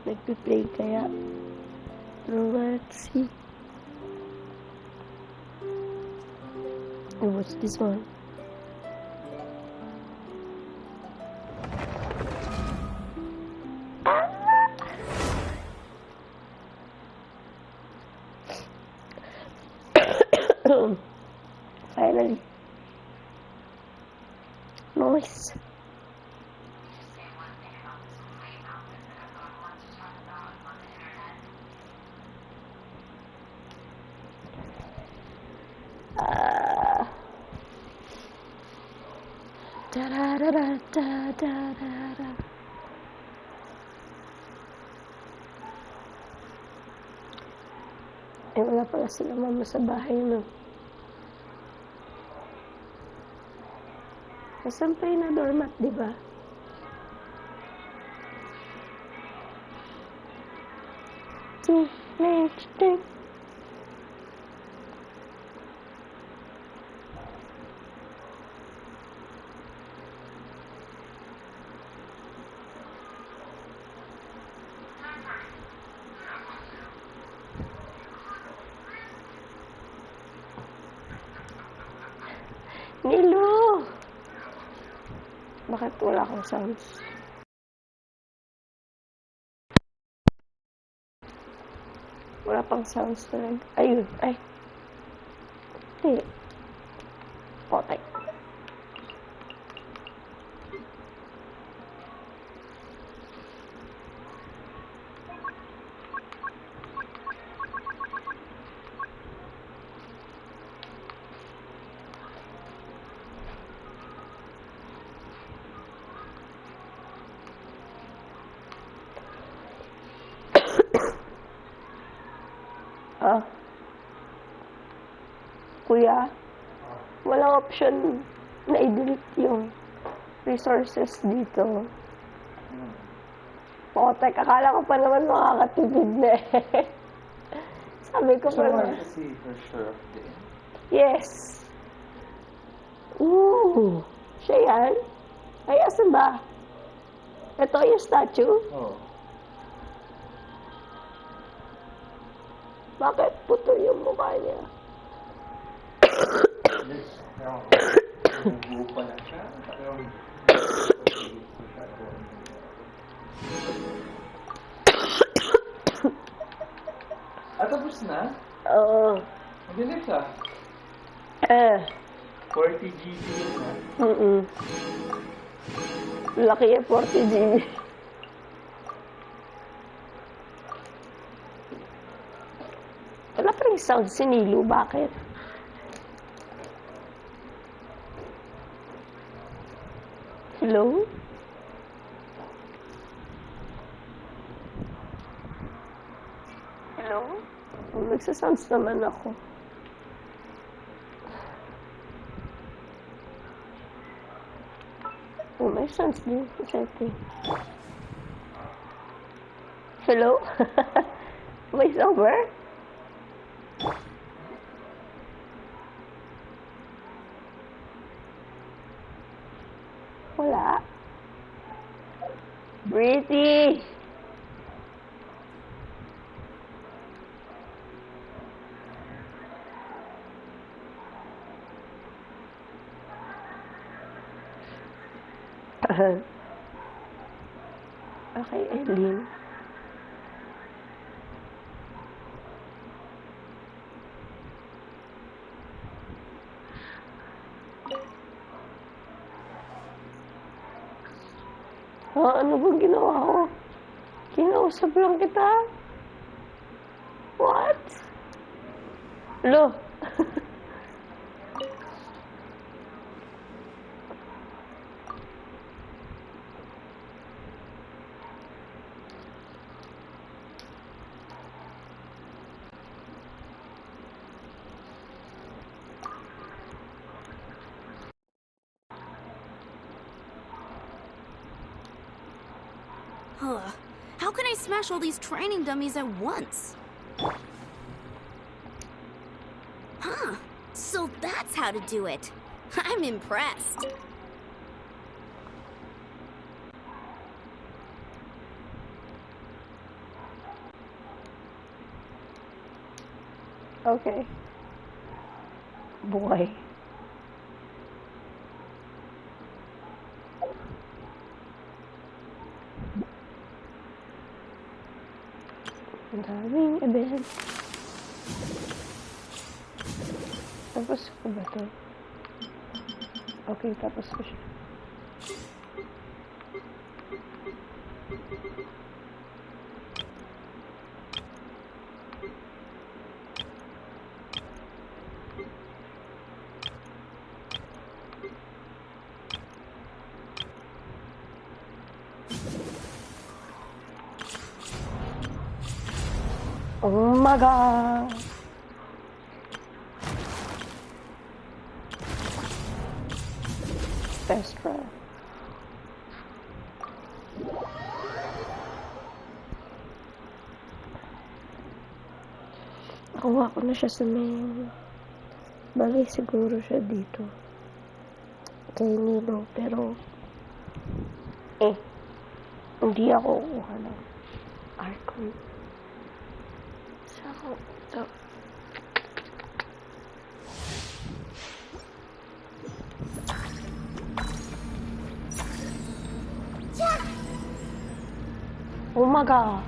Nagpi-play kaya. Romancy. Oh, what's this one? Finally. Nice. Da-da-da-da-da-da-da. Eh, wala pala sila mama sa bahay, no? Nasaan pa yung na-doormat, diba? Nilo! Bakit wala kang sounds? Wala pang sounds talaga. Ayun, ay. Hindi. Potay. Kuya, walang option na i-delete yung resources dito. Potek, akala ko pa naman makakatipid na eh. Sabi ko pa na. For sure. Yes. Ooh, siya yan? Ay, asan ba? Ito yung statue? Oo. Bakit puto yung mukha niya? Nagbuo pa lang siya. Tapos na? Oo. Mabilis ah. 40 GB na. Laki yung 40 GB. Wala pa rin sound si Nilo. Bakit? Hello? Hello? Nagsasounds naman ako. Oh, may sounds din sa setting. Hello? Voice over? Wala. Pretty! Okay, Eileen. Ano bang ginawa ko? Kinausap lang kita. What? Hello? How can I smash all these training dummies at once? Huh, so that's how to do it. I'm impressed. Okay. Buhay. Ang daming event. Tapos ko ba to? Okay, tapos ko siya. Oh my god! Best friend. Nakuha ko na siya sa main. Bagay siguro siya dito. Kay Nilo, pero hindi ako kukuha ng Arcon. So, ito. Oh my god.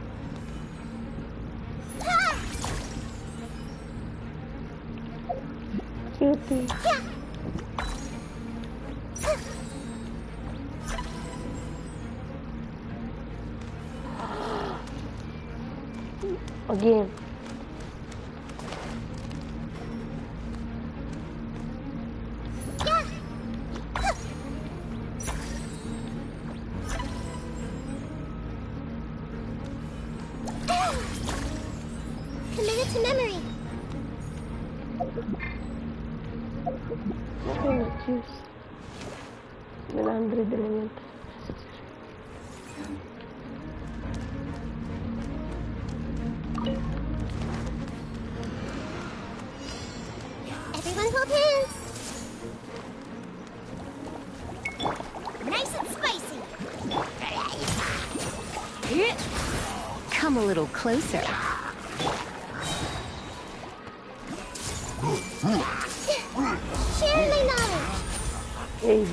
Cutie. Again. Committed to memory. Okay, juice. 100 lang yan. Everyone hold hands. Nice and spicy. Come a little closer. Sharing my knowledge. Hey.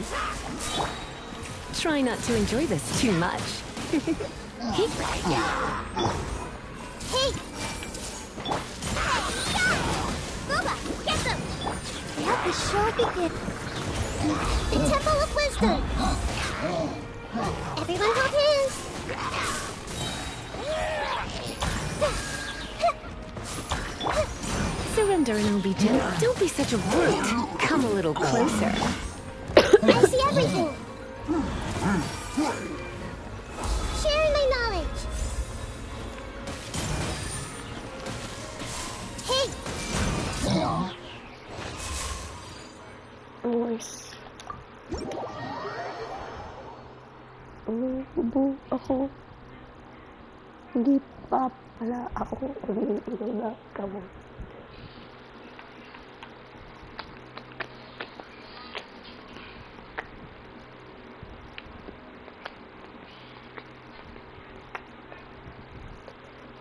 Try not to enjoy this too much. Hey. Boba, get them. Let the show begin. The Temple of Wisdom. Everyone hold hands. Surrender and I'll be gentle. Don't be such a brute. Come a little closer. I see everything. Sharing my knowledge. Hey. Voice. Ubo ako. Hindi pa pala ako umiinom na gamot.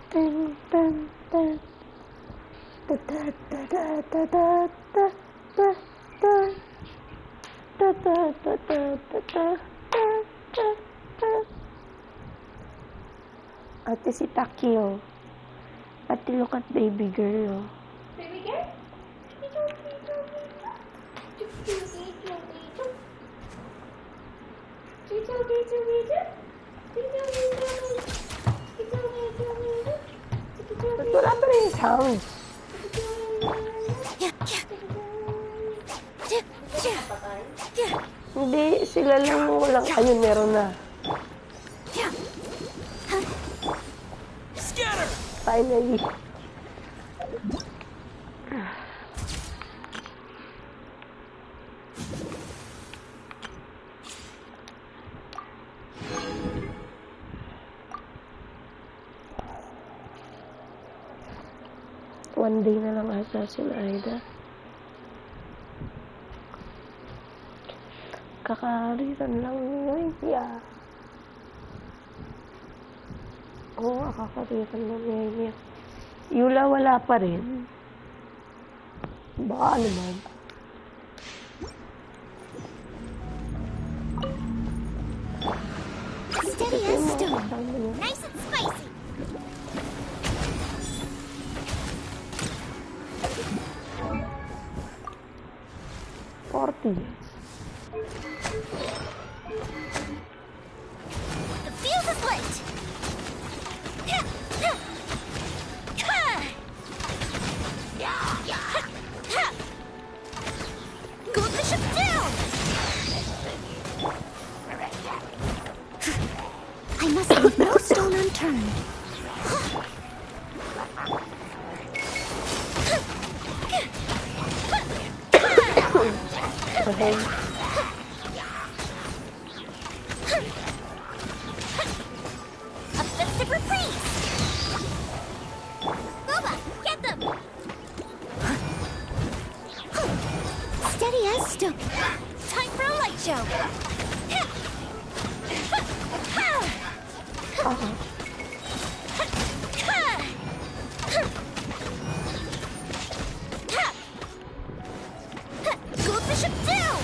Dun, dun, dun. Da, da, da, da, da, da, da, da, da. Da, da, da, da, da, da, da, da. Ate si Takio. Ate, look at baby girl. Baby girl? Ba't wala pa rin yung sounds? Hindi, sila lang yung walang... Ayun, meron na. Finally. One day na lang ata sila Aida. Kakaritan lang ngayon. Yeah. Oo, kakaritan lang ngayon. Yula wala pa rin. Baan naman. Steady Ito as yung mga stone. kasama niya. Nice and spicy. Forty. The fuse is lit. Go the ship down. I must leave no stone unturned. Okay. Offensive reprise. Boba, get them. Steady as stone. Time for a light show. Go the ship down.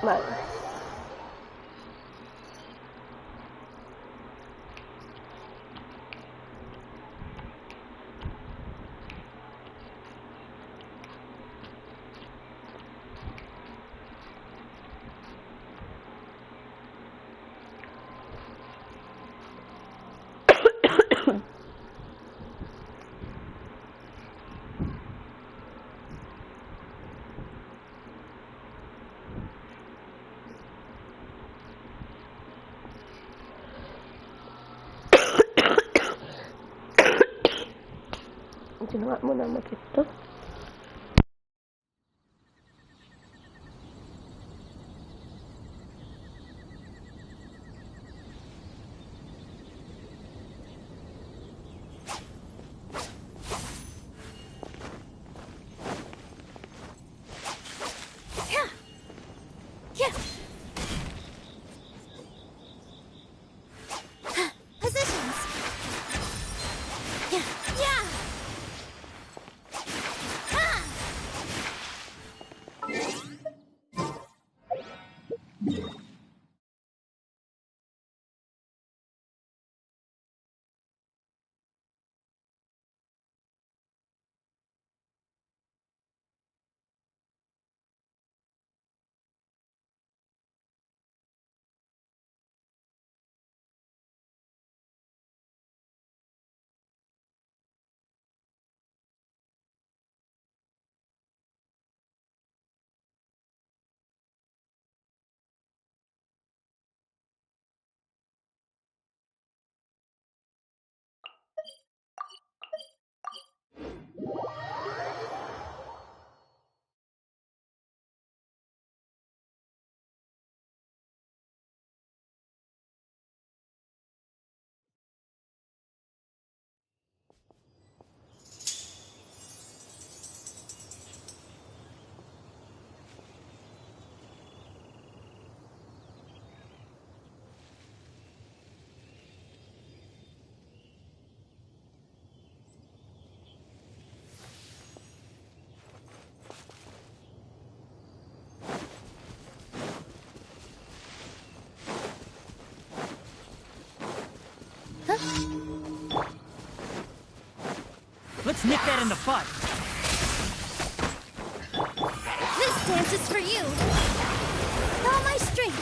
Nice. Ginawa mo na ito. Positions. Yeah. Let's nip that in the bud. This dance is for you. All my strength.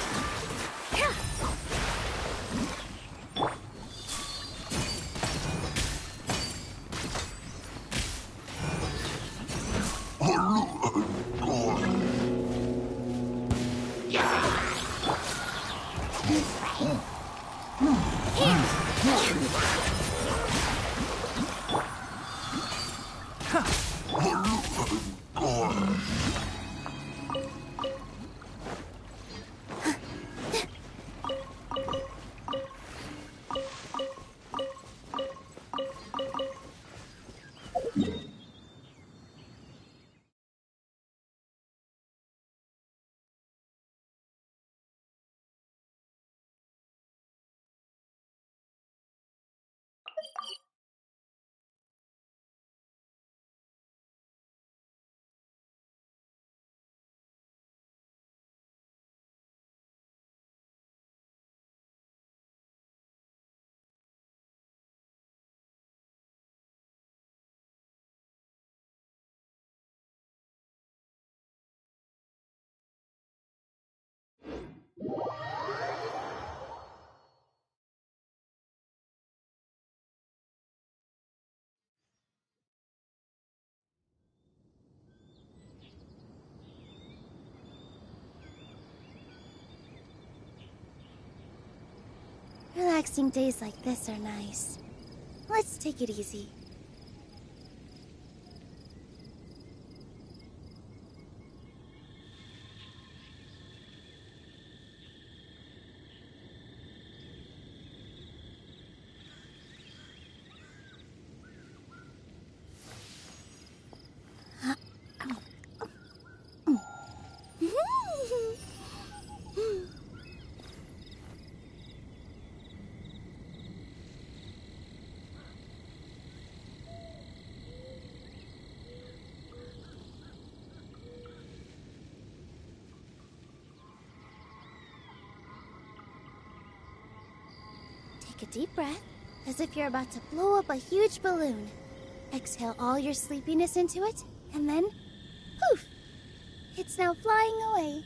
Relaxing days like this are nice. Let's take it easy. Take a deep breath, as if you're about to blow up a huge balloon. Exhale all your sleepiness into it, and then, poof! It's now flying away.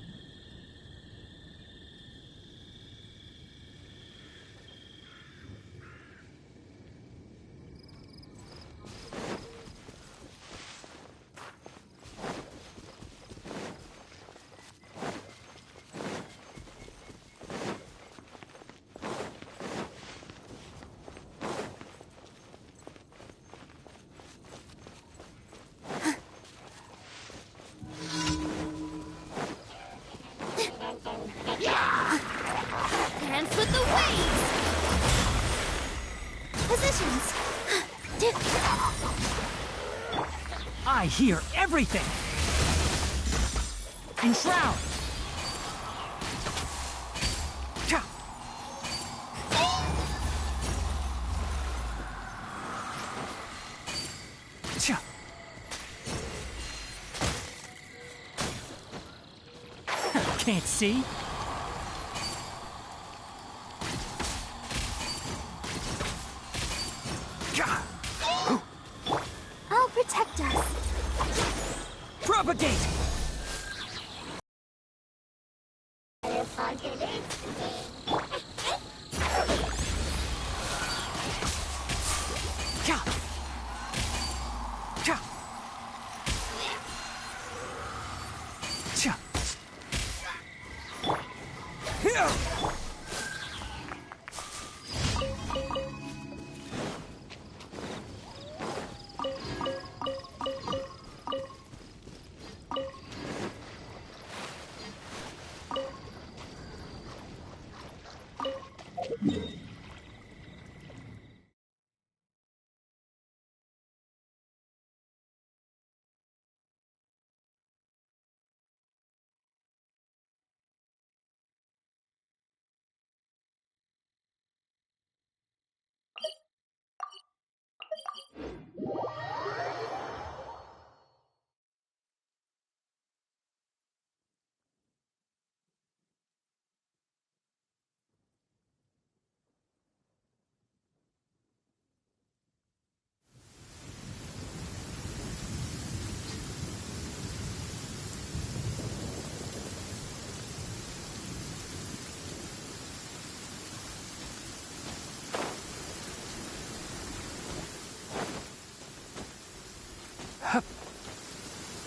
Dance with the waves! Positions! I hear everything! Enshroud! Cha! Cha! Can't see? I'll protect us. Propagate! Cha! Cha! Cha! Here!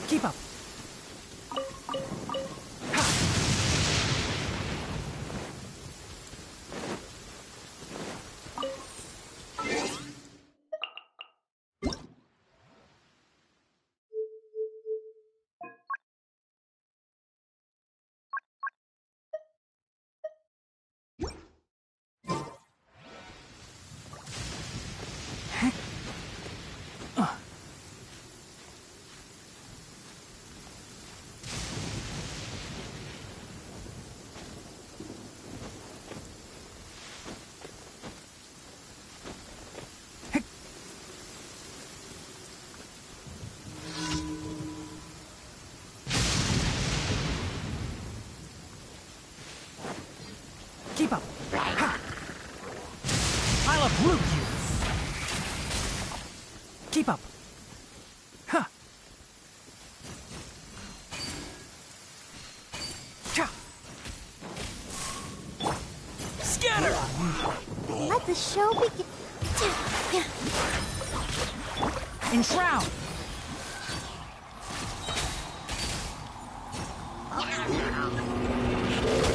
Keep up. Keep up. Ha! I'll uproot you. Keep up. Ha! Cha! Scatter! Let the show begin. Enshroud!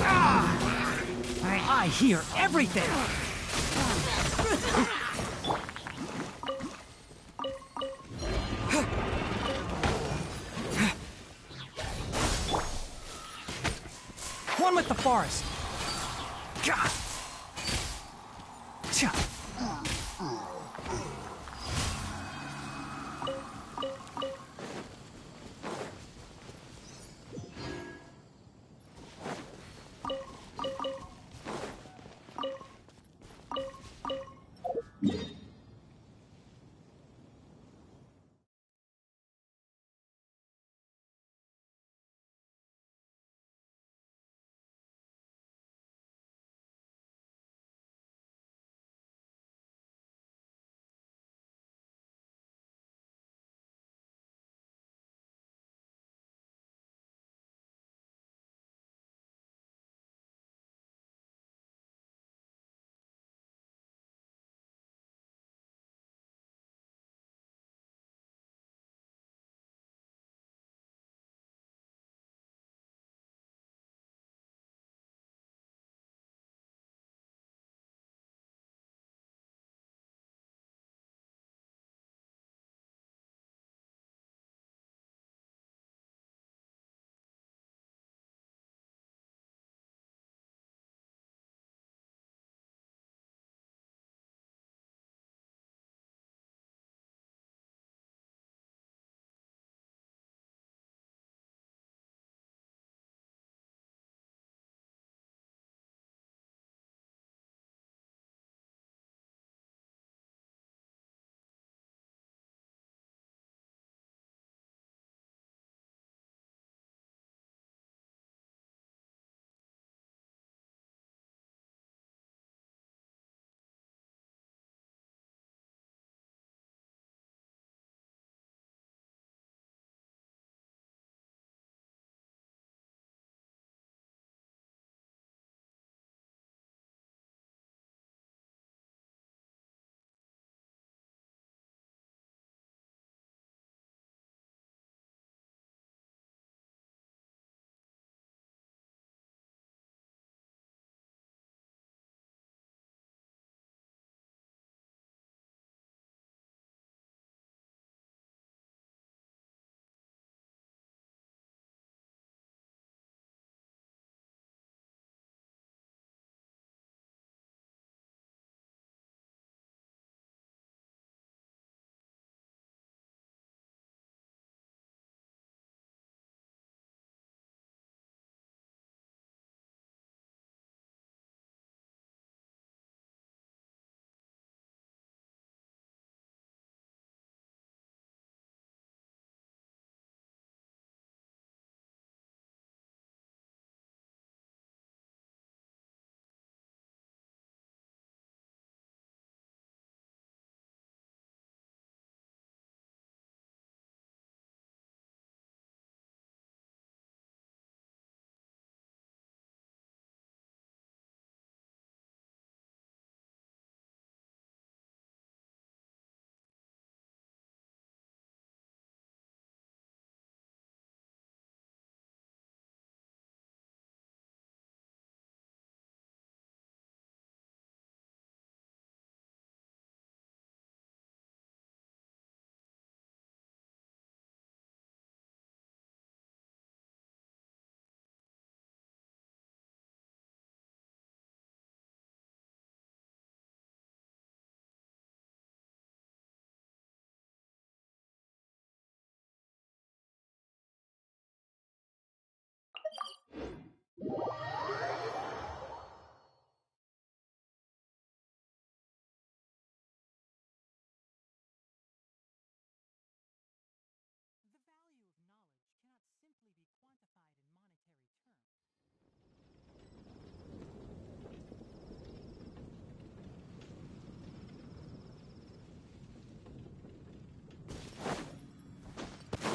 Ah! I hear everything! One with the forest. Gah! Cha!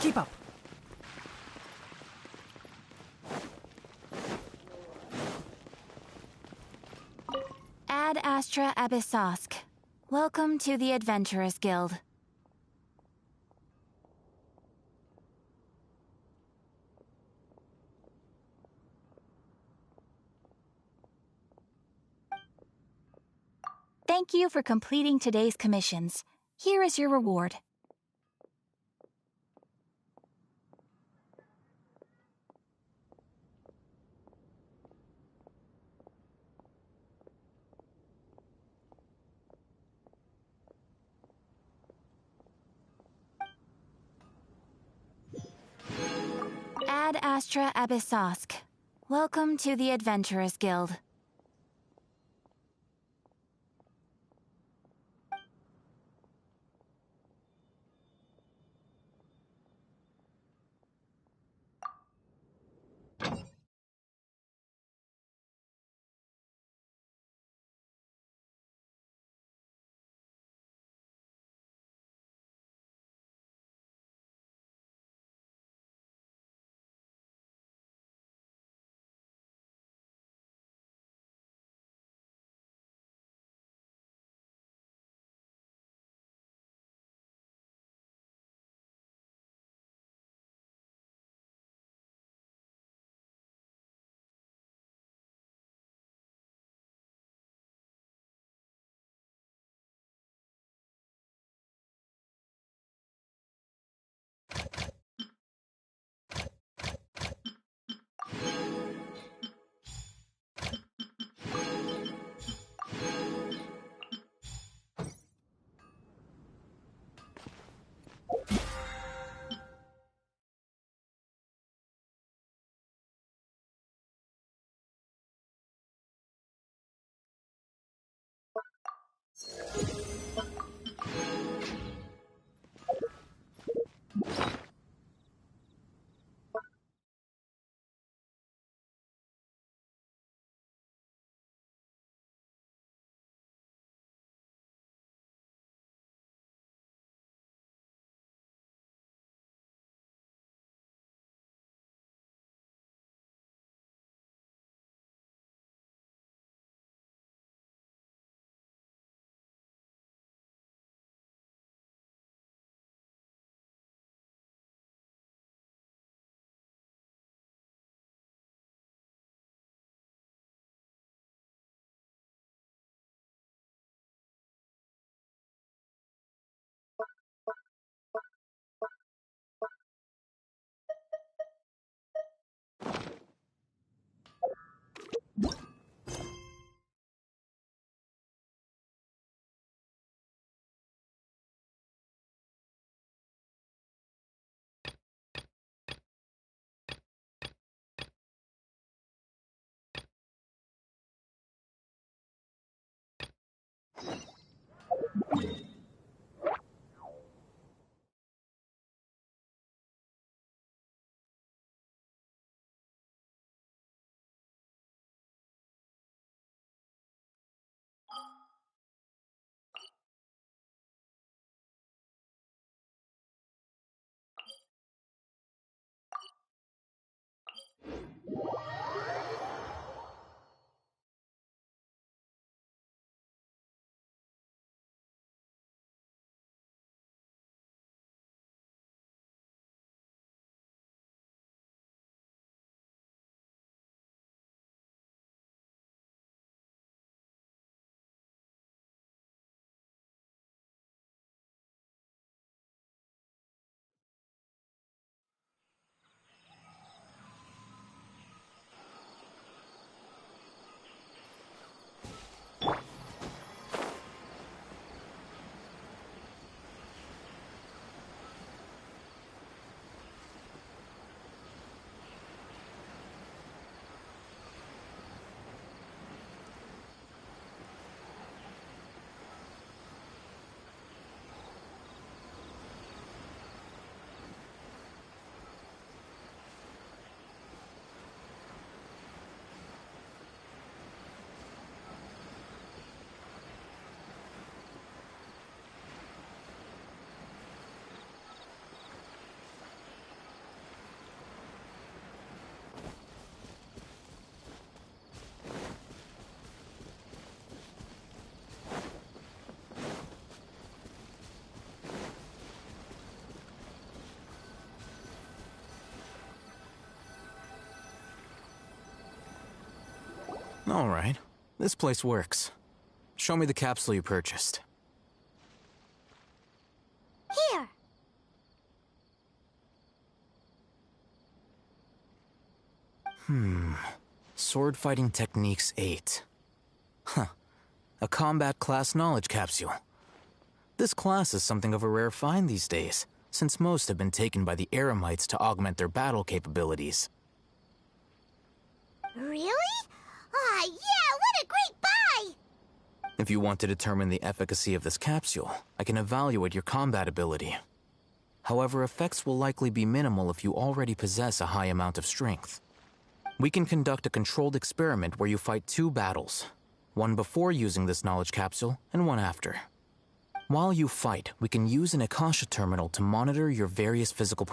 Keep up. Ad Astra Abyssosk. Welcome to the Adventurers Guild. Thank you for completing today's commissions. Here is your reward. Ad Astra Abyssosk. Welcome to the Adventurers Guild. All right. This place works. Show me the capsule you purchased. Here! Sword Fighting Techniques 8. Huh. A combat class knowledge capsule. This class is something of a rare find these days. since most have been taken by the Eremites to augment their battle capabilities. Really? Aw, yeah, what a great buy! If you want to determine the efficacy of this capsule, I can evaluate your combat ability. However, effects will likely be minimal if you already possess a high amount of strength. We can conduct a controlled experiment where you fight 2 battles, one before using this knowledge capsule and one after. While you fight, we can use an Akasha terminal to monitor your various physical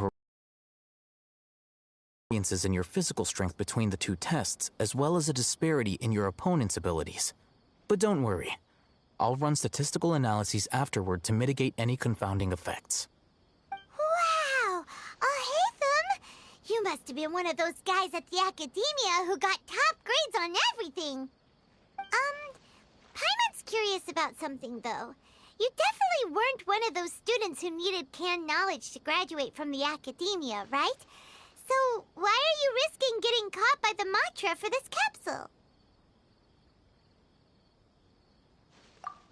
variances in your physical strength between the 2 tests, as well as a disparity in your opponent's abilities. But don't worry, I'll run statistical analyses afterward to mitigate any confounding effects. Wow! aAAAAH! You must have been one of those guys at the academia who got top grades on everything. Paimon's curious about something, though. You definitely weren't one of those students who needed canned knowledge to graduate from the academia, right? So why are you risking getting caught by the mantra for this capsule?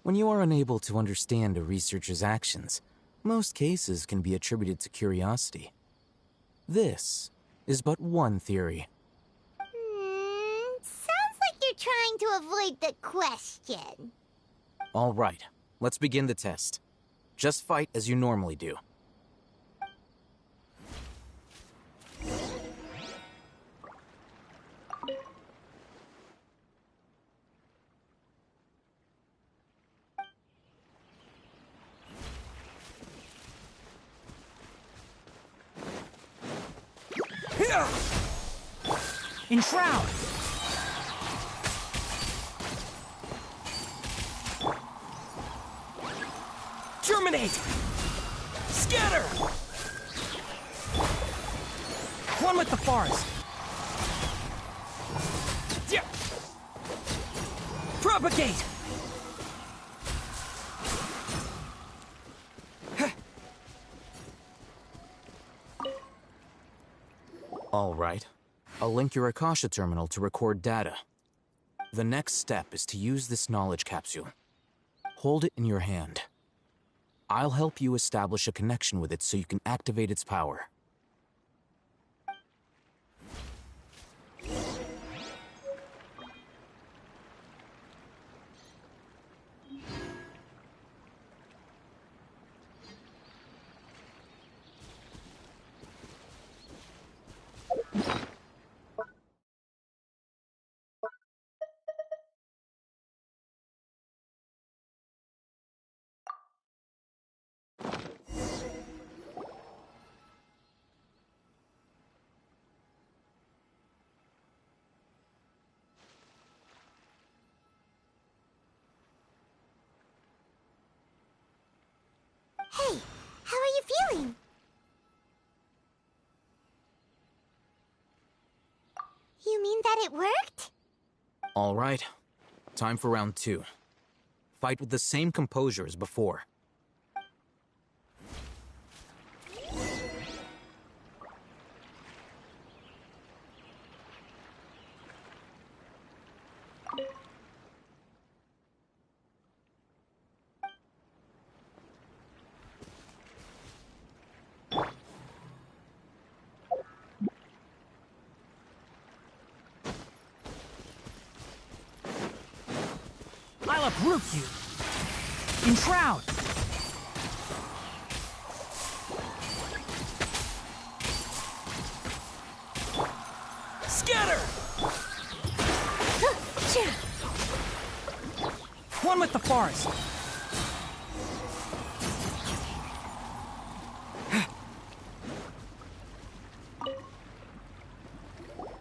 When you are unable to understand a researcher's actions, most cases can be attributed to curiosity. This is but one theory. Sounds like you're trying to avoid the question. All right, let's begin the test. Just fight as you normally do. Enshroud! Germinate! Scatter! One with the forest. Yeah. Propagate! All right. I'll link your Akasha terminal to record data. The next step is to use this knowledge capsule. Hold it in your hand. I'll help you establish a connection with it so you can activate its power. Hey, how are you feeling? You mean that it worked? All right. Time for round 2. Fight with the same composure as before. I'll uproot you! Enshroud! Scatter! One with the forest.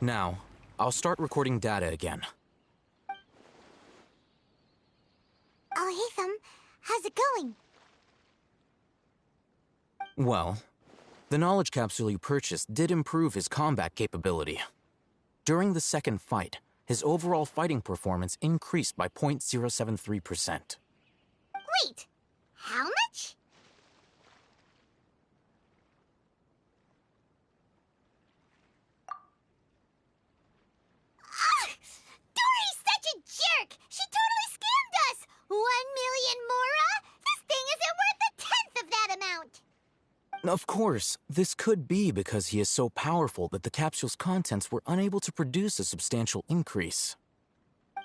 Now, I'll start recording data again. aAAAAH, how's it going? Well, the knowledge capsule you purchased did improve his combat capability. During the second fight, his overall fighting performance increased by 0.073%. Wait, how much? Dory's such a jerk! She totally scammed us! 1 million mora? This thing isn't worth a tenth of that amount! Of course, this could be because he is so powerful that the capsule's contents were unable to produce a substantial increase.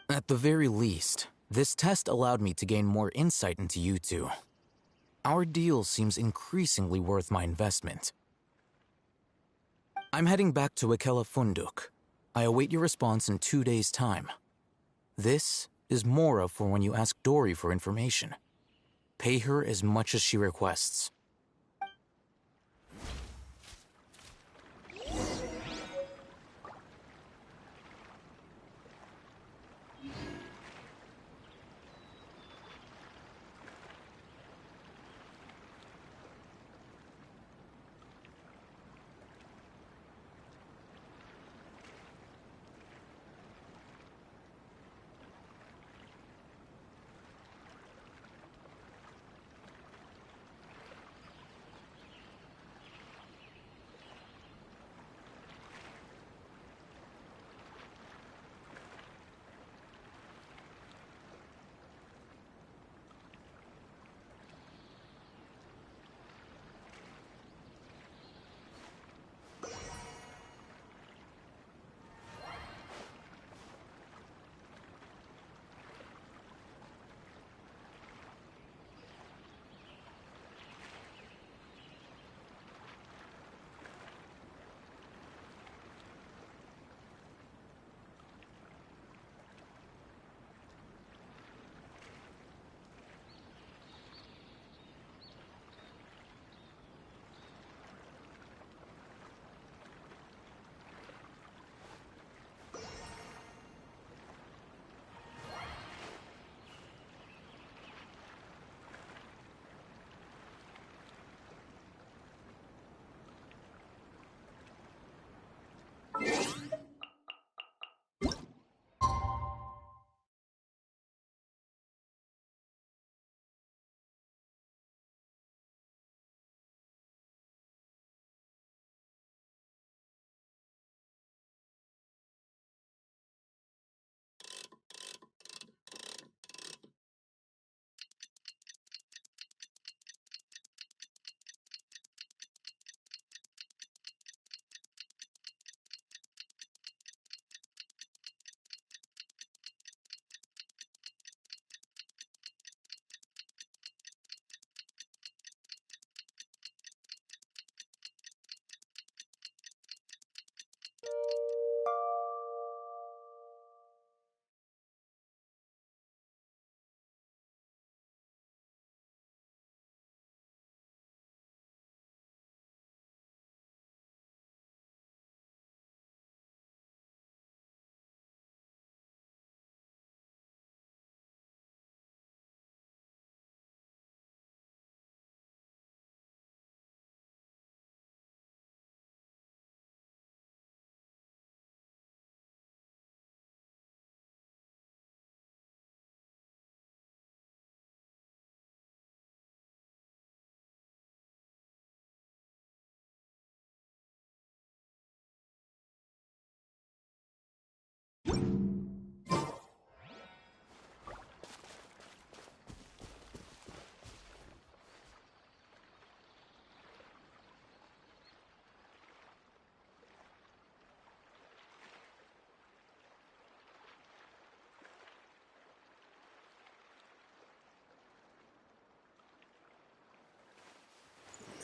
At the very least, this test allowed me to gain more insight into you two. Our deal seems increasingly worth my investment. I'm heading back to Ikela Funduk. I await your response in 2 days' time. This is Mora for when you ask Dory for information. Pay her as much as she requests.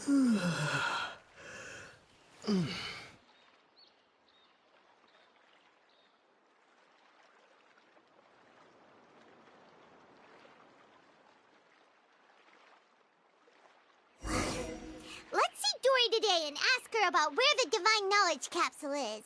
Let's see Dory today and ask her about where the Divine Knowledge Capsule is.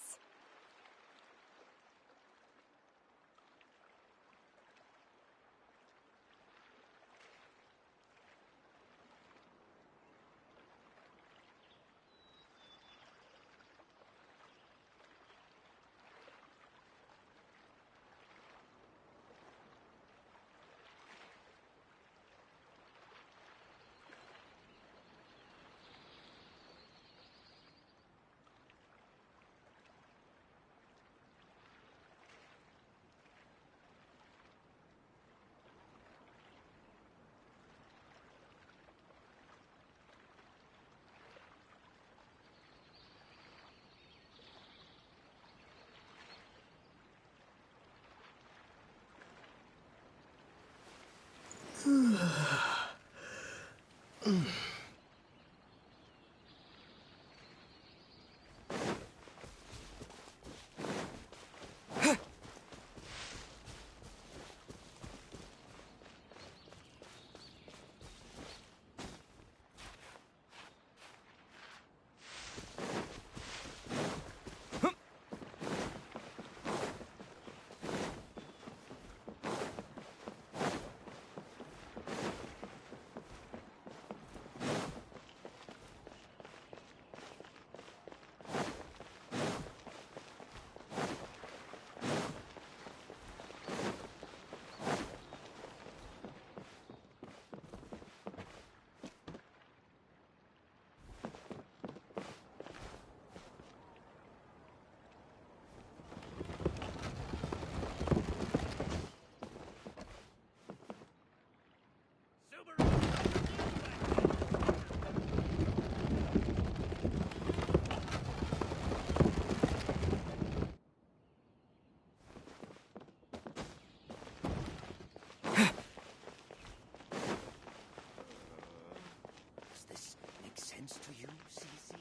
Does this make sense to you, CC?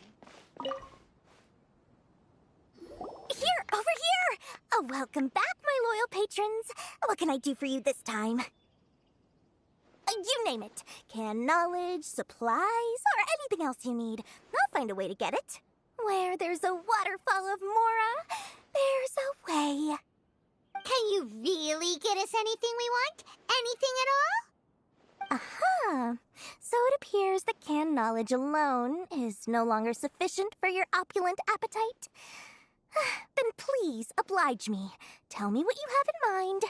Here, over here! Oh, welcome back, my loyal patrons. What can I do for you this time? You name it. Canned knowledge, supplies, or anything else you need. I'll find a way to get it. Where there's a waterfall of Mora, there's a way. Can you really get us anything we want? Anything at all? Aha! So it appears that canned knowledge alone is no longer sufficient for your opulent appetite. Then please oblige me. Tell me what you have in mind.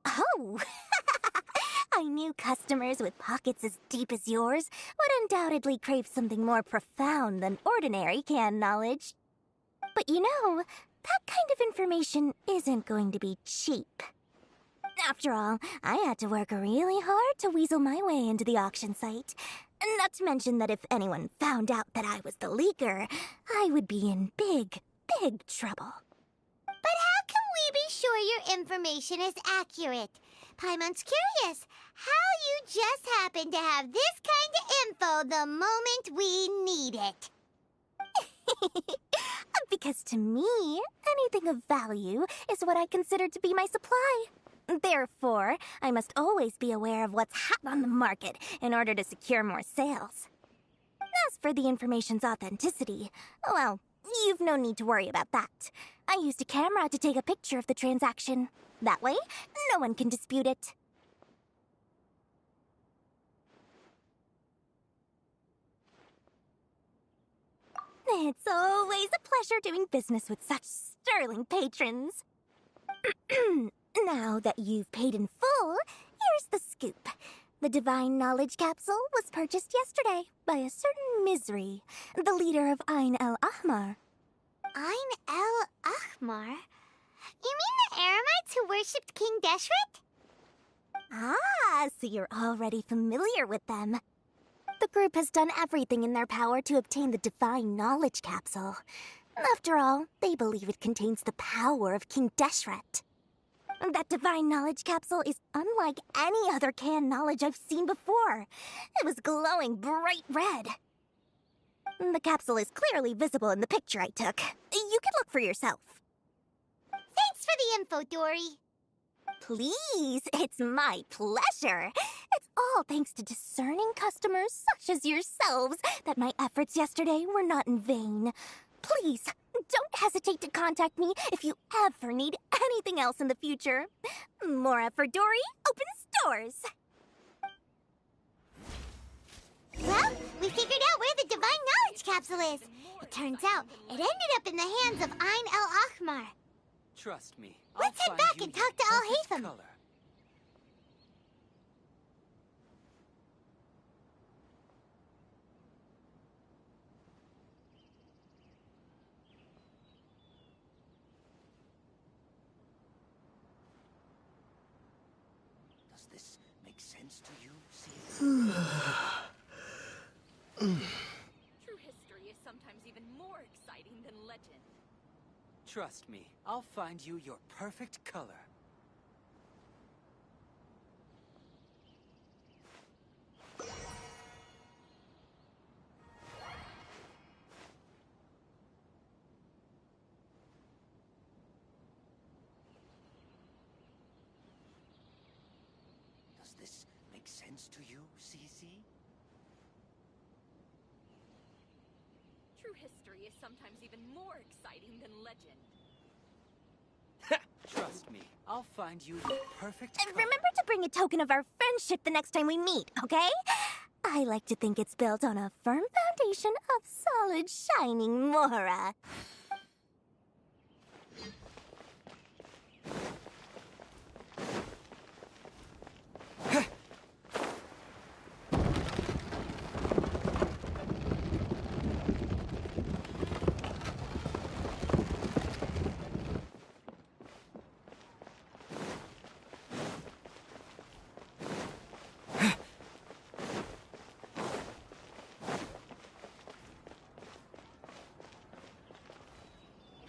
Oh! I knew customers with pockets as deep as yours would undoubtedly crave something more profound than ordinary canned knowledge. But you know, that kind of information isn't going to be cheap. After all, I had to work really hard to weasel my way into the auction site. Not to mention that if anyone found out that I was the leaker, I would be in big, big trouble. But how can we be sure your information is accurate? Paimon's curious how you just happen to have this kind of info the moment we need it. Because to me, anything of value is what I consider to be my supply. Therefore, I must always be aware of what's hot on the market in order to secure more sales. As for the information's authenticity, well, you've no need to worry about that. I used a camera to take a picture of the transaction. That way, no one can dispute it. It's always a pleasure doing business with such sterling patrons. Now that you've paid in full, here's the scoop. The Divine Knowledge Capsule was purchased yesterday by a certain Misery, the leader of aAAAAH. aAAAAH? You mean the Eremites who worshipped King Deshret? Ah, so you're already familiar with them. The group has done everything in their power to obtain the Divine Knowledge Capsule. After all, they believe it contains the power of King Deshret. That Divine Knowledge Capsule is unlike any other canned knowledge I've seen before. It was glowing bright red. The capsule is clearly visible in the picture I took. You can look for yourself. Thanks for the info, Dory. Please, it's my pleasure. It's all thanks to discerning customers such as yourselves that my efforts yesterday were not in vain. Please, don't hesitate to contact me if you ever need anything else in the future. Mora for Dory opens doors. Well, we figured out where the Divine Knowledge Capsule is. It turns out it ended up in the hands of aAAAAH. Trust me. Let's head back and talk to aAAAAH. Color. Does this make sense to you, CC? True history is sometimes even more exciting than legend. Trust me, I'll find you your perfect color. Does this make sense to you, CC? True history is sometimes even more exciting than legend. Trust me, I'll find you your perfect color. Remember to bring a token of our friendship the next time we meet, okay? I like to think it's built on a firm foundation of solid, shining Mora.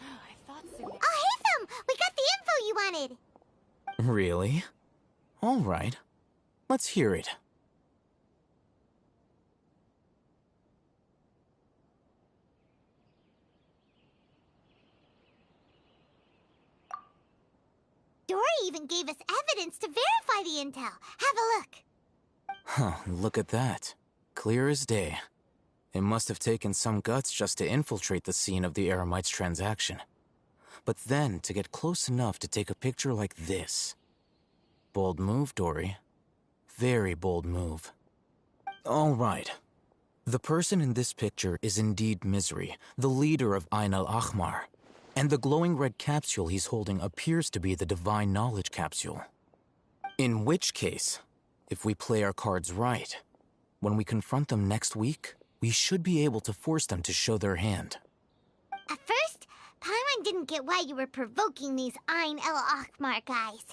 Oh, hey, Thumb! We got the info you wanted! Really? All right. Let's hear it. Dory even gave us evidence to verify the intel. Have a look. Huh, look at that. Clear as day. It must have taken some guts just to infiltrate the scene of the Eremites transaction. But then to get close enough to take a picture like this. Bold move, Dory. Very bold move. All right. The person in this picture is indeed Misery, the leader of aAAAAH. And the glowing red capsule he's holding appears to be the Divine Knowledge capsule. In which case, if we play our cards right, when we confront them next week, we should be able to force them to show their hand. At first, Paimon didn't get why you were provoking these aAAAAH guys.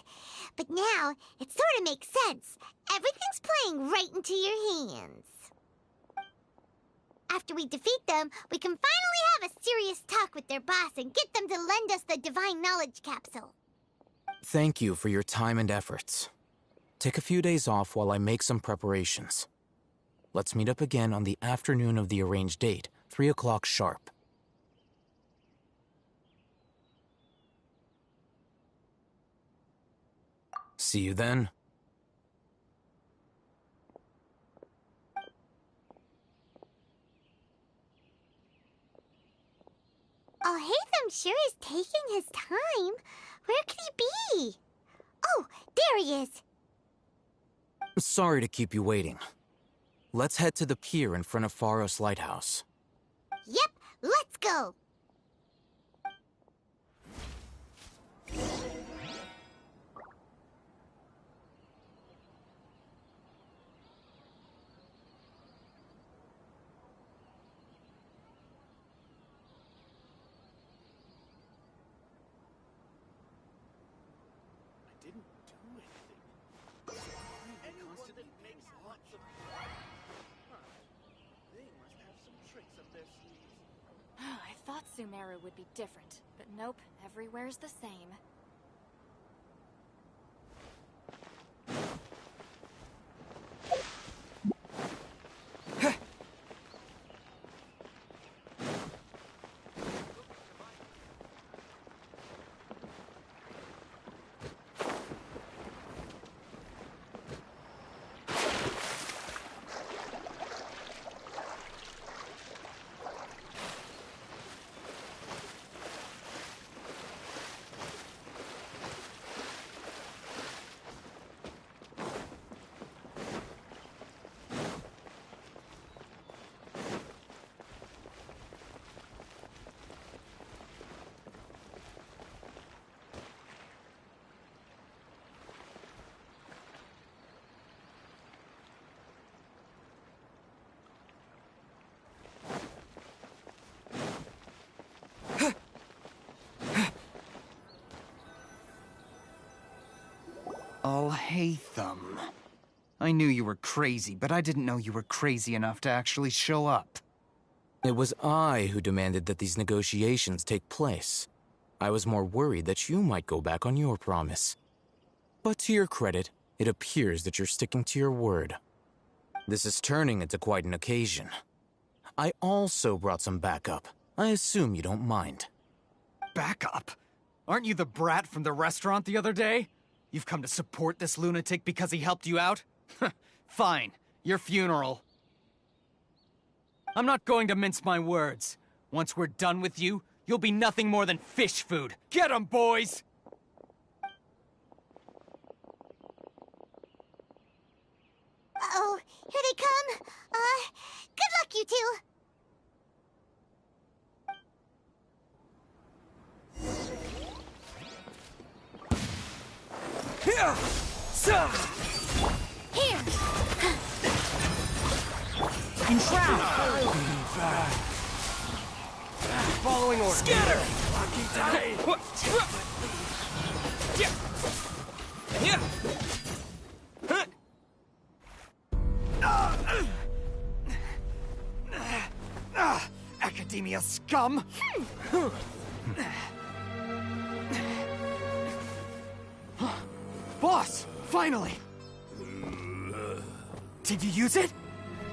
But now, it sort of makes sense. Everything's playing right into your hands. After we defeat them, we can finally have a serious talk with their boss and get them to lend us the Divine Knowledge capsule. Thank you for your time and efforts. Take a few days off while I make some preparations. Let's meet up again on the afternoon of the arranged date, 3 o'clock sharp. See you then. Oh, Hatham sure is taking his time. Where could he be? Oh, there he is. Sorry to keep you waiting. Let's head to the pier in front of Pharos Lighthouse. Yep, let's go. I thought Sumeru would be different, but nope, everywhere's the same. Oh, hey, Thumb. I knew you were crazy, but I didn't know you were crazy enough to actually show up. It was I who demanded that these negotiations take place. I was more worried that you might go back on your promise. But to your credit, it appears that you're sticking to your word. This is turning into quite an occasion. I also brought some backup. I assume you don't mind. Backup? Aren't you the brat from the restaurant the other day? You've come to support this lunatic because he helped you out? Fine. Your funeral. I'm not going to mince my words. Once we're done with you, you'll be nothing more than fish food. Get 'em, boys! Uh-oh, here they come. Good luck, you two. Here! Enshroud! Following orders. Scatter! Academia scum! Boss! Finally! Did you use it?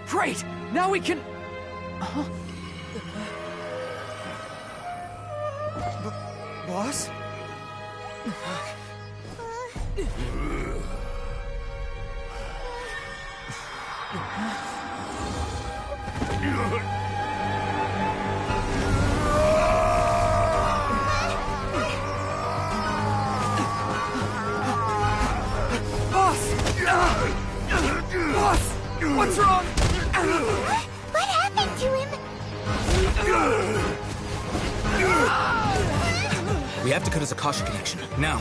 Great! Now we can... Boss? Boss! What's wrong? What happened to him? We have to cut his Akasha connection, now.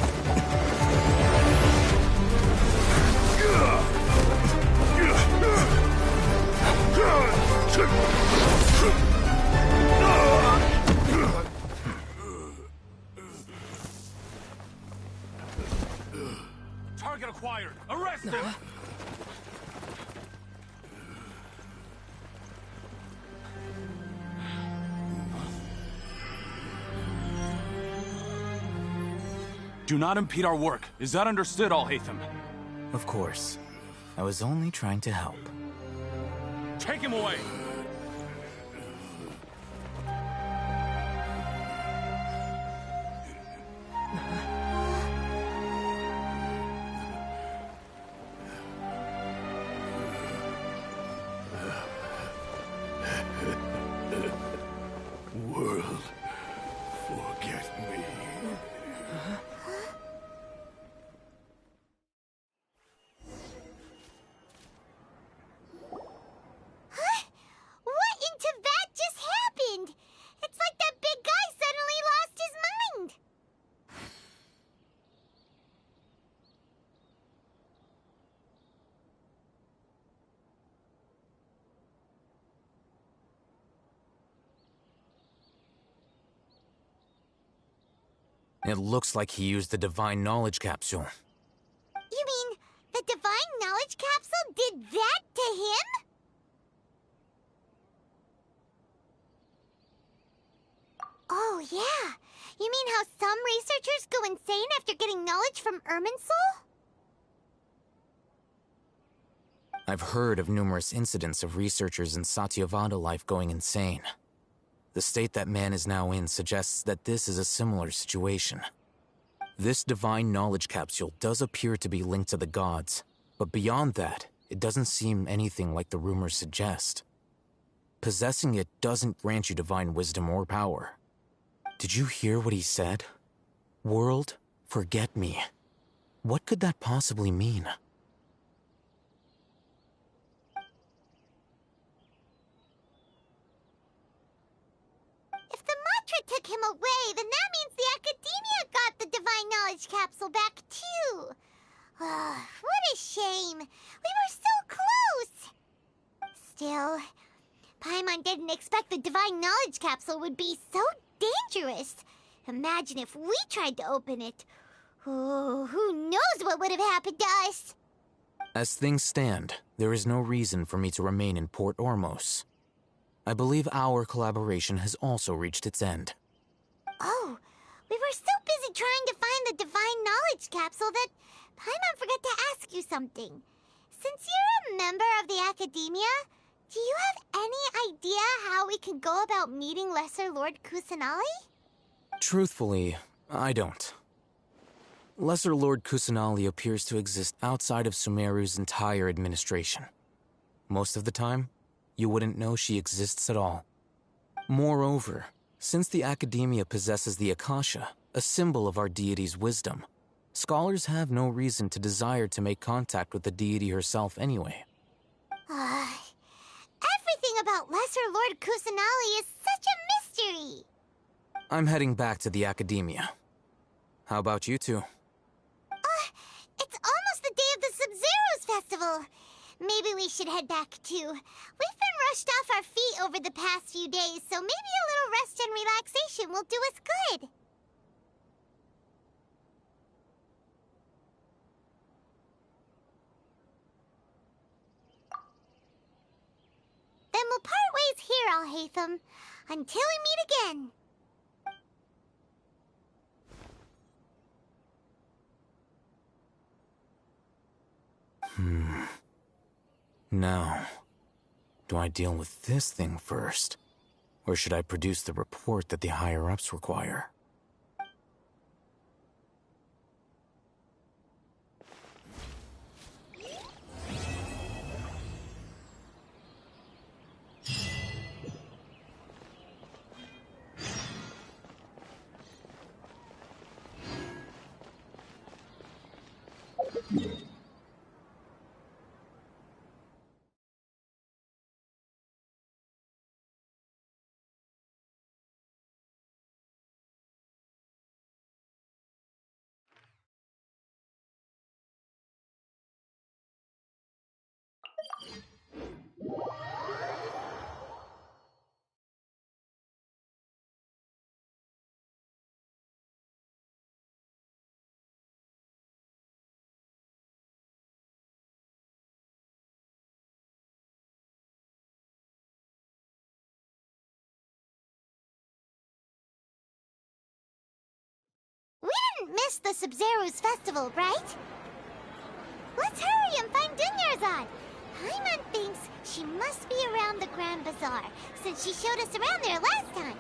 Target acquired! Arrest him! Do not impede our work. Is that understood, aAAAAAH? Of course. I was only trying to help. Take him away! World, forget me. What in Tibet just happened? It's like that big guy suddenly lost his mind. It looks like he used the Divine Knowledge Capsule. You mean the Divine Knowledge Capsule did that to him? Oh, yeah. You mean how some researchers go insane after getting knowledge from Irminsul? I've heard of numerous incidents of researchers in Satyavada life going insane. The state that man is now in suggests that this is a similar situation. This Divine Knowledge Capsule does appear to be linked to the gods, but beyond that, it doesn't seem anything like the rumors suggest. Possessing it doesn't grant you divine wisdom or power. Did you hear what he said? World, forget me. What could that possibly mean? If the mantra took him away, then that means the Academia got the Divine Knowledge Capsule back, too. What a shame. We were so close. Still, Paimon didn't expect the Divine Knowledge Capsule would be so dangerous. Imagine if we tried to open it. Oh, who knows what would have happened to us? As things stand, there is no reason for me to remain in Port Ormos. I believe our collaboration has also reached its end. Oh, We were so busy trying to find the Divine Knowledge Capsule that Paimon forgot to ask you something. Since you're a member of the Academia, do you have any idea how we can go about meeting Lesser Lord Kusanali? Truthfully, I don't. Lesser Lord Kusanali appears to exist outside of Sumeru's entire administration. Most of the time, you wouldn't know she exists at all. Moreover, since the Academia possesses the Akasha, a symbol of our deity's wisdom, scholars have no reason to desire to make contact with the deity herself anyway. Everything about Lesser Lord Kusanali is such a mystery! I'm heading back to the Academia. How about you two? It's almost the day of the Sub-Zero's festival. Maybe we should head back too. We've been rushed off our feet over the past few days, so maybe a little rest and relaxation will do us good. Then we'll part ways here, Al-Haytham, until we meet again. Now, do I deal with this thing first? Or should I produce the report that the higher-ups require? We didn't miss the Sub-Zero's festival, right? Let's hurry and find Dunyarzad. Paimon thinks she must be around the Grand Bazaar, since she showed us around there last time.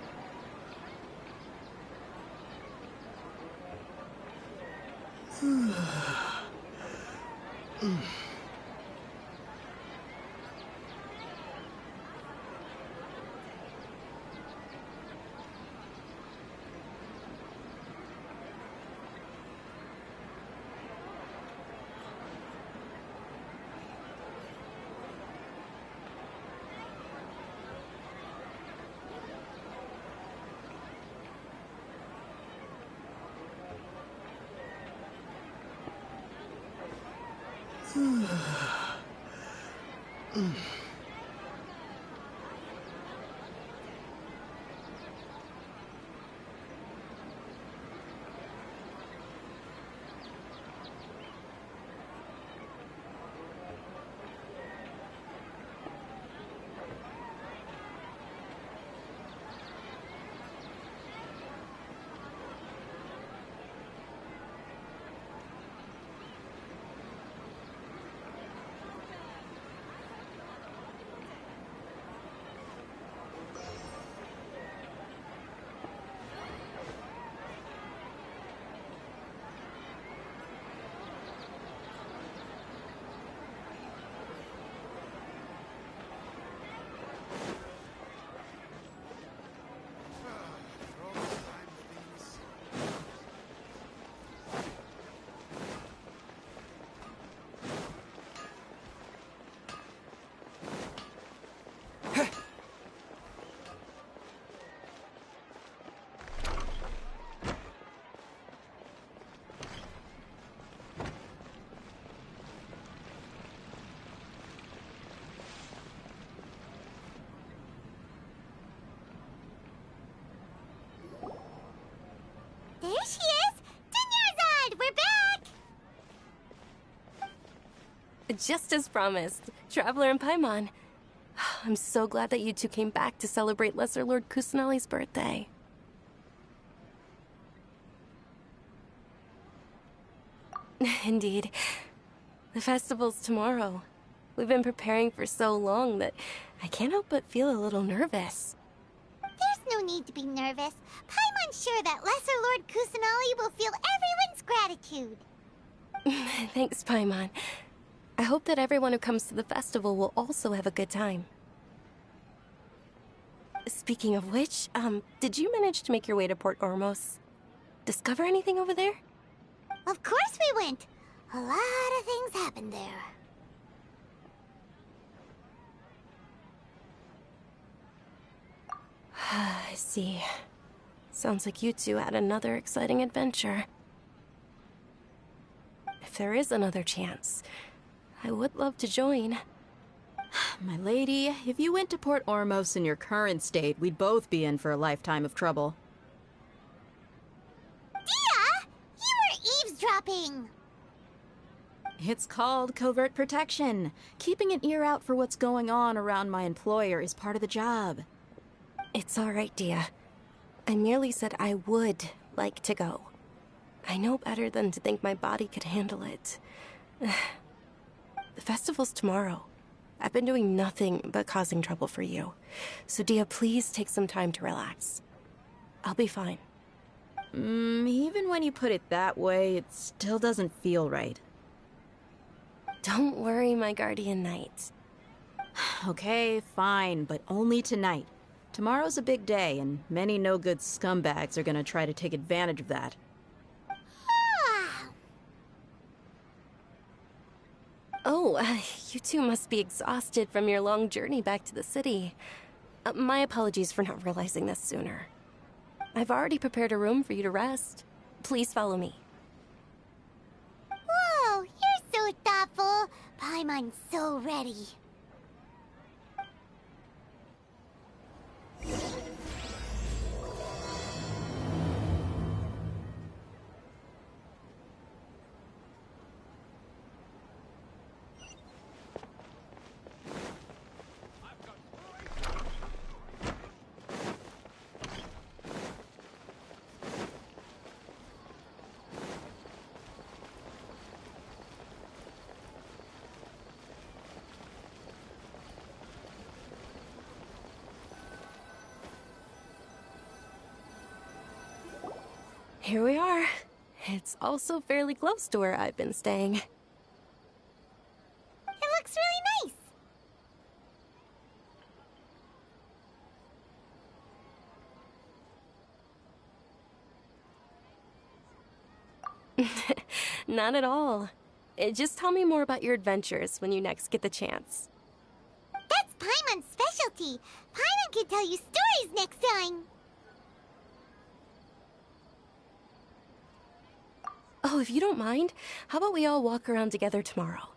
There she is! Dunyarzad! We're back! Just as promised, Traveler and Paimon. I'm so glad that you two came back to celebrate Lesser Lord Kusanali's birthday. Indeed. The festival's tomorrow. We've been preparing for so long that I can't help but feel a little nervous. There's no need to be nervous. Paimon's sure that Lesser Lord Kusanali will feel everyone's gratitude. Thanks, Paimon. I hope that everyone who comes to the festival will also have a good time. Speaking of which, did you manage to make your way to Port Ormos? Discover anything over there? Of course we went. A lot of things happened there. I see. Sounds like you two had another exciting adventure. If there is another chance, I would love to join. My lady, if you went to Port Ormos in your current state, we'd both be in for a lifetime of trouble. Dia! You were eavesdropping! It's called covert protection. Keeping an ear out for what's going on around my employer is part of the job. It's all right, Dia. I merely said I would like to go. I know better than to think my body could handle it. The festival's tomorrow. I've been doing nothing but causing trouble for you. So, Dia, please take some time to relax. I'll be fine. Even when you put it that way, it still doesn't feel right. Don't worry, my guardian knight. Okay, fine, but only tonight. Tomorrow's a big day, and many no-good scumbags are gonna try to take advantage of that. Oh, you two must be exhausted from your long journey back to the city. My apologies for not realizing this sooner. I've already prepared a room for you to rest. Please follow me. Whoa, you're so thoughtful. Paimon's so ready. Here we are. It's also fairly close to where I've been staying. It looks really nice. Not at all. Just tell me more about your adventures when you next get the chance. That's Paimon's specialty. Paimon can tell you stories next time. Oh, if you don't mind, how about we all walk around together tomorrow?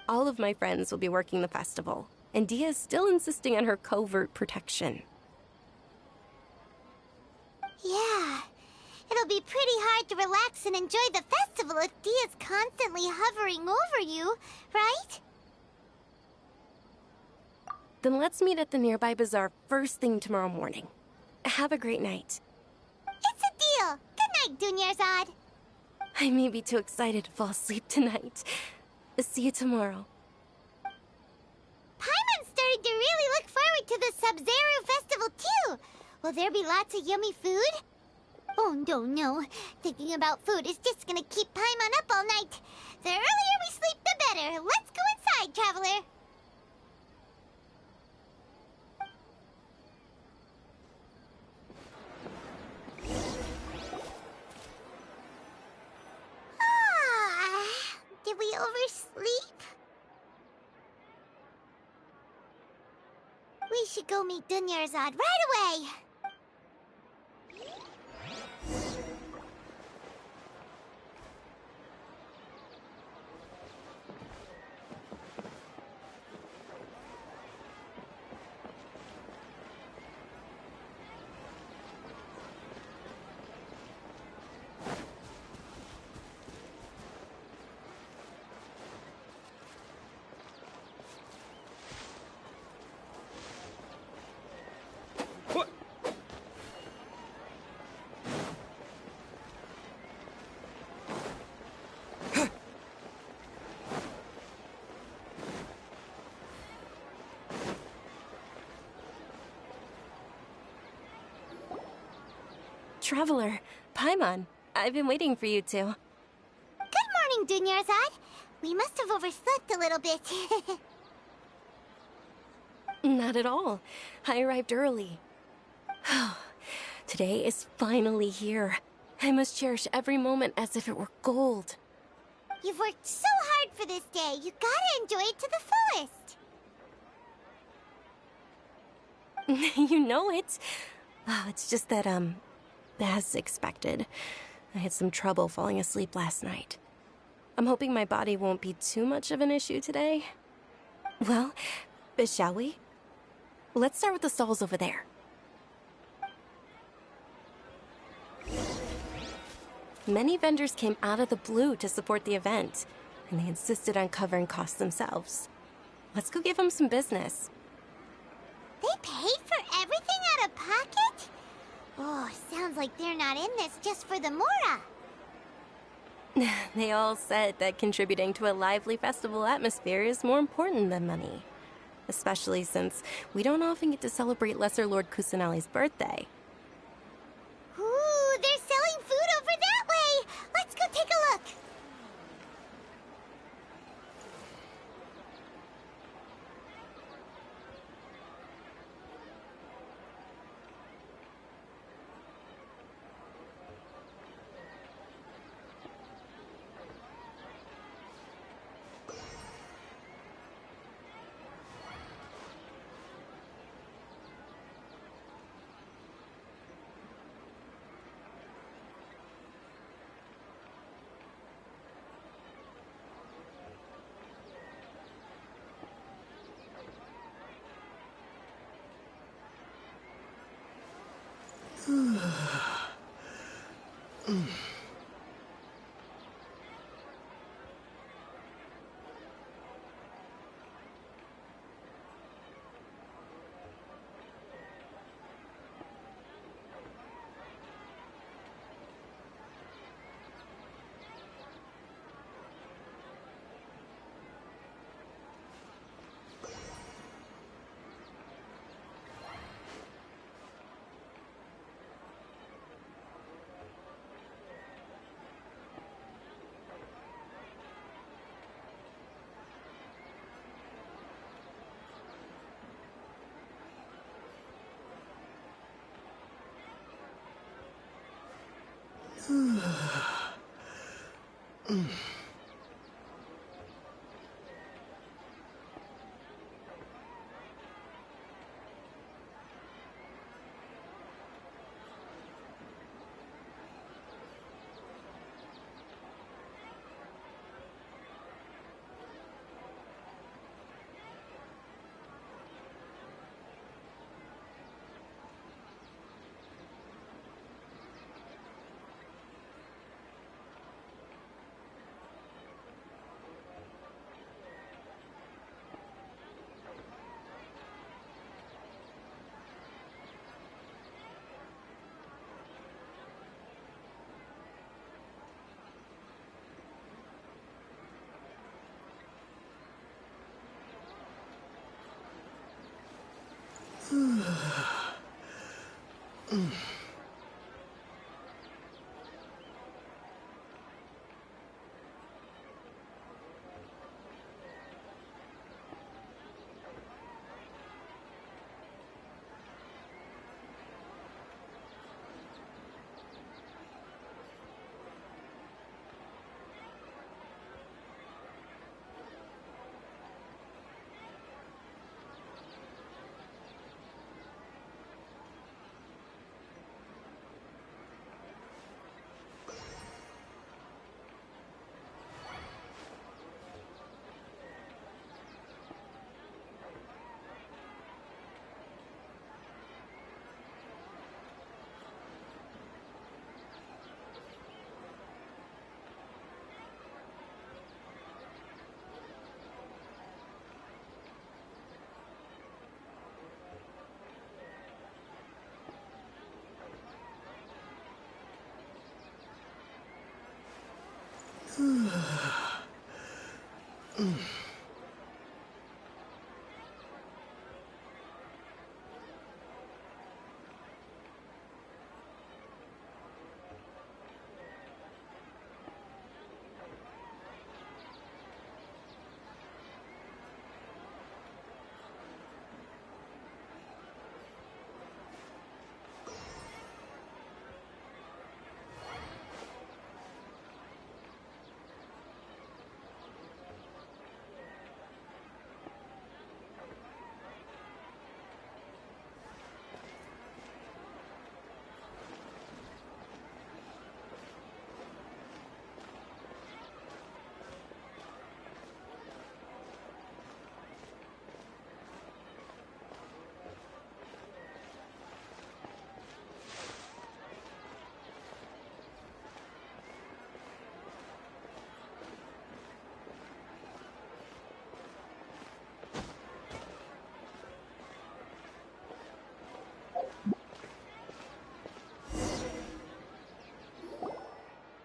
All of my friends will be working the festival, and Dia is still insisting on her covert protection. Yeah, it'll be pretty hard to relax and enjoy the festival if Dia's constantly hovering over you, right? Then let's meet at the nearby bazaar first thing tomorrow morning. Have a great night. It's a deal. Good night, Dunyarzad. I may be too excited to fall asleep tonight. See you tomorrow. Paimon's starting to really look forward to the Sub-Zero festival too. Will there be lots of yummy food? Oh, no. Thinking about food is just gonna keep Paimon up all night. The earlier we sleep, the better. Let's go inside, traveler. Did we oversleep? We should go meet Dunyarzad right away. Traveler, Paimon, I've been waiting for you two. Good morning, Dunyarzad. We must have overslept a little bit. Not at all. I arrived early. Today is finally here. I must cherish every moment as if it were gold. You've worked so hard for this day. You gotta enjoy it to the fullest. You know it. Oh, it's just that, as expected, I had some trouble falling asleep last night. I'm hoping my body won't be too much of an issue today. Well, shall we? Let's start with the stalls over there. Many vendors came out of the blue to support the event, and they insisted on covering costs themselves. Let's go give them some business. They paid for everything out of pocket? Oh, sounds like they're not in this just for the Mora. They all said that contributing to a lively festival atmosphere is more important than money. Especially since we don't often get to celebrate Lesser Lord Kusanali's birthday. Ooh, they're selling food over that way! Let's go take a look!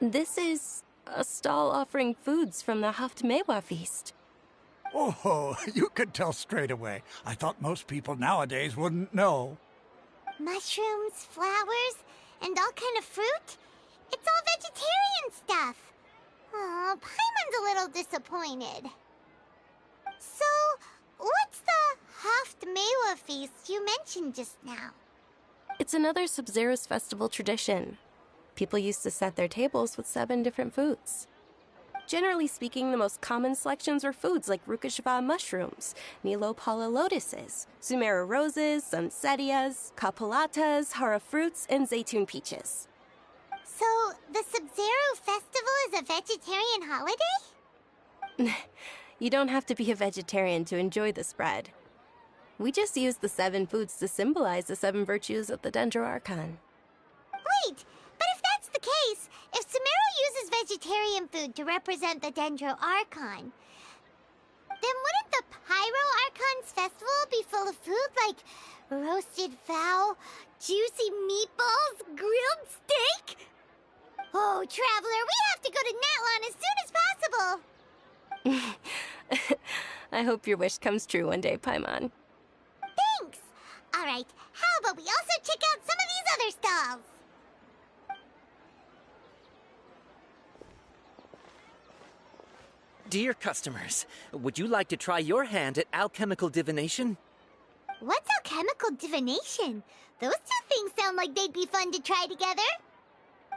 This is a stall offering foods from the Haft feast. Oh, you could tell straight away. I thought most people nowadays wouldn't know. Mushrooms, flowers, and all kind of fruit? It's all vegetarian stuff. Oh, Paimon's a little disappointed. So, what's the Haft feast you mentioned just now? It's another Sub-Zero's festival tradition. People used to set their tables with 7 different foods. Generally speaking, the most common selections were foods like Rukashava mushrooms, Nilopala lotuses, Sumera roses, Sunsettias, Kapalatas, Hara fruits, and Zaytun peaches. So, the Sub-Zero festival is a vegetarian holiday? You don't have to be a vegetarian to enjoy the spread. We just use the 7 foods to symbolize the 7 virtues of the Dendroarchon. Wait, but if that's the case, if Sumero uses vegetarian food to represent the Dendroarchon, then wouldn't the Pyro-Archon's festival be full of food like roasted fowl, juicy meatballs, grilled steak? Oh, Traveler, we have to go to Natlan as soon as possible! I hope your wish comes true one day, Paimon. Thanks! Alright, how about we also check out some of these other stalls? Dear customers, would you like to try your hand at alchemical divination? What's alchemical divination? Those two things sound like they'd be fun to try together.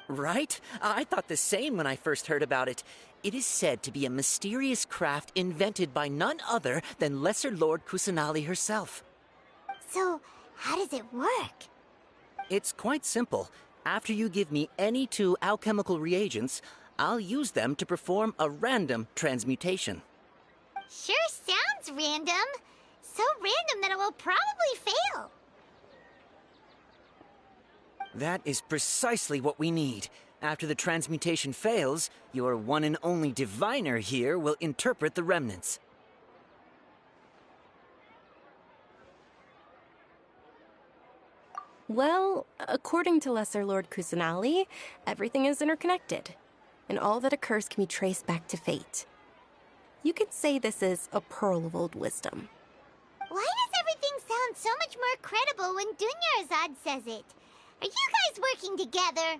Right? I thought the same when I first heard about it. It is said to be a mysterious craft invented by none other than Lesser Lord Kusanali herself. So, how does it work? It's quite simple. After you give me any 2 alchemical reagents, I'll use them to perform a random transmutation. Sure sounds random. So random that it will probably fail. That is precisely what we need. After the transmutation fails, your one and only diviner here will interpret the remnants. Well, according to Lesser Lord Kusanali, everything is interconnected, and all that occurs can be traced back to fate. You could say this is a pearl of old wisdom. Why does everything sound so much more credible when Dunyarzad says it? Are you guys working together?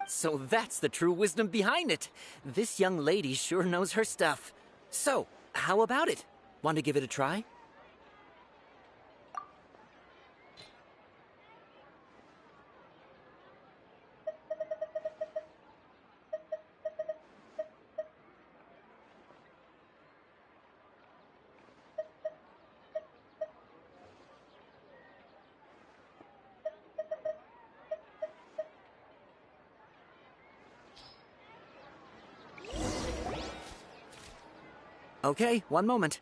So that's the true wisdom behind it. This young lady sure knows her stuff. So, how about it? Want to give it a try? Okay, one moment.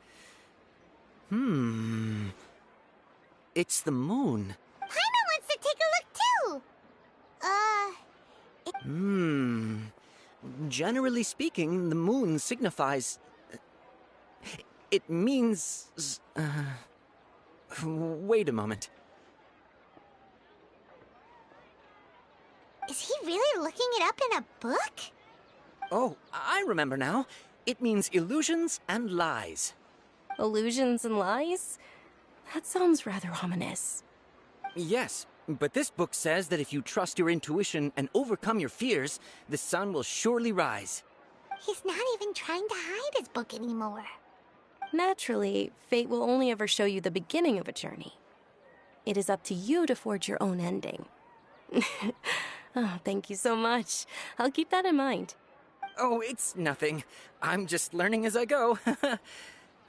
It's the moon. Paimon wants to take a look too. Generally speaking, the moon signifies... It means... Wait a moment. Is he really looking it up in a book? Oh, I remember now. It means illusions and lies. Illusions and lies? That sounds rather ominous. Yes, but this book says that if you trust your intuition and overcome your fears, the sun will surely rise. He's not even trying to hide his book anymore. Naturally, fate will only ever show you the beginning of a journey. It is up to you to forge your own ending. Oh, thank you so much. I'll keep that in mind. Oh, it's nothing. I'm just learning as I go. Guess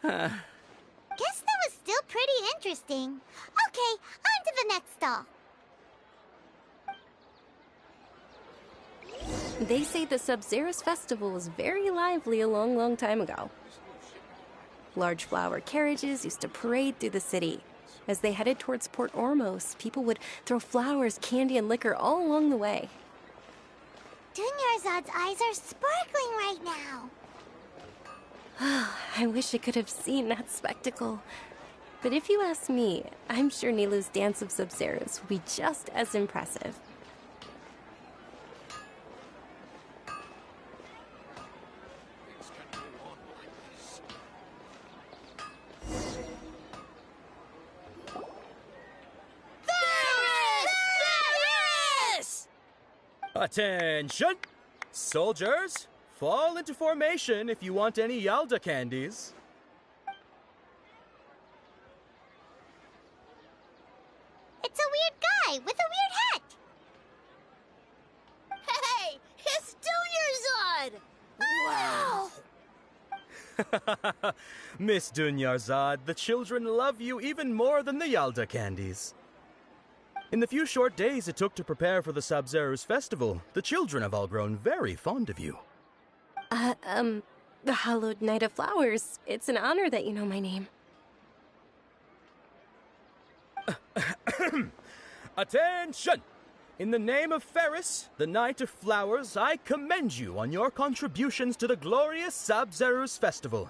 that was still pretty interesting. Okay, on to the next stall. They say the Sub-Zero's festival was very lively a long, long time ago. Large flower carriages used to parade through the city. As they headed towards Port Ormos, people would throw flowers, candy, and liquor all along the way. Dunyarzad's eyes are sparkling right now. I wish I could have seen that spectacle. But if you ask me, I'm sure Nilu's dance of Sub-Zeros will be just as impressive. Attention! Soldiers, fall into formation if you want any Yalda candies. It's a weird guy with a weird hat. Hey, it's Dunyarzad! Wow! Miss Dunyarzad, the children love you even more than the Yalda candies. In the few short days it took to prepare for the Sabzeruz festival, the children have all grown very fond of you. The Hallowed Night of Flowers. It's an honor that you know my name. Attention! In the name of Ferris, the Knight of Flowers, I commend you on your contributions to the glorious Sabzeruz festival.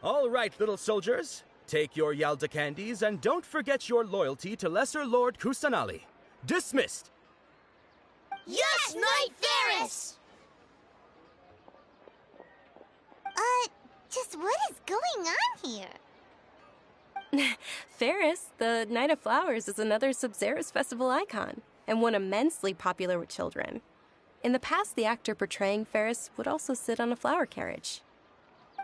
All right, little soldiers. Take your Yalda candies and don't forget your loyalty to Lesser Lord Kusanali. Dismissed! Yes, Knight Ferris! Just what is going on here? Ferris, the Night of Flowers, is another Sabzeruz festival icon, and one immensely popular with children. In the past, the actor portraying Ferris would also sit on a flower carriage.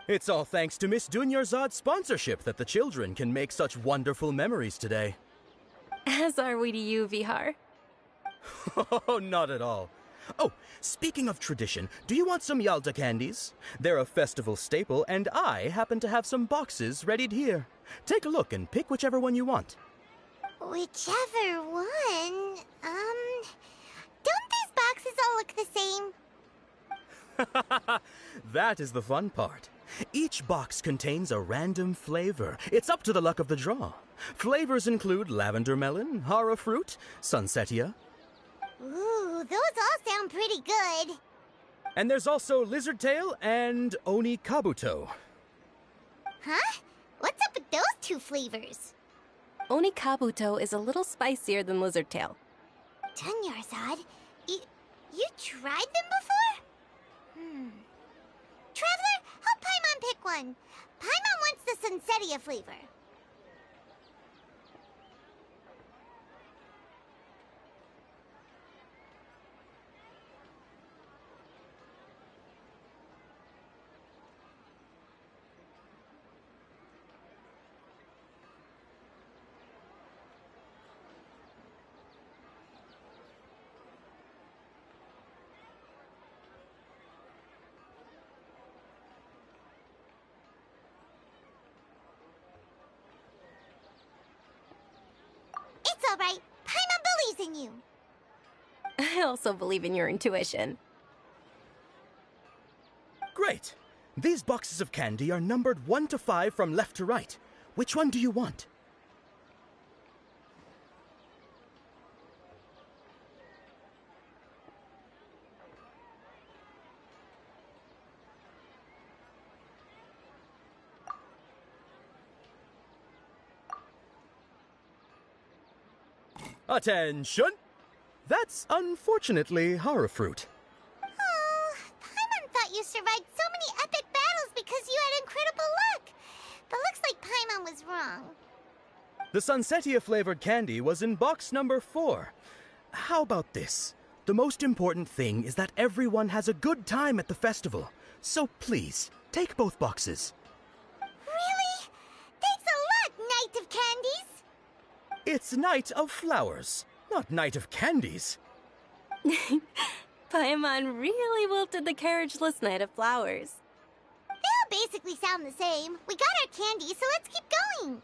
It's all thanks to Miss Dunyarzad's sponsorship that the children can make such wonderful memories today. As are we to you, Vihar. Oh, not at all. Oh, speaking of tradition, do you want some Yalda candies? They're a festival staple, and I happen to have some boxes readied here. Take a look and pick whichever one you want. Whichever one? Don't these boxes all look the same? That is the fun part. Each box contains a random flavor. It's up to the luck of the draw. Flavors include lavender melon, hara fruit, sunsetia. Ooh, those all sound pretty good. And there's also lizard tail and oni kabuto. Huh? What's up with those two flavors? Oni kabuto is a little spicier than lizard tail. Dunyarzad, you tried them before? Traveler, help Paimon pick one. Paimon wants the sunsetia flavor. It's all right. Paimon believes in you. I also believe in your intuition. Great. These boxes of candy are numbered 1 to 5 from left to right. Which one do you want? Attention! That's unfortunately hara fruit. Oh, Paimon thought you survived so many epic battles because you had incredible luck. But looks like Paimon was wrong. The sunsetia flavored candy was in box number 4. How about this? The most important thing is that everyone has a good time at the festival. So please, take both boxes. Really? Thanks a lot, Knight of Candies. It's Night of Flowers, not Night of Candies. Paimon really wilted the carriageless Night of Flowers. They all basically sound the same. We got our candy, so let's keep going.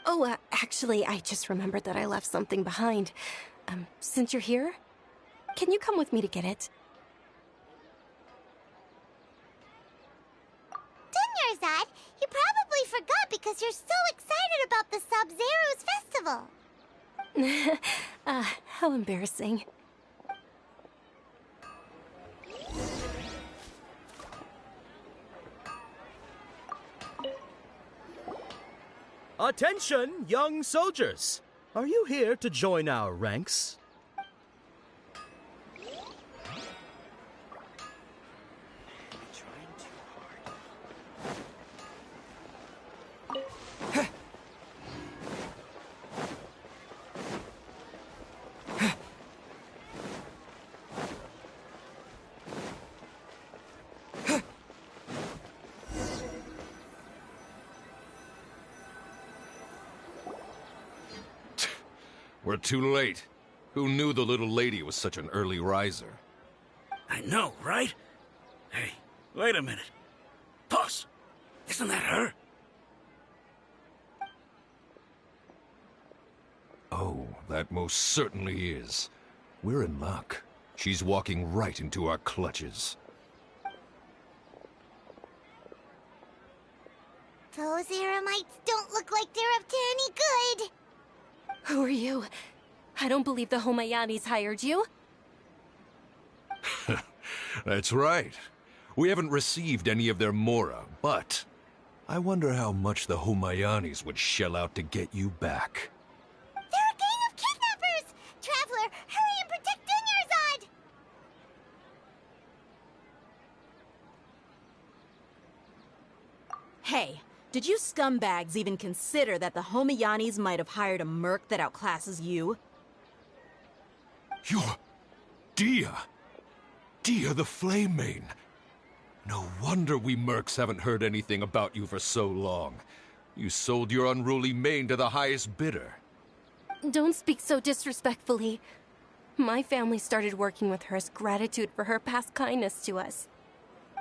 Oh, actually, I just remembered that I left something behind. Since you're here, can you come with me to get it? Dunyarzad, you probably forgot because you're so excited about the Sabzeruz festival. How embarrassing. Attention, young soldiers! Are you here to join our ranks? We're too late. Who knew the little lady was such an early riser? I know, right? Hey, wait a minute. Boss, isn't that her? Oh, that most certainly is. We're in luck. She's walking right into our clutches. Those Eremites don't look like they're up to any good. Who are you? I don't believe the Homayanis hired you. That's right. We haven't received any of their mora, but I wonder how much the Homayanis would shell out to get you back. They're a gang of kidnappers! Traveler, hurry and protect Dunyarzad! Hey, did you scumbags even consider that the Homayanis might have hired a merc that outclasses you? You're... Dia! Dia the Flame Mane! No wonder we mercs haven't heard anything about you for so long. You sold your unruly mane to the highest bidder. Don't speak so disrespectfully. My family started working with her as gratitude for her past kindness to us.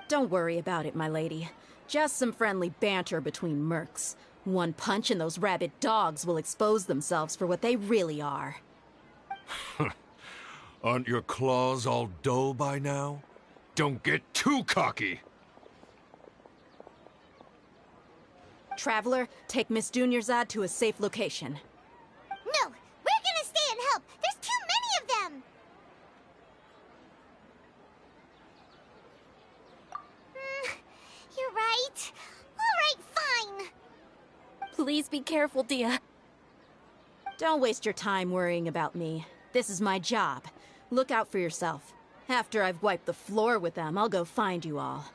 Don't worry about it, my lady. Just some friendly banter between mercs. One punch and those rabid dogs will expose themselves for what they really are. Aren't your claws all dull by now? Don't get too cocky! Traveler, take Miss Dunyarzad to a safe location. No, we're gonna stay and help. There's too many of them. You're right. All right, fine. Please be careful, Dia. Don't waste your time worrying about me. This is my job. Look out for yourself. After I've wiped the floor with them, I'll go find you all.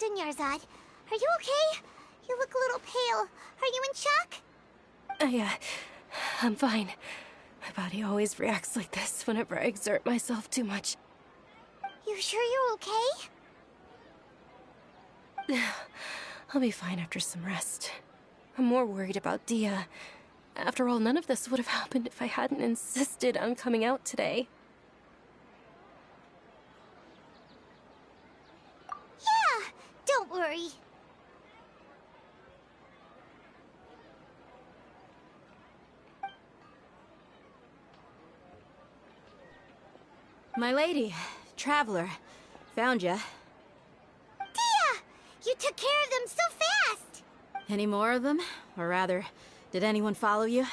Dunyarzad, are you okay? You look a little pale. Are you in shock? I'm fine. My body always reacts like this whenever I exert myself too much. You sure you're okay? I'll be fine after some rest. I'm more worried about Dia. After all, none of this would have happened if I hadn't insisted on coming out today. Yeah, don't worry. My lady, Traveler, found ya. Dia! You took care of them so fast! Any more of them? Or rather, did anyone follow you?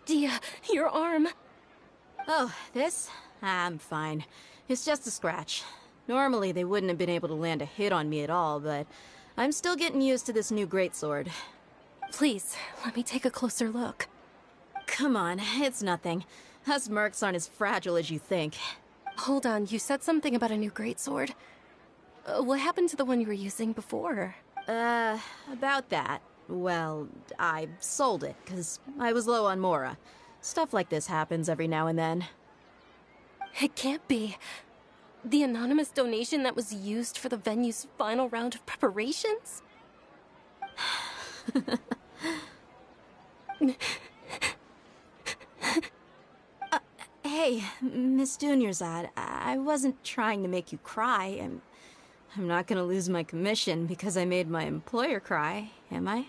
Dia, your arm! Oh, this? I'm fine. It's just a scratch. Normally, they wouldn't have been able to land a hit on me at all, but I'm still getting used to this new greatsword. Please, let me take a closer look. Come on, it's nothing. Us mercs aren't as fragile as you think. Hold on, you said something about a new greatsword. What happened to the one you were using before? About that. Well, I sold it, because I was low on mora. Stuff like this happens every now and then. It can't be. The anonymous donation that was used for the venue's final round of preparations? Hey, Miss Dunyarzad, I wasn't trying to make you cry. I'm not gonna lose my commission because I made my employer cry, am I?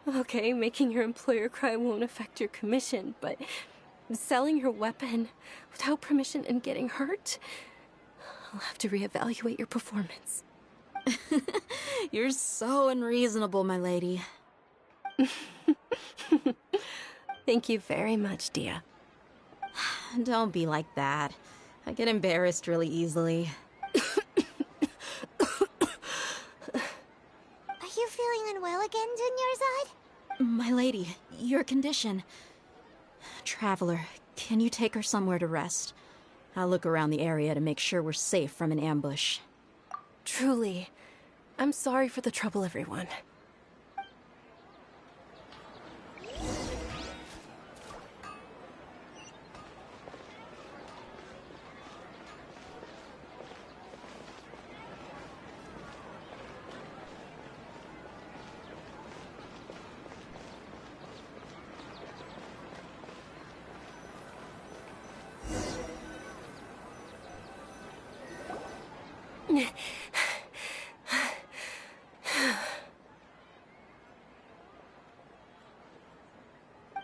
Okay, making your employer cry won't affect your commission, but selling your weapon without permission and getting hurt? I'll have to reevaluate your performance. You're so unreasonable, my lady. Thank you very much, Dia. Don't be like that. I get embarrassed really easily. Are you feeling unwell again, Dunyarzad? My lady, your condition. Traveler, can you take her somewhere to rest? I'll look around the area to make sure we're safe from an ambush. Truly. I'm sorry for the trouble, everyone.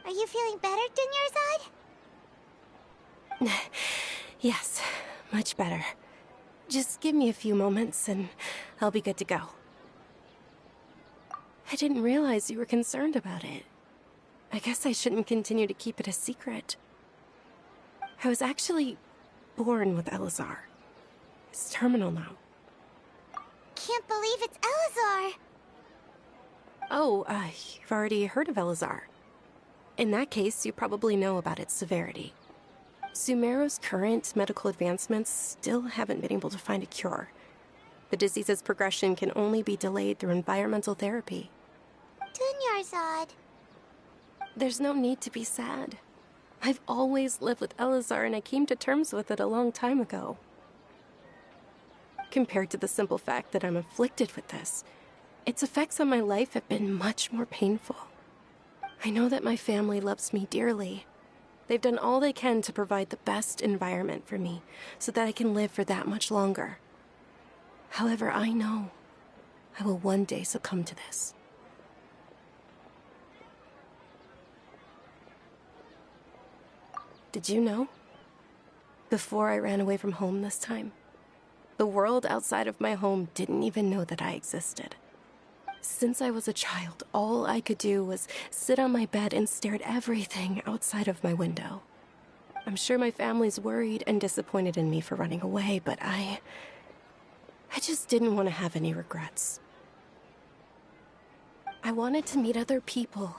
Are you feeling better, Dunyarzad? Yes, much better. Just give me a few moments and I'll be good to go. I didn't realize you were concerned about it. I guess I shouldn't continue to keep it a secret. I was actually born with Elazar. It's terminal now. Can't believe it's Elazar! Oh, you've already heard of Elazar. In that case, you probably know about its severity. Sumeru's current medical advancements still haven't been able to find a cure. The disease's progression can only be delayed through environmental therapy. Dunyarzad. There's no need to be sad. I've always lived with Elazar and I came to terms with it a long time ago. Compared to the simple fact that I'm afflicted with this, its effects on my life have been much more painful. I know that my family loves me dearly. They've done all they can to provide the best environment for me so that I can live for that much longer. However, I know I will one day succumb to this. Did you know? Before I ran away from home this time, the world outside of my home didn't even know that I existed. Since I was a child, all I could do was sit on my bed and stare at everything outside of my window. I'm sure my family's worried and disappointed in me for running away, but I just didn't want to have any regrets. I wanted to meet other people.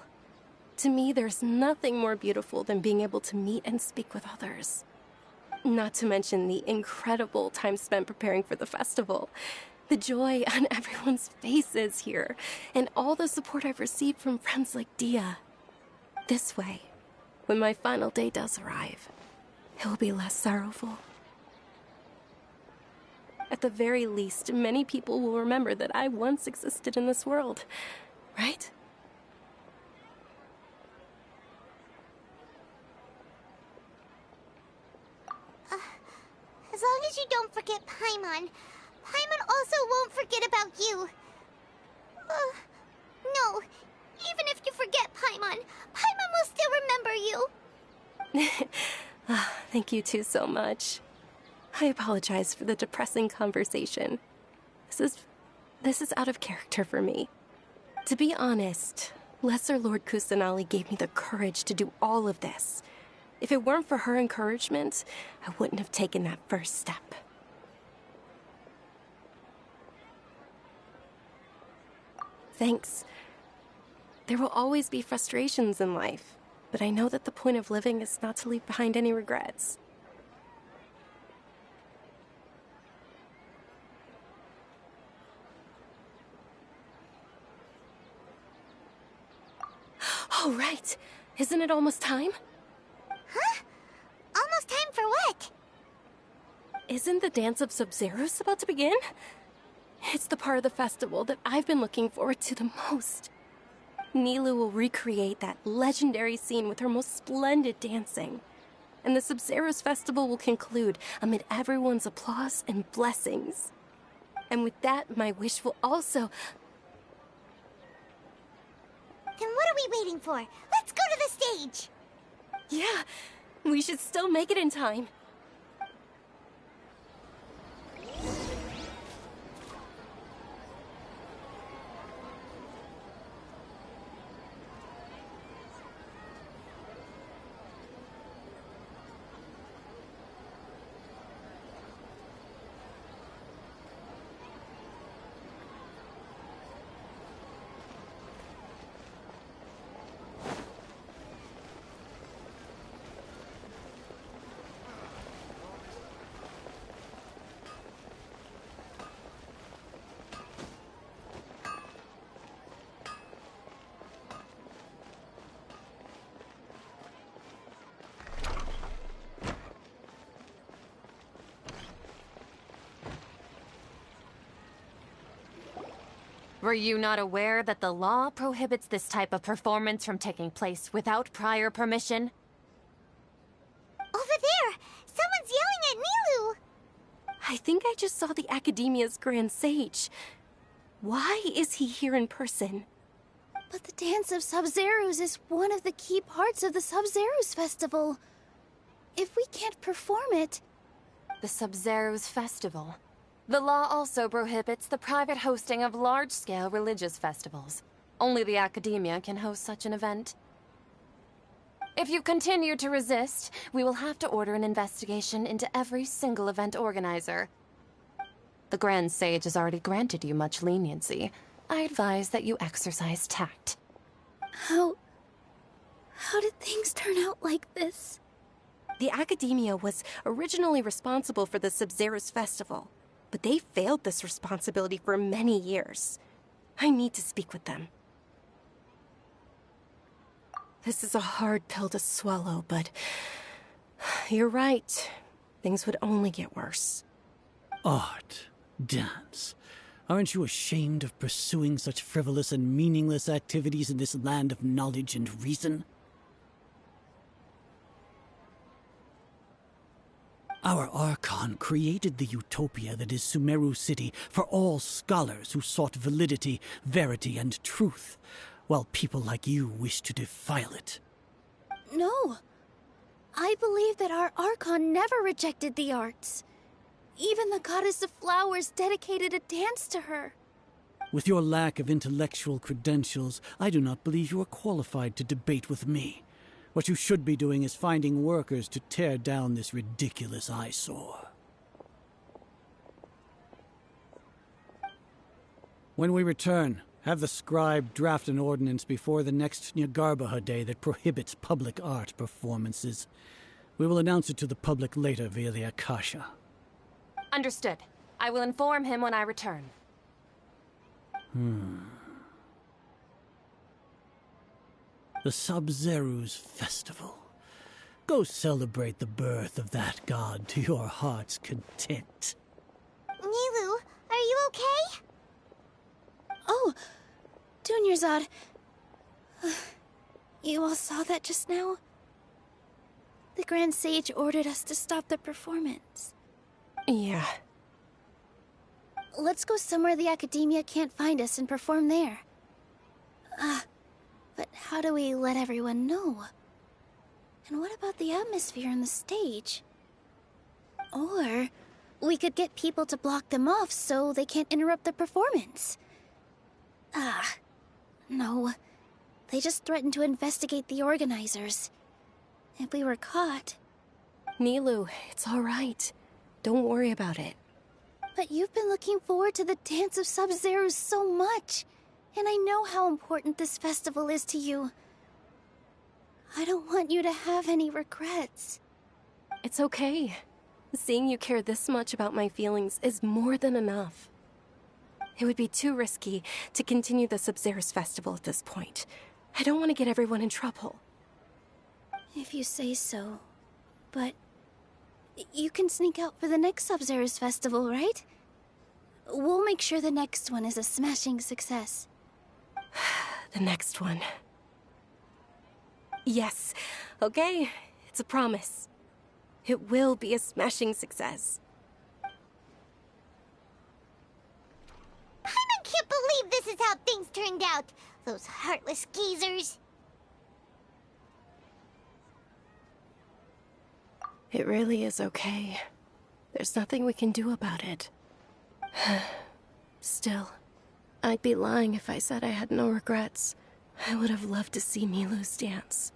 To me, there's nothing more beautiful than being able to meet and speak with others. Not to mention the incredible time spent preparing for the festival. The joy on everyone's faces here, and all the support I've received from friends like Dia. This way, when my final day does arrive, it will be less sorrowful. At the very least, many people will remember that I once existed in this world, right? As long as you don't forget Paimon, Paimon also won't forget about you. No, even if you forget Paimon, Paimon will still remember you. Thank you two so much. I apologize for the depressing conversation. This is out of character for me. To be honest, Lesser Lord Kusanali gave me the courage to do all of this. If it weren't for her encouragement, I wouldn't have taken that first step. Thanks. There will always be frustrations in life, but I know that the point of living is not to leave behind any regrets. Oh, right. Isn't it almost time? Huh? Almost time for what? Isn't the Dance of Sub-Zeros about to begin? It's the part of the festival that I've been looking forward to the most. Nilu will recreate that legendary scene with her most splendid dancing. And the Sub-Zeros festival will conclude amid everyone's applause and blessings. And with that, my wish will also... Then what are we waiting for? Let's go to the stage! Yeah, we should still make it in time. Were you not aware that the law prohibits this type of performance from taking place without prior permission? Over there! Someone's yelling at Nilou! I think I just saw the Academia's Grand Sage. Why is he here in person? But the Dance of Sub-Zerus is one of the key parts of the Sub-Zerus Festival. If we can't perform it... The Sub-Zerus Festival. The law also prohibits the private hosting of large-scale religious festivals. Only the Academia can host such an event. If you continue to resist, we will have to order an investigation into every single event organizer. The Grand Sage has already granted you much leniency. I advise that you exercise tact. How did things turn out like this? The Academia was originally responsible for the Sub-Zerus Festival, but they failed this responsibility for many years. I need to speak with them. This is a hard pill to swallow, but you're right. Things would only get worse. Art, dance. Aren't you ashamed of pursuing such frivolous and meaningless activities in this land of knowledge and reason? Our Archon created the utopia that is Sumeru City for all scholars who sought validity, verity, and truth, while people like you wish to defile it. No. I believe that our Archon never rejected the arts. Even the goddess of flowers dedicated a dance to her. With your lack of intellectual credentials, I do not believe you are qualified to debate with me. What you should be doing is finding workers to tear down this ridiculous eyesore. When we return, have the scribe draft an ordinance before the next Nyagarbha Day that prohibits public art performances. We will announce it to the public later via the Akasha. Understood. I will inform him when I return. The Sub-Zerus Festival. Go celebrate the birth of that god to your heart's content. Nilou, are you okay? Oh, Dunyarzad. You all saw that just now? The Grand Sage ordered us to stop the performance. Yeah. Let's go somewhere the Academia can't find us and perform there. But how do we let everyone know? And what about the atmosphere on the stage? Or we could get people to block them off so they can't interrupt the performance. No. They just threatened to investigate the organizers. If we were caught... Nilou, it's all right. Don't worry about it. But you've been looking forward to the Dance of Sub-Zerus so much. And I know how important this festival is to you. I don't want you to have any regrets. It's okay. Seeing you care this much about my feelings is more than enough. It would be too risky to continue the Sub-Zerus Festival at this point. I don't want to get everyone in trouble. If you say so. But you can sneak out for the next Sub-Zerus Festival, right? We'll make sure the next one is a smashing success. The next one. Yes. Okay. It's a promise. It will be a smashing success. I can't believe this is how things turned out. Those heartless geezers. It really is okay. There's nothing we can do about it. Still, I'd be lying if I said I had no regrets. I would have loved to see Nilou's dance.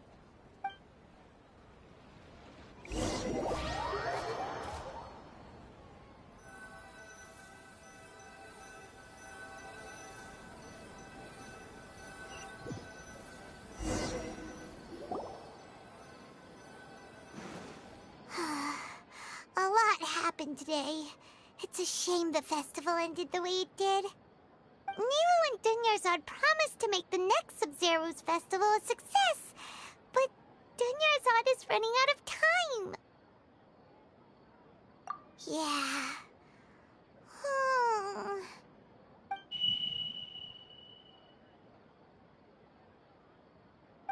A lot happened today. It's a shame the festival ended the way it did. Nilou and Dunyarzad promised to make the next Sub-Zerus festival a success, but Dunyarzad is running out of time. Yeah.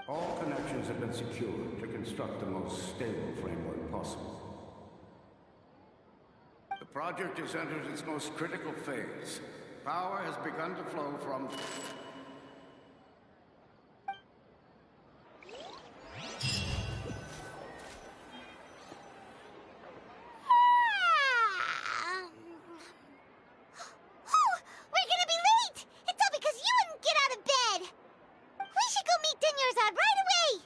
All connections have been secured to construct the most stable framework possible. The project has entered its most critical phase. Power has begun to flow from... We're gonna be late! It's all because you wouldn't get out of bed! We should go meet Dunyarzad right away!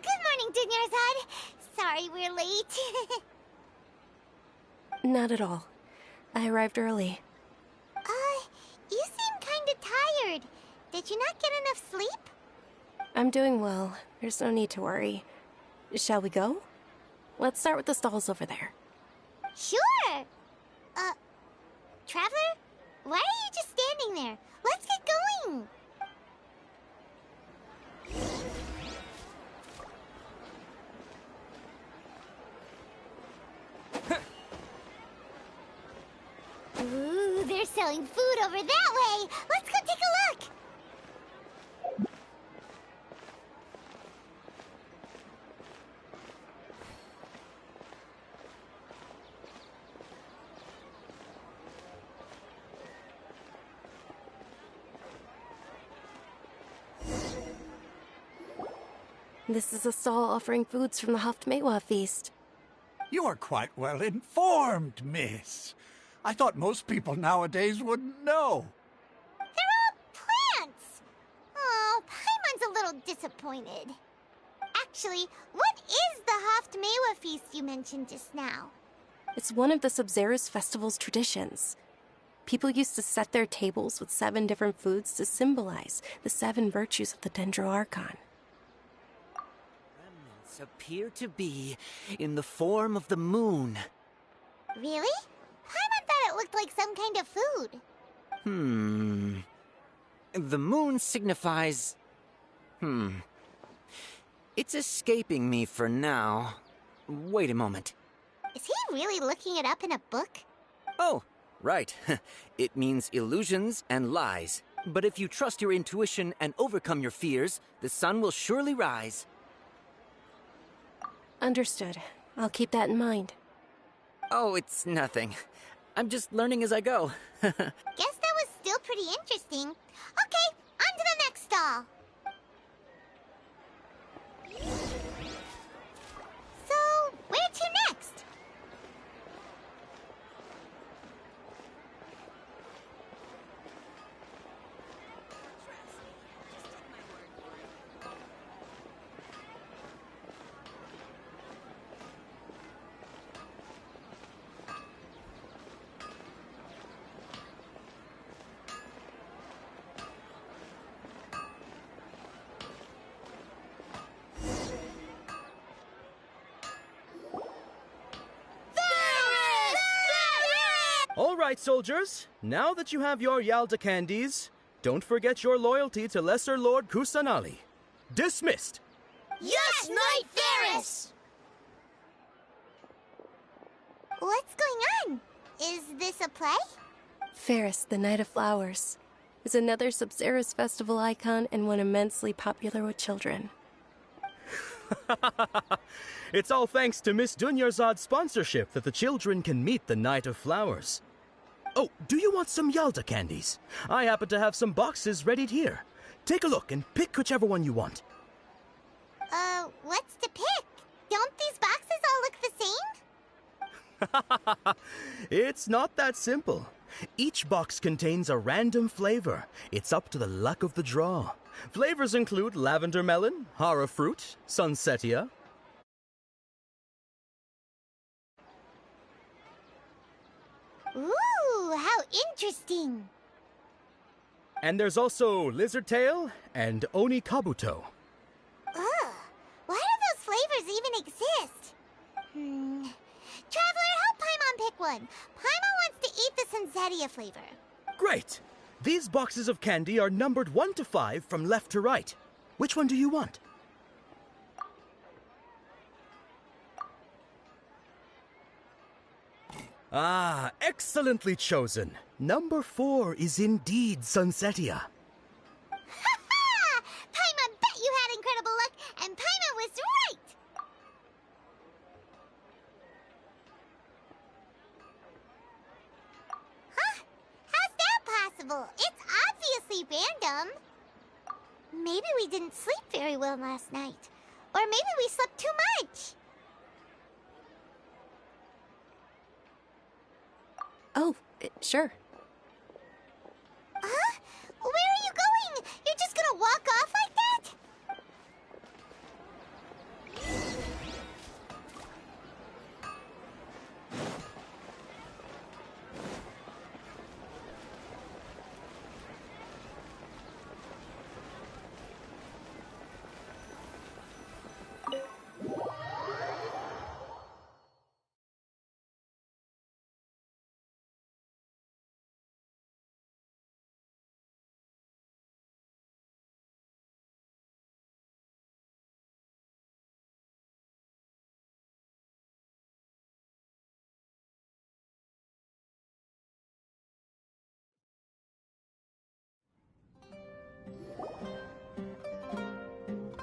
Good morning, Dunyarzad. Sorry we're late. Not at all. I arrived early. You seem kinda tired. Did you not get enough sleep? I'm doing well. There's no need to worry. Shall we go? Let's start with the stalls over there. Sure! Traveler? Why are you just standing there? Let's get going! Ooh, they're selling food over that way! Let's go take a look! This is a stall offering foods from the Haftmewa feast. You are quite well informed, miss. I thought most people nowadays wouldn't know. They're all plants! Oh, Paimon's a little disappointed. Actually, what is the Haftmewa feast you mentioned just now? It's one of the Sub-Zerus Festival's traditions. People used to set their tables with 7 different foods to symbolize the 7 virtues of the Dendroarchon. Remnants appear to be in the form of the moon. Really? Paimon thought it looked like some kind of food. The moon signifies... It's escaping me for now. Wait a moment. Is he really looking it up in a book? Oh, right. It means illusions and lies. But if you trust your intuition and overcome your fears, the sun will surely rise. Understood. I'll keep that in mind. Oh, it's nothing. I'm just learning as I go. Guess that was still pretty interesting. Okay, on to the next stall. So, where to next? All right, soldiers. Now that you have your Yalda candies, don't forget your loyalty to Lesser Lord Kusanali. Dismissed! Yes, Knight Ferris! What's going on? Is this a play? Ferris, the Knight of Flowers, is another Sub-Zerus Festival icon and one immensely popular with children. It's all thanks to Miss Dunyarzad's sponsorship that the children can meet the Knight of Flowers. Oh, do you want some Yalda candies? I happen to have some boxes readied here. Take a look and pick whichever one you want. What's to pick? Don't these boxes all look the same? It's not that simple. Each box contains a random flavor. It's up to the luck of the draw. Flavors include lavender melon, hara fruit, sunsetia. Ooh, how interesting. And there's also Lizard Tail and Oni Kabuto. Ugh, why do those flavors even exist? Traveler, help Paimon pick one. Paimon wants to eat the Sensetia flavor. Great! These boxes of candy are numbered 1 to 5 from left to right. Which one do you want? Ah, excellently chosen. Number 4 is indeed Sunsetia. Ha! Paimon bet you had incredible luck, and Paimon was right! Huh? How's that possible? It's obviously random. Maybe we didn't sleep very well last night. Or maybe we slept too much. Oh, sure. Huh? Where are you going? You're just gonna walk off like that?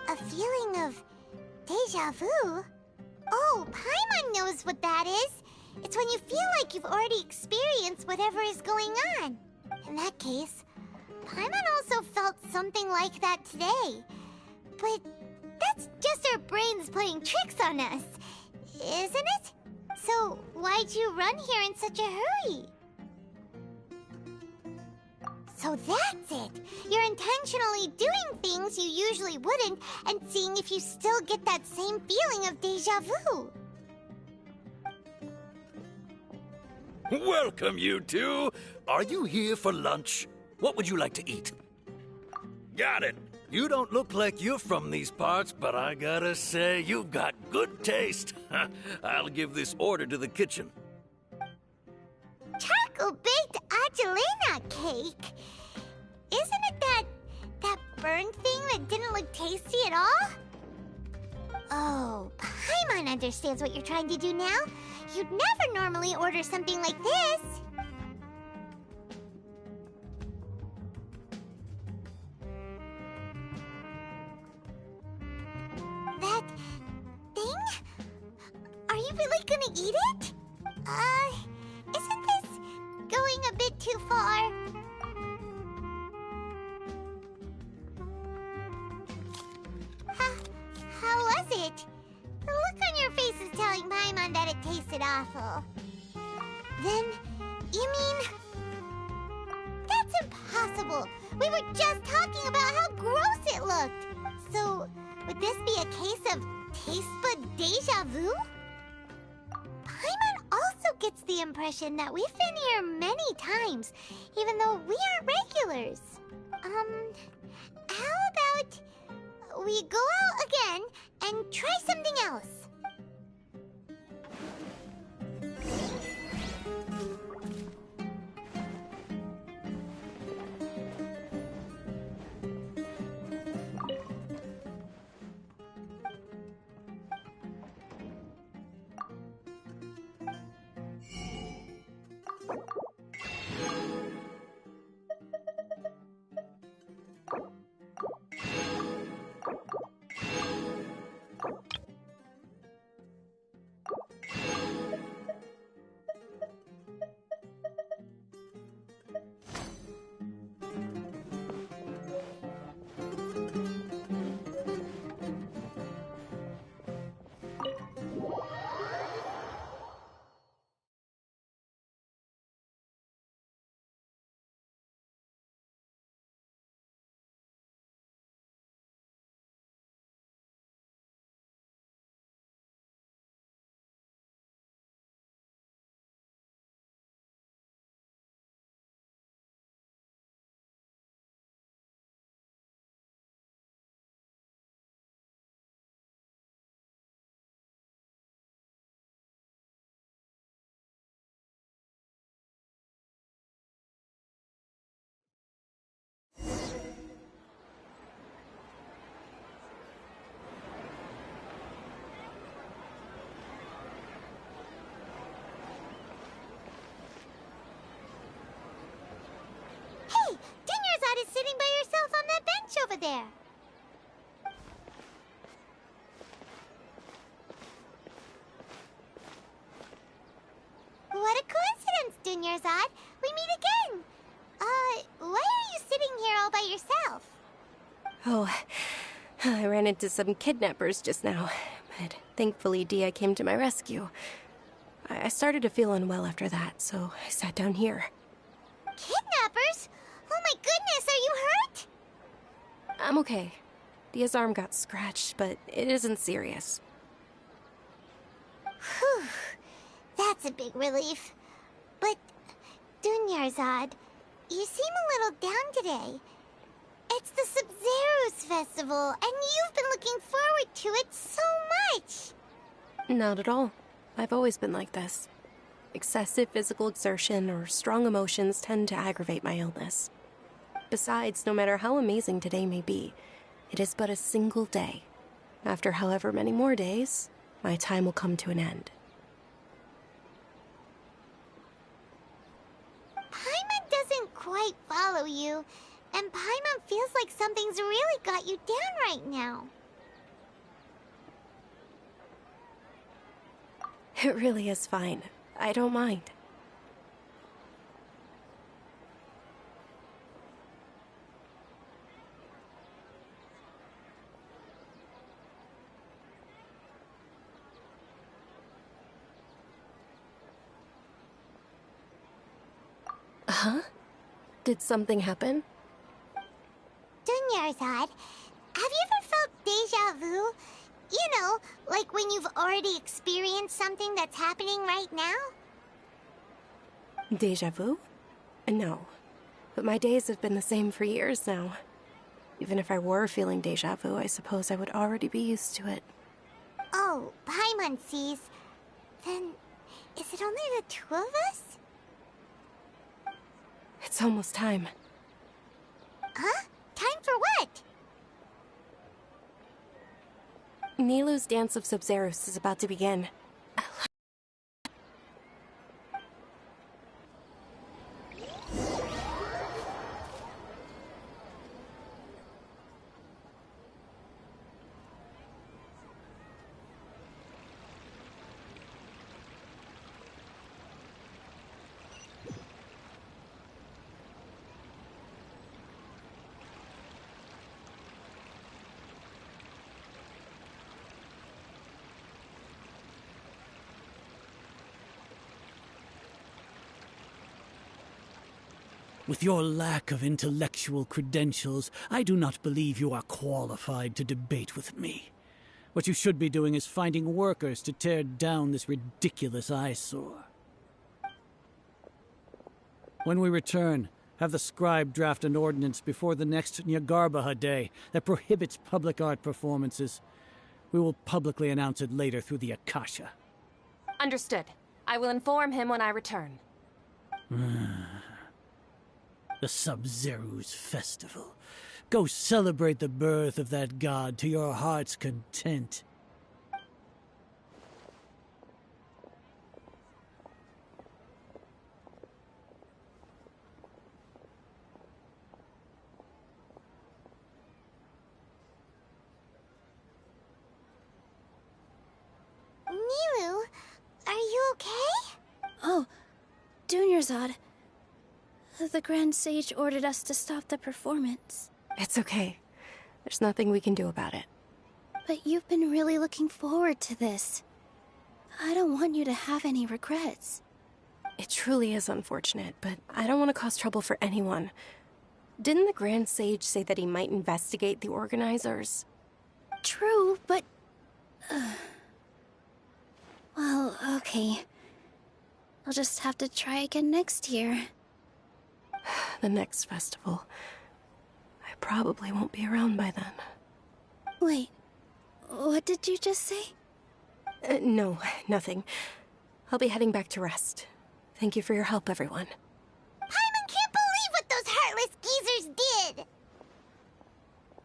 A feeling of deja vu? Oh, Paimon knows what that is. It's when you feel like you've already experienced whatever is going on. In that case, Paimon also felt something like that today. But that's just our brains playing tricks on us, isn't it? So why'd you run here in such a hurry? So that's it! You're intentionally doing things you usually wouldn't and seeing if you still get that same feeling of deja vu. Welcome, you two. Are you here for lunch? What would you like to eat? Got it. You don't look like you're from these parts, but I gotta say, you've got good taste. I'll give this order to the kitchen. Charcoal-baked Angelina cake? Isn't it that burned thing that didn't look tasty at all? Oh, Paimon understands what you're trying to do now. You'd never normally order something like this. That thing? Are you really gonna eat it? Isn't this going a bit too far? How was it? The look on your face is telling Paimon that it tasted awful. Then, you mean... That's impossible! We were just talking about how gross it looked! So, would this be a case of taste bud deja vu? Paimon also gets the impression that we've been here many times, even though we aren't regulars. How about we go out again and try something else? Oh, I ran into some kidnappers just now, but thankfully Dia came to my rescue. I started to feel unwell after that, so I sat down here. Kidnappers? Oh my goodness, are you hurt? I'm okay. Dia's arm got scratched, but it isn't serious. Whew. That's a big relief. But, Dunyarzad, you seem a little down today. It's the Sub-Zero's festival, and you've been looking forward to it so much. Not at all. I've always been like this. Excessive physical exertion or strong emotions tend to aggravate my illness. Besides, no matter how amazing today may be, it is but a single day. After however many more days, my time will come to an end. Paimon doesn't quite follow you, and Paimon feels like something's really got you down right now. It really is fine. I don't mind. Huh? Did something happen? Dunyarzad, have you ever felt deja vu? You know, like when you've already experienced something that's happening right now? Deja vu? No. But my days have been the same for years now. Even if I were feeling deja vu, I suppose I would already be used to it. Oh, Paimon sees. Then, is it only the two of us? It's almost time. Huh? Time for what? Nilou's Dance of Sub-Zeros is about to begin. With your lack of intellectual credentials, I do not believe you are qualified to debate with me. What you should be doing is finding workers to tear down this ridiculous eyesore. When we return, have the scribe draft an ordinance before the next Nyagarbha Day that prohibits public art performances. We will publicly announce it later through the Akasha. Understood. I will inform him when I return. The Sub-Zero's festival. Go celebrate the birth of that god to your heart's content. Nilou, are you okay? Oh, Dunyarzad. The Grand Sage ordered us to stop the performance. It's okay. There's nothing we can do about it. But you've been really looking forward to this. I don't want you to have any regrets. It truly is unfortunate, but I don't want to cause trouble for anyone. Didn't the Grand Sage say that he might investigate the organizers? True, but... Well, okay. I'll just have to try again next year. The next festival. I probably won't be around by then. Wait, what did you just say? No, nothing. I'll be heading back to rest. Thank you for your help, everyone. Paimon can't believe what those heartless geezers did!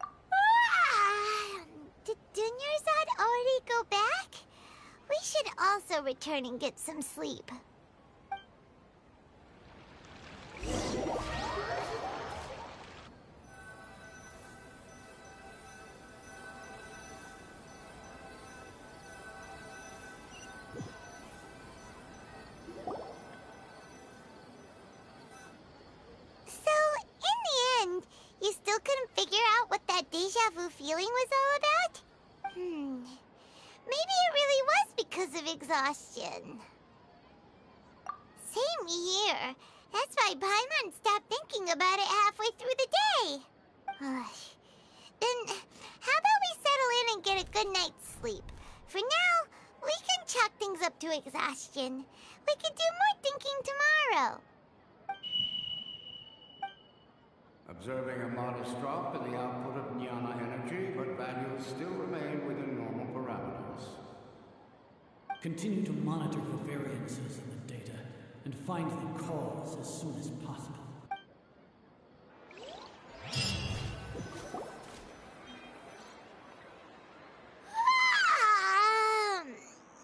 Ah, did Dunyarzad already go back? We should also return and get some sleep. You still couldn't figure out what that deja deja vu feeling was all about? Maybe it really was because of exhaustion. Same here. That's why Paimon stopped thinking about it halfway through the day. Then, how about we settle in and get a good night's sleep? For now, we can chalk things up to exhaustion. We can do more thinking tomorrow. Observing a modest drop in the output of jnana energy, but values still remain within normal parameters. Continue to monitor for variances in the data and find the cause as soon as possible.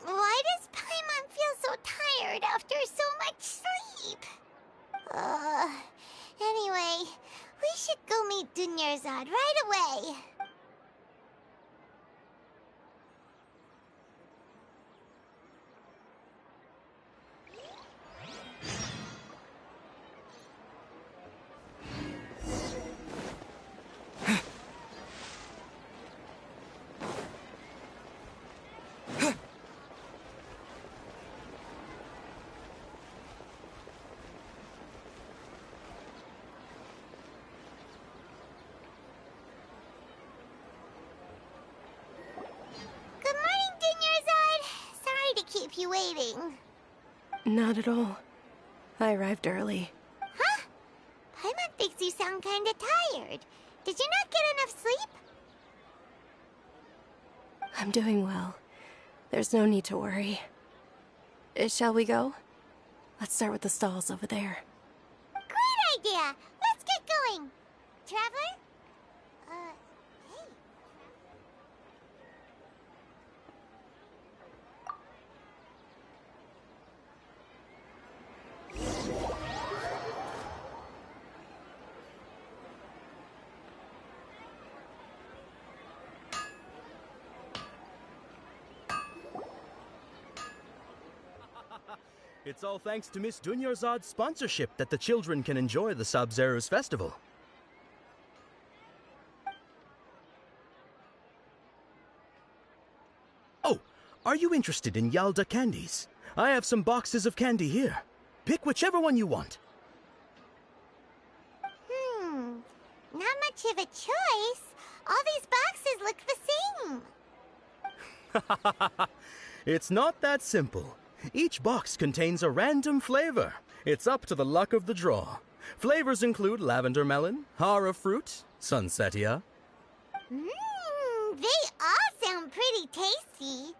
Why does Paimon feel so tired after so much sleep? Anyway, we should go meet Dunyarzad right away. Keep you waiting. Not at all. I arrived early. Huh? Paimon thinks you sound kinda tired. Did you not get enough sleep? I'm doing well. There's no need to worry. Shall we go? Let's start with the stalls over there. Great idea! Let's get going! Traveler? Hey. It's all thanks to Miss Dunyarzad's sponsorship that the children can enjoy the Sub-Zero's festival. Oh, are you interested in Yalda candies? I have some boxes of candy here. Pick whichever one you want. Not much of a choice. All these boxes look the same. It's not that simple. Each box contains a random flavor. It's up to the luck of the draw. Flavors include lavender melon, hara fruit, sunsetia. They all sound pretty tasty.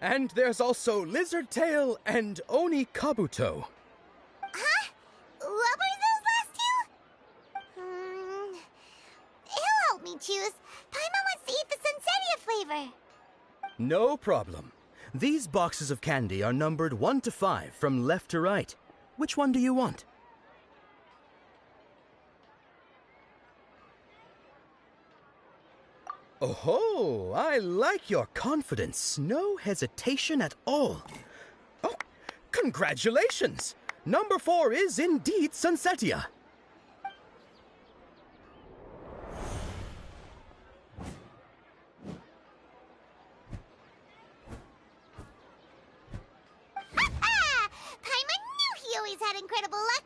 And there's also lizard tail and oni kabuto. Huh? What were those last two? He'll help me choose. Paimon wants to eat the sunsetia flavor. No problem. These boxes of candy are numbered 1 to 5 from left to right. Which one do you want? Oh, I like your confidence. No hesitation at all. Oh, congratulations! Number 4 is indeed sunsetia. Paimon knew he always had incredible luck.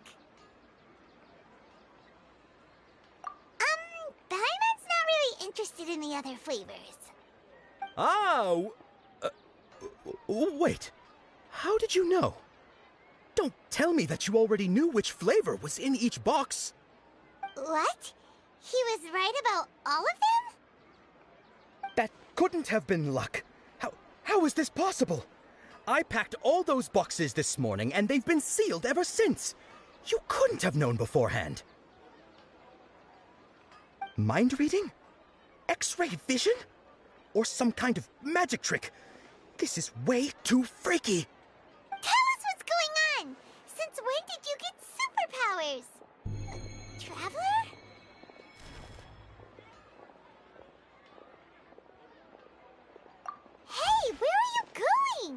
Paimon's not really interested in the other flavors. Wait. How did you know? Don't tell me that you already knew which flavor was in each box. What? He was right about all of them? That couldn't have been luck. How is this possible? I packed all those boxes this morning, and they've been sealed ever since. You couldn't have known beforehand. Mind reading? X-ray vision? Or some kind of magic trick? This is way too freaky. Tell us what's going on! Since when did you get superpowers? Traveler? Hey, where are you going?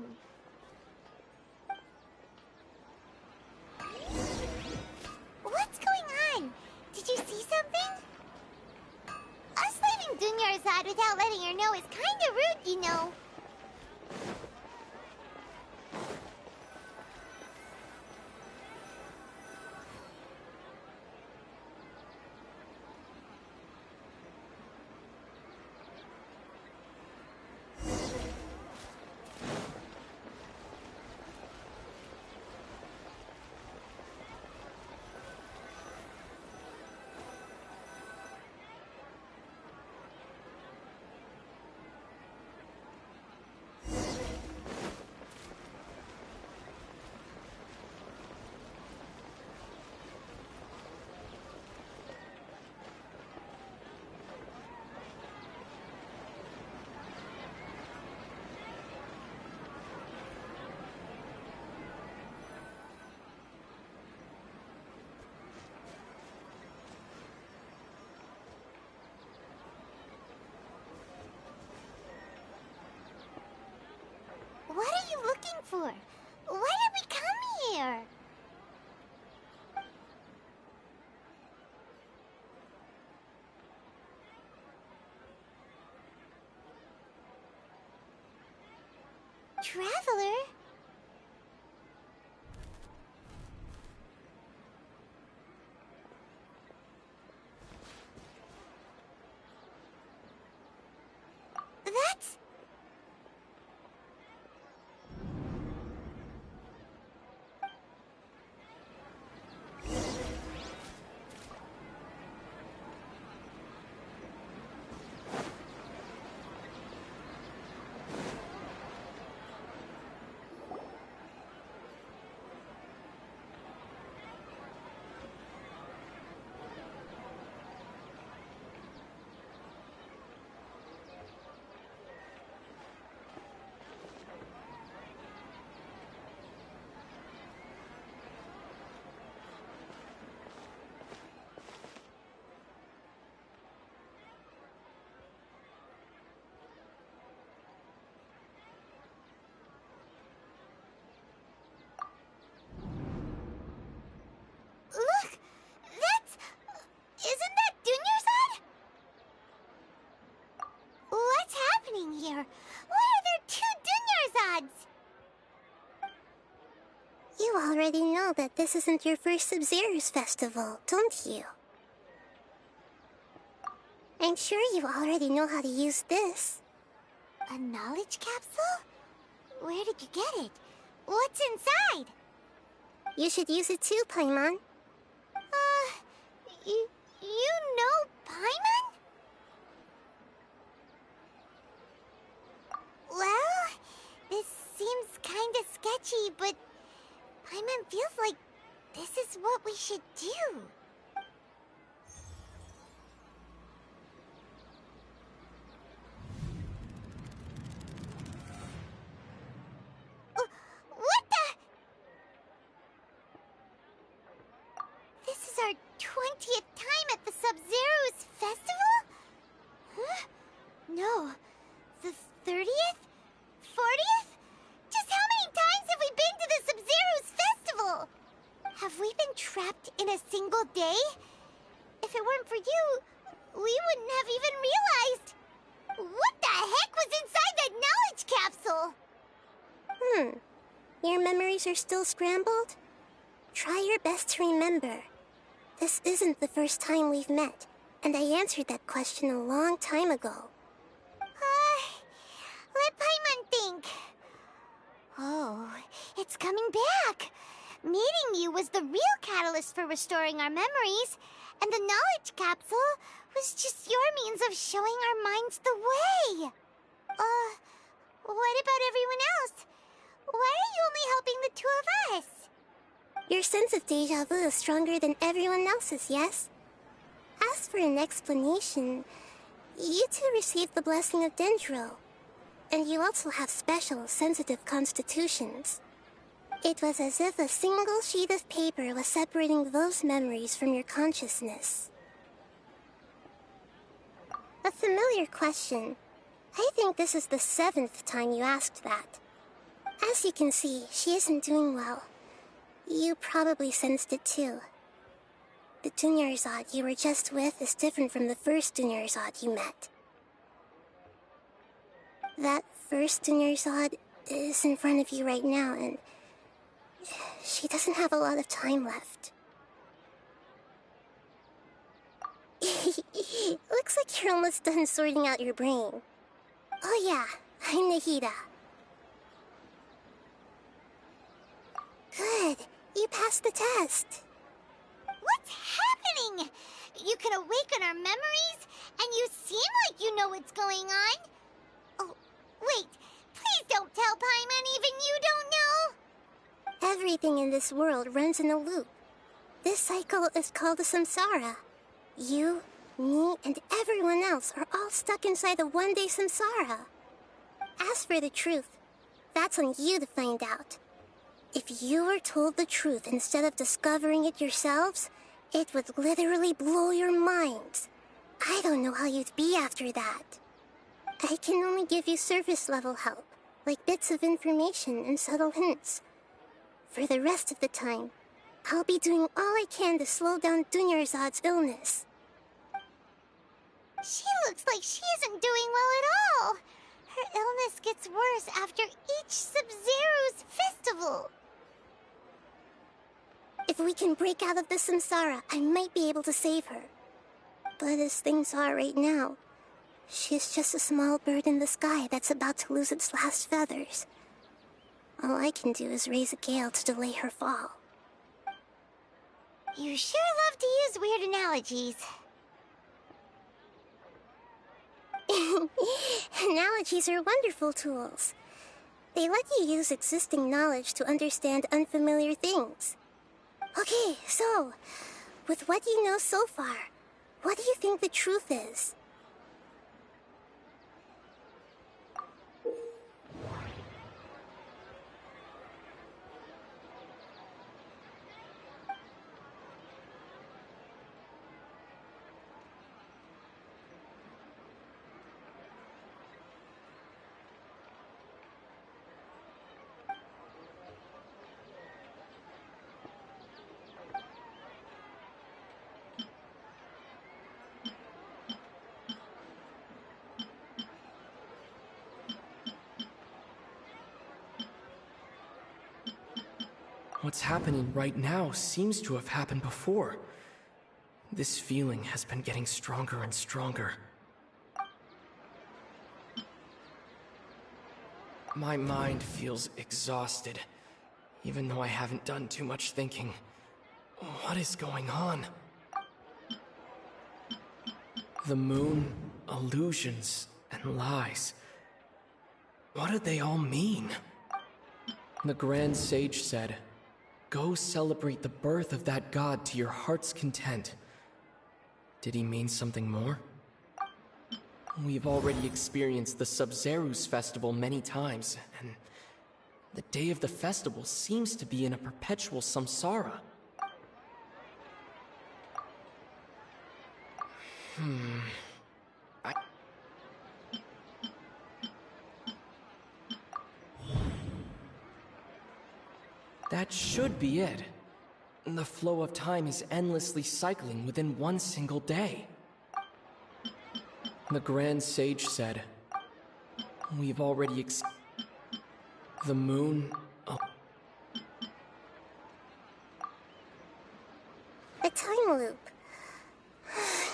What's going on? Did you see something? Us leaving Dunyarzad without letting her know is kinda rude, you know. What are you looking for? Why did we come here? Traveler? That's... Look! That's... Isn't that Dunyarzad? What's happening here? Why are there two Dunyarzads? You already know that this isn't your first Sub-Zero's festival, don't you? I'm sure you already know how to use this. A knowledge capsule? Where did you get it? What's inside? You should use it too, Paimon. You know Paimon? Well, this seems kinda sketchy, but Paimon feels like this is what we should do. What the? This is our 20th time at the Sub-Zero's festival? Huh? No. The 30th? 40th? Just how many times have we been to the Sub-Zero's festival? Have we been trapped in a single day? If it weren't for you, we wouldn't have even realized. What the heck was inside that knowledge capsule? Your memories are still scrambled? Try your best to remember. This isn't the first time we've met, and I answered that question a long time ago. Let Paimon think. Oh, it's coming back. Meeting you was the real catalyst for restoring our memories, and the knowledge capsule was just your means of showing our minds the way. What about everyone else? Why are you only helping the two of us? Your sense of deja vu is stronger than everyone else's, yes? As for an explanation, you two received the blessing of Dendro, and you also have special, sensitive constitutions. It was as if a single sheet of paper was separating those memories from your consciousness. A familiar question. I think this is the 7th time you asked that. As you can see, she isn't doing well. You probably sensed it too. The Dunyarzad you were just with is different from the first Dunyarzad you met. That first Dunyarzad is in front of you right now, and she doesn't have a lot of time left. Looks like you're almost done sorting out your brain. Oh yeah, I'm Nahida. Good, you passed the test. What's happening? You can awaken our memories, and you seem like you know what's going on. Oh, wait, please don't tell Paimon even you don't know. Everything in this world runs in a loop. This cycle is called the samsara. You, me, and everyone else are all stuck inside the one-day samsara. As for the truth, that's on you to find out. If you were told the truth instead of discovering it yourselves, it would literally blow your minds. I don't know how you'd be after that. I can only give you surface-level help, like bits of information and subtle hints. For the rest of the time, I'll be doing all I can to slow down Dunyarzad's illness. She looks like she isn't doing well at all. Her illness gets worse after each Sub-Zero's festival. If we can break out of the samsara, I might be able to save her. But as things are right now, she's just a small bird in the sky that's about to lose its last feathers. All I can do is raise a gale to delay her fall. You sure love to use weird analogies. Analogies are wonderful tools. They let you use existing knowledge to understand unfamiliar things. Okay, so, with what you know so far, what do you think the truth is? What's happening right now seems to have happened before. This feeling has been getting stronger and stronger. My mind feels exhausted, even though I haven't done too much thinking. What is going on? The moon, illusions, and lies. What do they all mean? The Grand Sage said, "Go celebrate the birth of that god to your heart's content." Did he mean something more? We've already experienced the Sub-Zero's festival many times, and the day of the festival seems to be in a perpetual samsara. That should be it. The flow of time is endlessly cycling within one single day. The Grand Sage said, "We've already the moon." A time loop.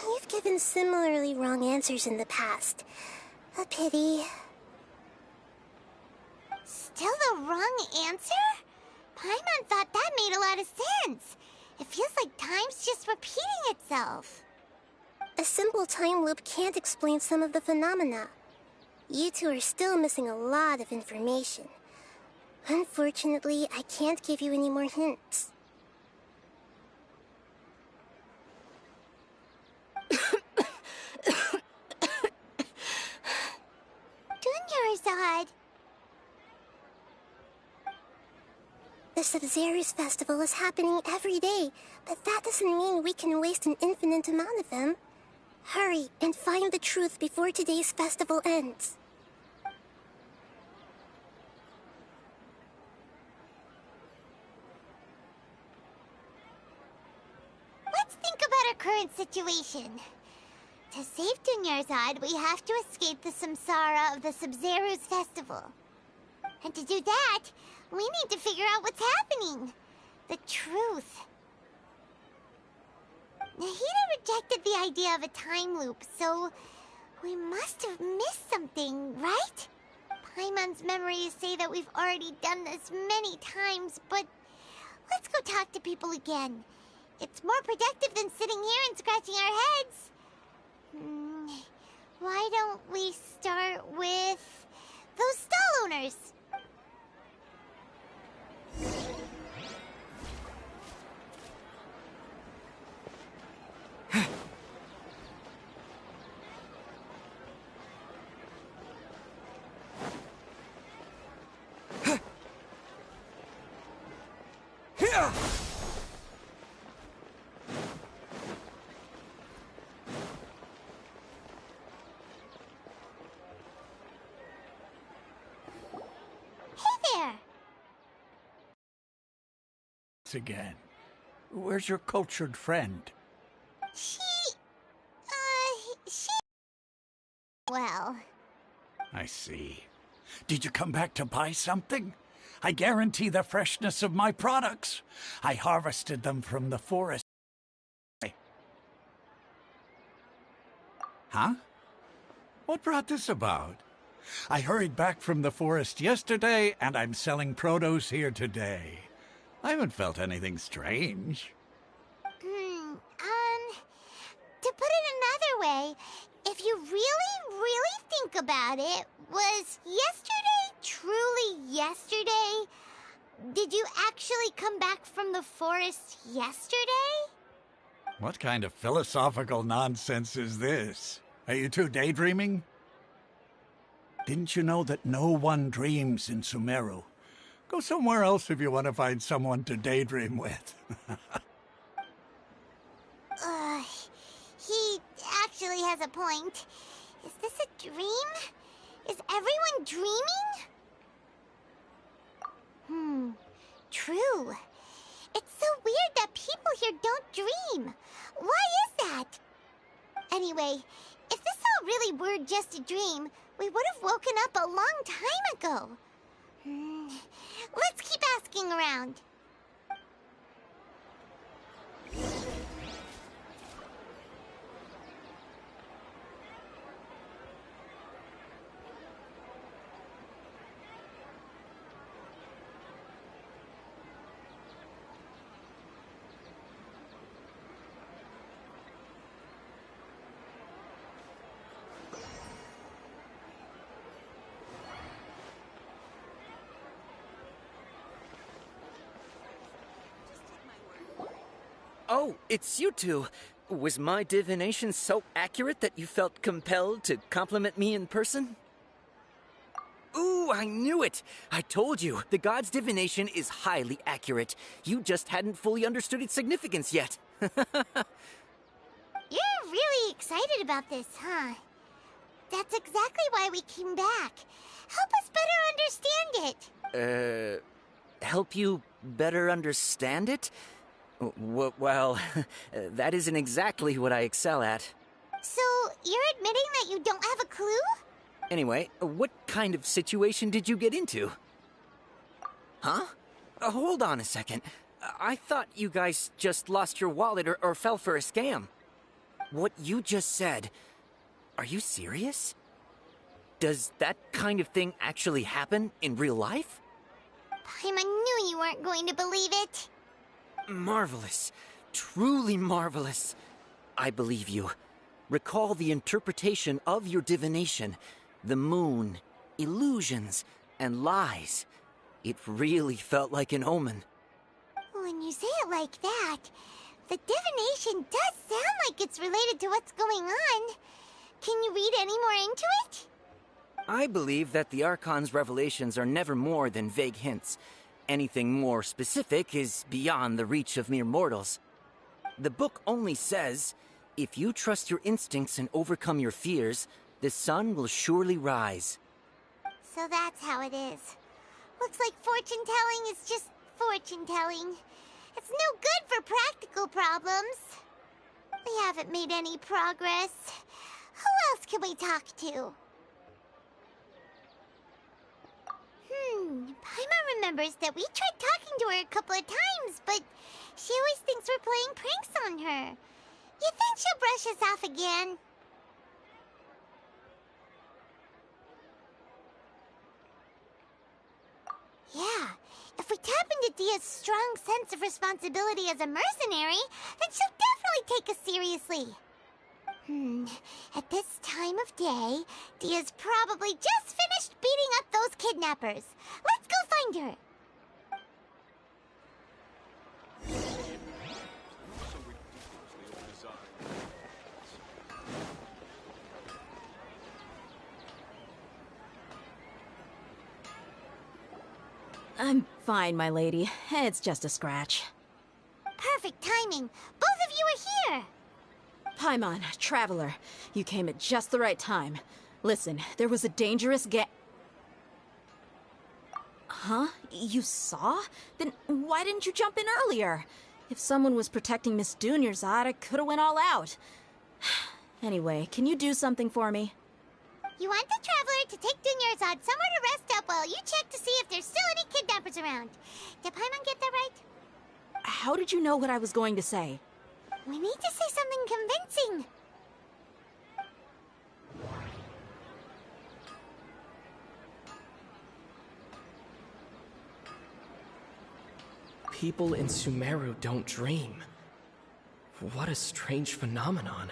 You've given similarly wrong answers in the past. A pity. Still the wrong answer? Paimon thought that made a lot of sense. It feels like time's just repeating itself. A simple time loop can't explain some of the phenomena. You two are still missing a lot of information. Unfortunately, I can't give you any more hints. Dunyarzad. The Sub-Zero's festival is happening every day, but that doesn't mean we can waste an infinite amount of them. Hurry and find the truth before today's festival ends. Let's think about our current situation. To save Dunyarzad, we have to escape the samsara of the Sub-Zero's festival. And to do that, we need to figure out what's happening. The truth. Nahida rejected the idea of a time loop, so we must have missed something, right? Paimon's memories say that we've already done this many times, but let's go talk to people again. It's more productive than sitting here and scratching our heads. Why don't we start with those stall owners? Again. Where's your cultured friend? Well... I see. Did you come back to buy something? I guarantee the freshness of my products. I harvested them from the forest. Huh? What brought this about? I hurried back from the forest yesterday, and I'm selling produce here today. I haven't felt anything strange. To put it another way, if you really think about it, was yesterday truly yesterday? Did you actually come back from the forest yesterday? What kind of philosophical nonsense is this? Are you two daydreaming? Didn't you know that no one dreams in Sumeru? Go somewhere else if you want to find someone to daydream with. He actually has a point. Is this a dream? Is everyone dreaming? True. It's so weird that people here don't dream. Why is that? Anyway, if this all really were just a dream, we would have woken up a long time ago. Let's keep asking around. Oh, it's you two. Was my divination so accurate that you felt compelled to compliment me in person? Ooh, I knew it! I told you, the god's divination is highly accurate. You just hadn't fully understood its significance yet. You're really excited about this, huh? That's exactly why we came back. Help us better understand it. Help you better understand it? Well, that isn't exactly what I excel at. So, you're admitting that you don't have a clue? Anyway, what kind of situation did you get into? Huh? Hold on a second. I thought you guys just lost your wallet or fell for a scam. What you just said, are you serious? Does that kind of thing actually happen in real life? Paimon knew you weren't going to believe it. Marvelous. Truly marvelous. I believe you. Recall the interpretation of your divination. The moon, illusions, and lies. It really felt like an omen. When you say it like that, the divination does sound like it's related to what's going on. Can you read any more into it? I believe that the Archon's revelations are never more than vague hints. Anything more specific is beyond the reach of mere mortals. The book only says, if you trust your instincts and overcome your fears, the sun will surely rise. So that's how it is. Looks like fortune-telling is just fortune-telling. It's no good for practical problems. We haven't made any progress. Who else can we talk to? Paimon remembers that we tried talking to her a couple of times, but she always thinks we're playing pranks on her. You think she'll brush us off again? Yeah, if we tap into Dia's strong sense of responsibility as a mercenary, then she'll definitely take us seriously. At this time of day, Dia's probably just finished beating up those kidnappers. Let's go find her. I'm fine, my lady. It's just a scratch. Perfect timing. Both of you are here. Paimon, Traveler, you came at just the right time. Listen, there was a dangerous Huh? You saw? Then why didn't you jump in earlier? If someone was protecting Miss Dunyarzad, I could've went all out. Anyway, can you do something for me? You want the Traveler to take Dunyarzad somewhere to rest up while you check to see if there's still any kidnappers around. Did Paimon get that right? How did you know what I was going to say? We need to say something convincing. People in Sumeru don't dream. What a strange phenomenon.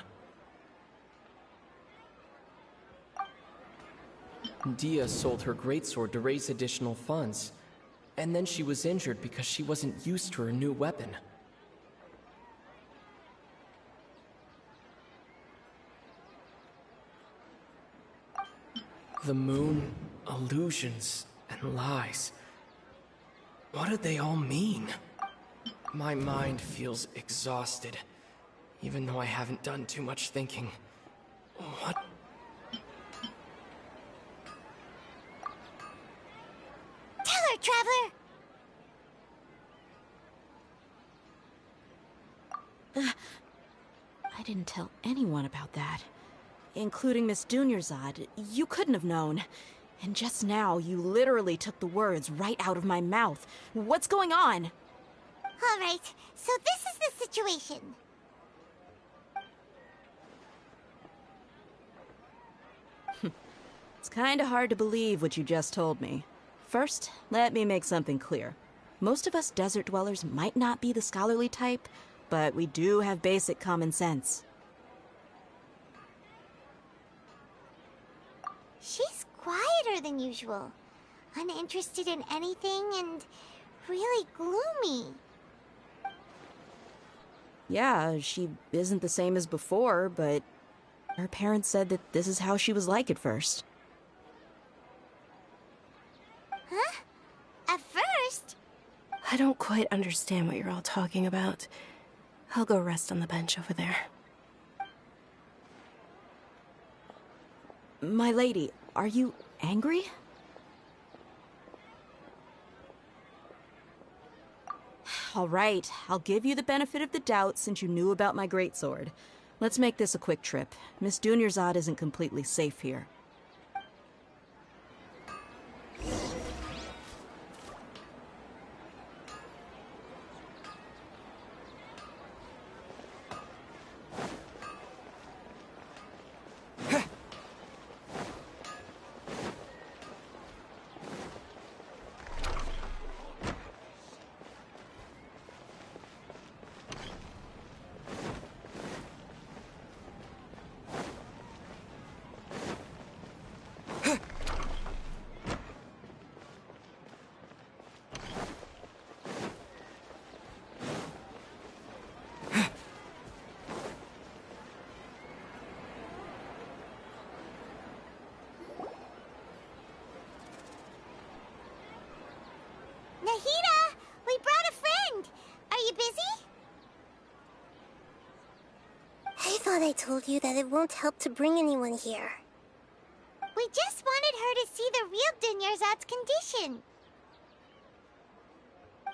Dia sold her greatsword to raise additional funds, and then she was injured because she wasn't used to her new weapon. The moon, illusions, and lies. What do they all mean? My mind feels exhausted, even though I haven't done too much thinking. What? Tell her, Traveler! I didn't tell anyone about that. Including Miss Dunyarzad. You couldn't have known. And just now, you literally took the words right out of my mouth. What's going on? All right, so this is the situation. It's kinda hard to believe what you just told me. First, let me make something clear. Most of us desert dwellers might not be the scholarly type, but we do have basic common sense. She's quieter than usual. Uninterested in anything and really gloomy. Yeah, she isn't the same as before, but her parents said that this is how she was like at first. Huh? At first? I don't quite understand what you're all talking about. I'll go rest on the bench over there. My lady, are you angry? All right, I'll give you the benefit of the doubt since you knew about my greatsword. Let's make this a quick trip. Miss Dunyarzad isn't completely safe here. Nahida, we brought a friend. Are you busy? I thought I told you that it won't help to bring anyone here. We just wanted her to see the real Dunyarzad's condition.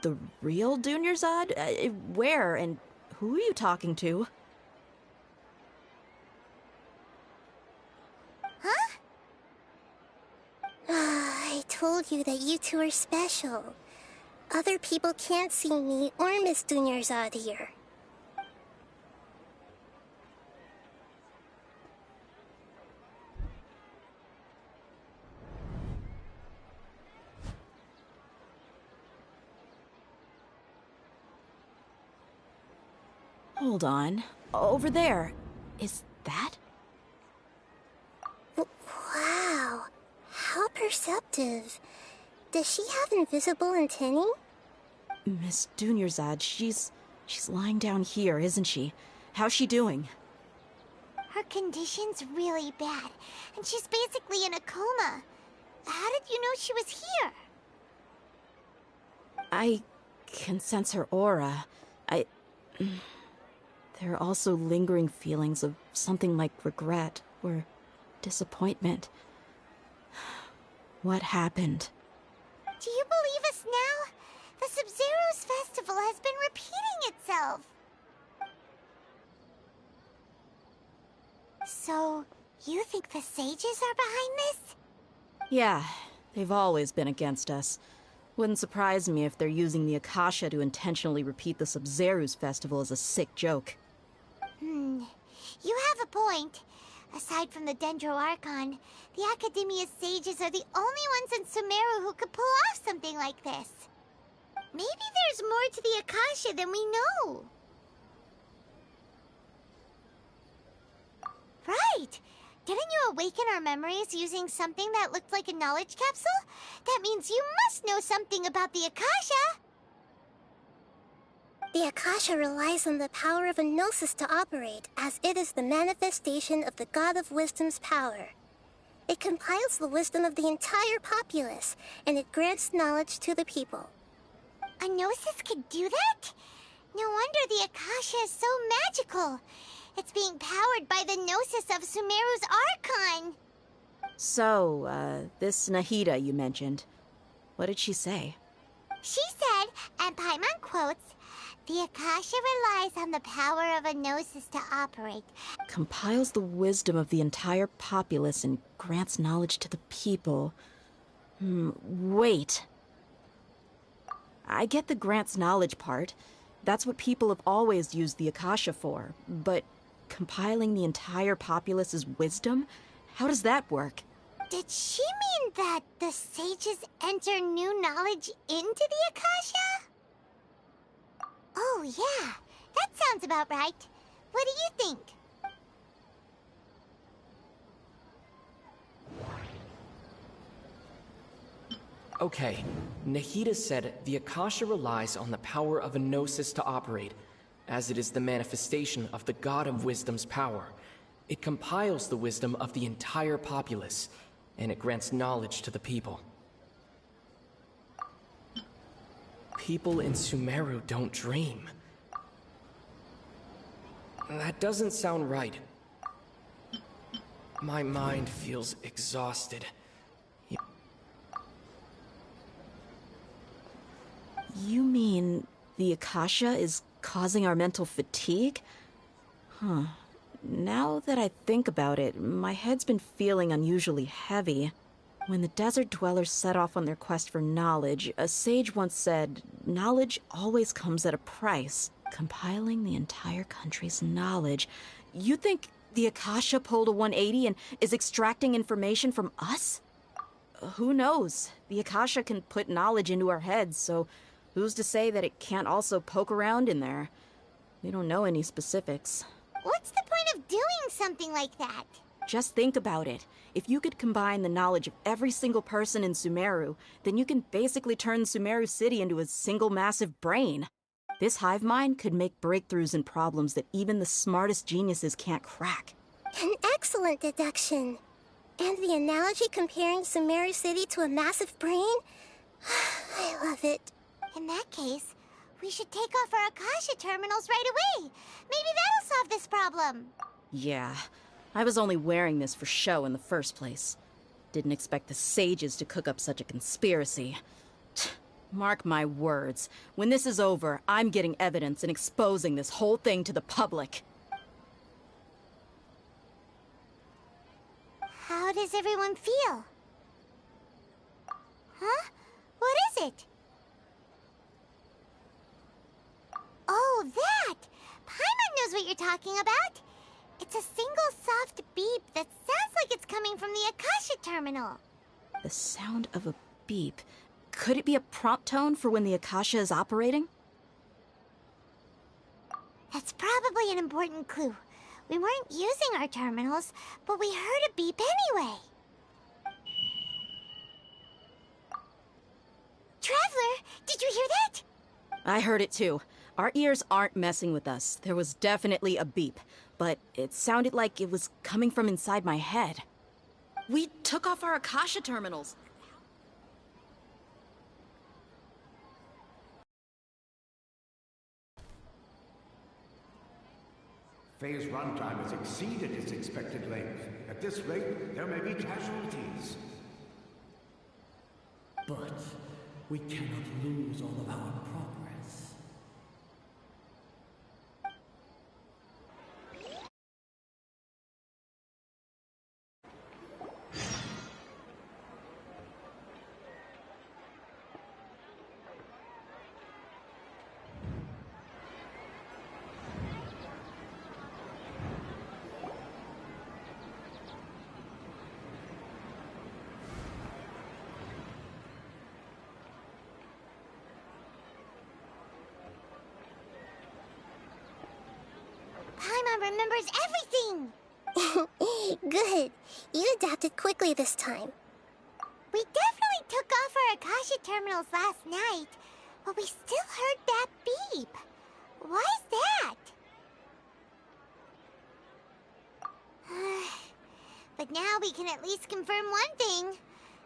The real Dunyarzad? Where and who are you talking to? told you that you two are special. Other people can't see me or Miss Dunyarzad here. Hold on. Over there. Is that? Wow. How perceptive. Does she have invisible antennae? Miss Dunyarzad, she's lying down here, isn't she? How's she doing? Her condition's really bad, and she's basically in a coma. How did you know she was here? I can sense her aura. There are also lingering feelings of something like regret or disappointment. What happened? Do you believe us now? The Sub-Zero's festival has been repeating itself. So, you think the sages are behind this? Yeah, they've always been against us. Wouldn't surprise me if they're using the Akasha to intentionally repeat the Sub-Zero's festival as a sick joke. You have a point. Aside from the Dendro Archon, the Academia's sages are the only ones in Sumeru who could pull off something like this. Maybe there's more to the Akasha than we know. Right! Didn't you awaken our memories using something that looked like a knowledge capsule? That means you must know something about the Akasha! The Akasha relies on the power of a gnosis to operate, as it is the manifestation of the God of Wisdom's power. It compiles the wisdom of the entire populace, and it grants knowledge to the people. A gnosis could do that? No wonder the Akasha is so magical. It's being powered by the gnosis of Sumeru's Archon. So, this Nahida you mentioned, what did she say? She said, and Paimon quotes, "The Akasha relies on the power of a gnosis to operate. Compiles the wisdom of the entire populace and grants knowledge to the people. Wait. I get the grants knowledge part. That's what people have always used the Akasha for. But compiling the entire populace's wisdom? How does that work? Did she mean that the sages enter new knowledge into the Akasha? Oh, yeah. That sounds about right. What do you think? Okay, Nahida said the Akasha relies on the power of a gnosis to operate, as it is the manifestation of the God of Wisdom's power. It compiles the wisdom of the entire populace, and it grants knowledge to the people. People in Sumeru don't dream. That doesn't sound right. My mind feels exhausted. You mean the Akasha is causing our mental fatigue? Huh. Now that I think about it, my head's been feeling unusually heavy. When the desert dwellers set off on their quest for knowledge, a sage once said, knowledge always comes at a price. Compiling the entire country's knowledge. You think the Akasha pulled a 180 and is extracting information from us? Who knows? The Akasha can put knowledge into our heads, so who's to say that it can't also poke around in there? We don't know any specifics. What's the point of doing something like that? Just think about it. If you could combine the knowledge of every single person in Sumeru, then you can basically turn Sumeru City into a single massive brain. This hive mind could make breakthroughs in problems that even the smartest geniuses can't crack. An excellent deduction. And the analogy comparing Sumeru City to a massive brain? I love it. In that case, we should take off our Akasha terminals right away. Maybe that'll solve this problem. Yeah, I was only wearing this for show in the first place. Didn't expect the sages to cook up such a conspiracy. Mark my words, when this is over, I'm getting evidence and exposing this whole thing to the public. How does everyone feel? Huh? What is it? Oh, that! Paimon knows what you're talking about. It's a single soft beep that sounds like it's coming from the Akasha terminal. The sound of a beep. Could it be a prompt tone for when the Akasha is operating? That's probably an important clue. We weren't using our terminals, but we heard a beep anyway. Traveler, did you hear that? I heard it too. Our ears aren't messing with us. There was definitely a beep, but it sounded like it was coming from inside my head. We took off our Akasha terminals. Phase runtime has exceeded its expected length. At this rate, there may be casualties. But we cannot lose all of our progress. Paimon remembers everything! Good. You adapted quickly this time. We definitely took off our Akasha terminals last night, but we still heard that beep. Why is that? But now we can at least confirm one thing.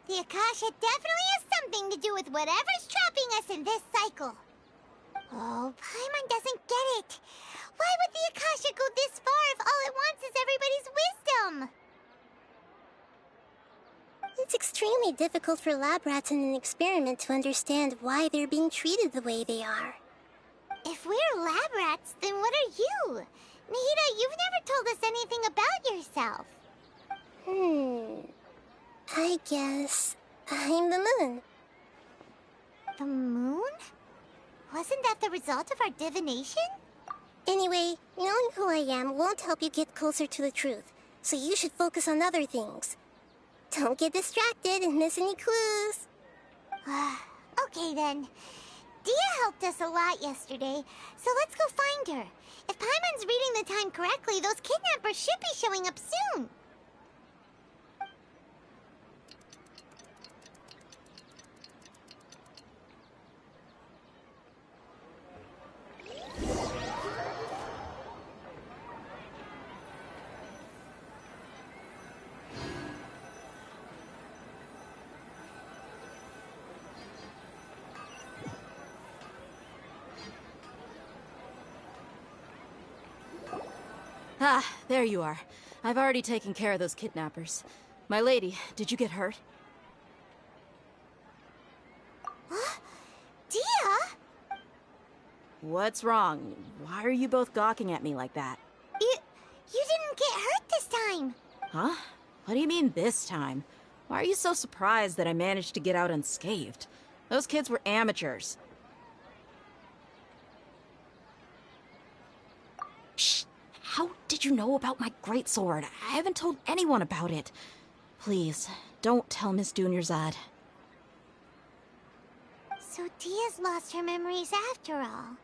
The Akasha definitely has something to do with whatever's trapping us in this cycle. Oh, Paimon doesn't get it. Why would the Akasha go this far if all it wants is everybody's wisdom? It's extremely difficult for lab rats in an experiment to understand why they're being treated the way they are. If we're lab rats, then what are you? Nahida, you've never told us anything about yourself. I guess I'm the moon. The moon? Wasn't that the result of our divination? Anyway, knowing who I am won't help you get closer to the truth, so you should focus on other things. Don't get distracted and miss any clues. Okay then. Dia helped us a lot yesterday, so let's go find her. If Paimon's reading the time correctly, those kidnappers should be showing up soon. Ah, there you are. I've already taken care of those kidnappers. My lady, did you get hurt? Dia? What's wrong? Why are you both gawking at me like that? You didn't get hurt this time. Huh? What do you mean this time? Why are you so surprised that I managed to get out unscathed? Those kids were amateurs. Shh! How did you know about my greatsword? I haven't told anyone about it. Please, don't tell Miss Dunyarzad. So Dia's lost her memories after all.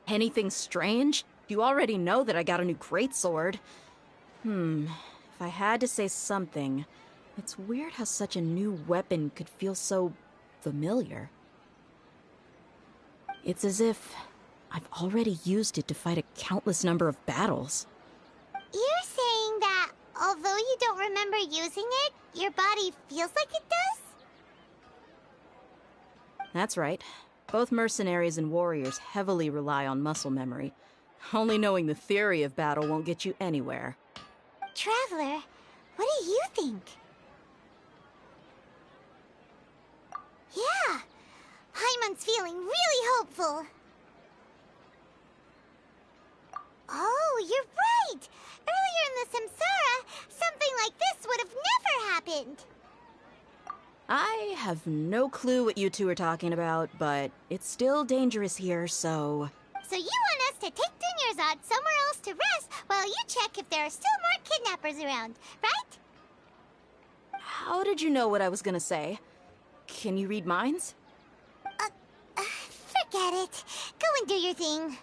Anything strange? You already know that I got a new greatsword. If I had to say something, it's weird how such a new weapon could feel so familiar. It's as if I've already used it to fight a countless number of battles. You're saying that although you don't remember using it, your body feels like it does? That's right. Both mercenaries and warriors heavily rely on muscle memory. Only knowing the theory of battle won't get you anywhere. Traveler, what do you think? Yeah, Paimon's feeling really hopeful. have no clue what you two are talking about, but it's still dangerous here, so... So you want us to take Dunyarzad somewhere else to rest while you check if there are still more kidnappers around, right? How did you know what I was gonna say? Can you read minds? Forget it. Go and do your thing.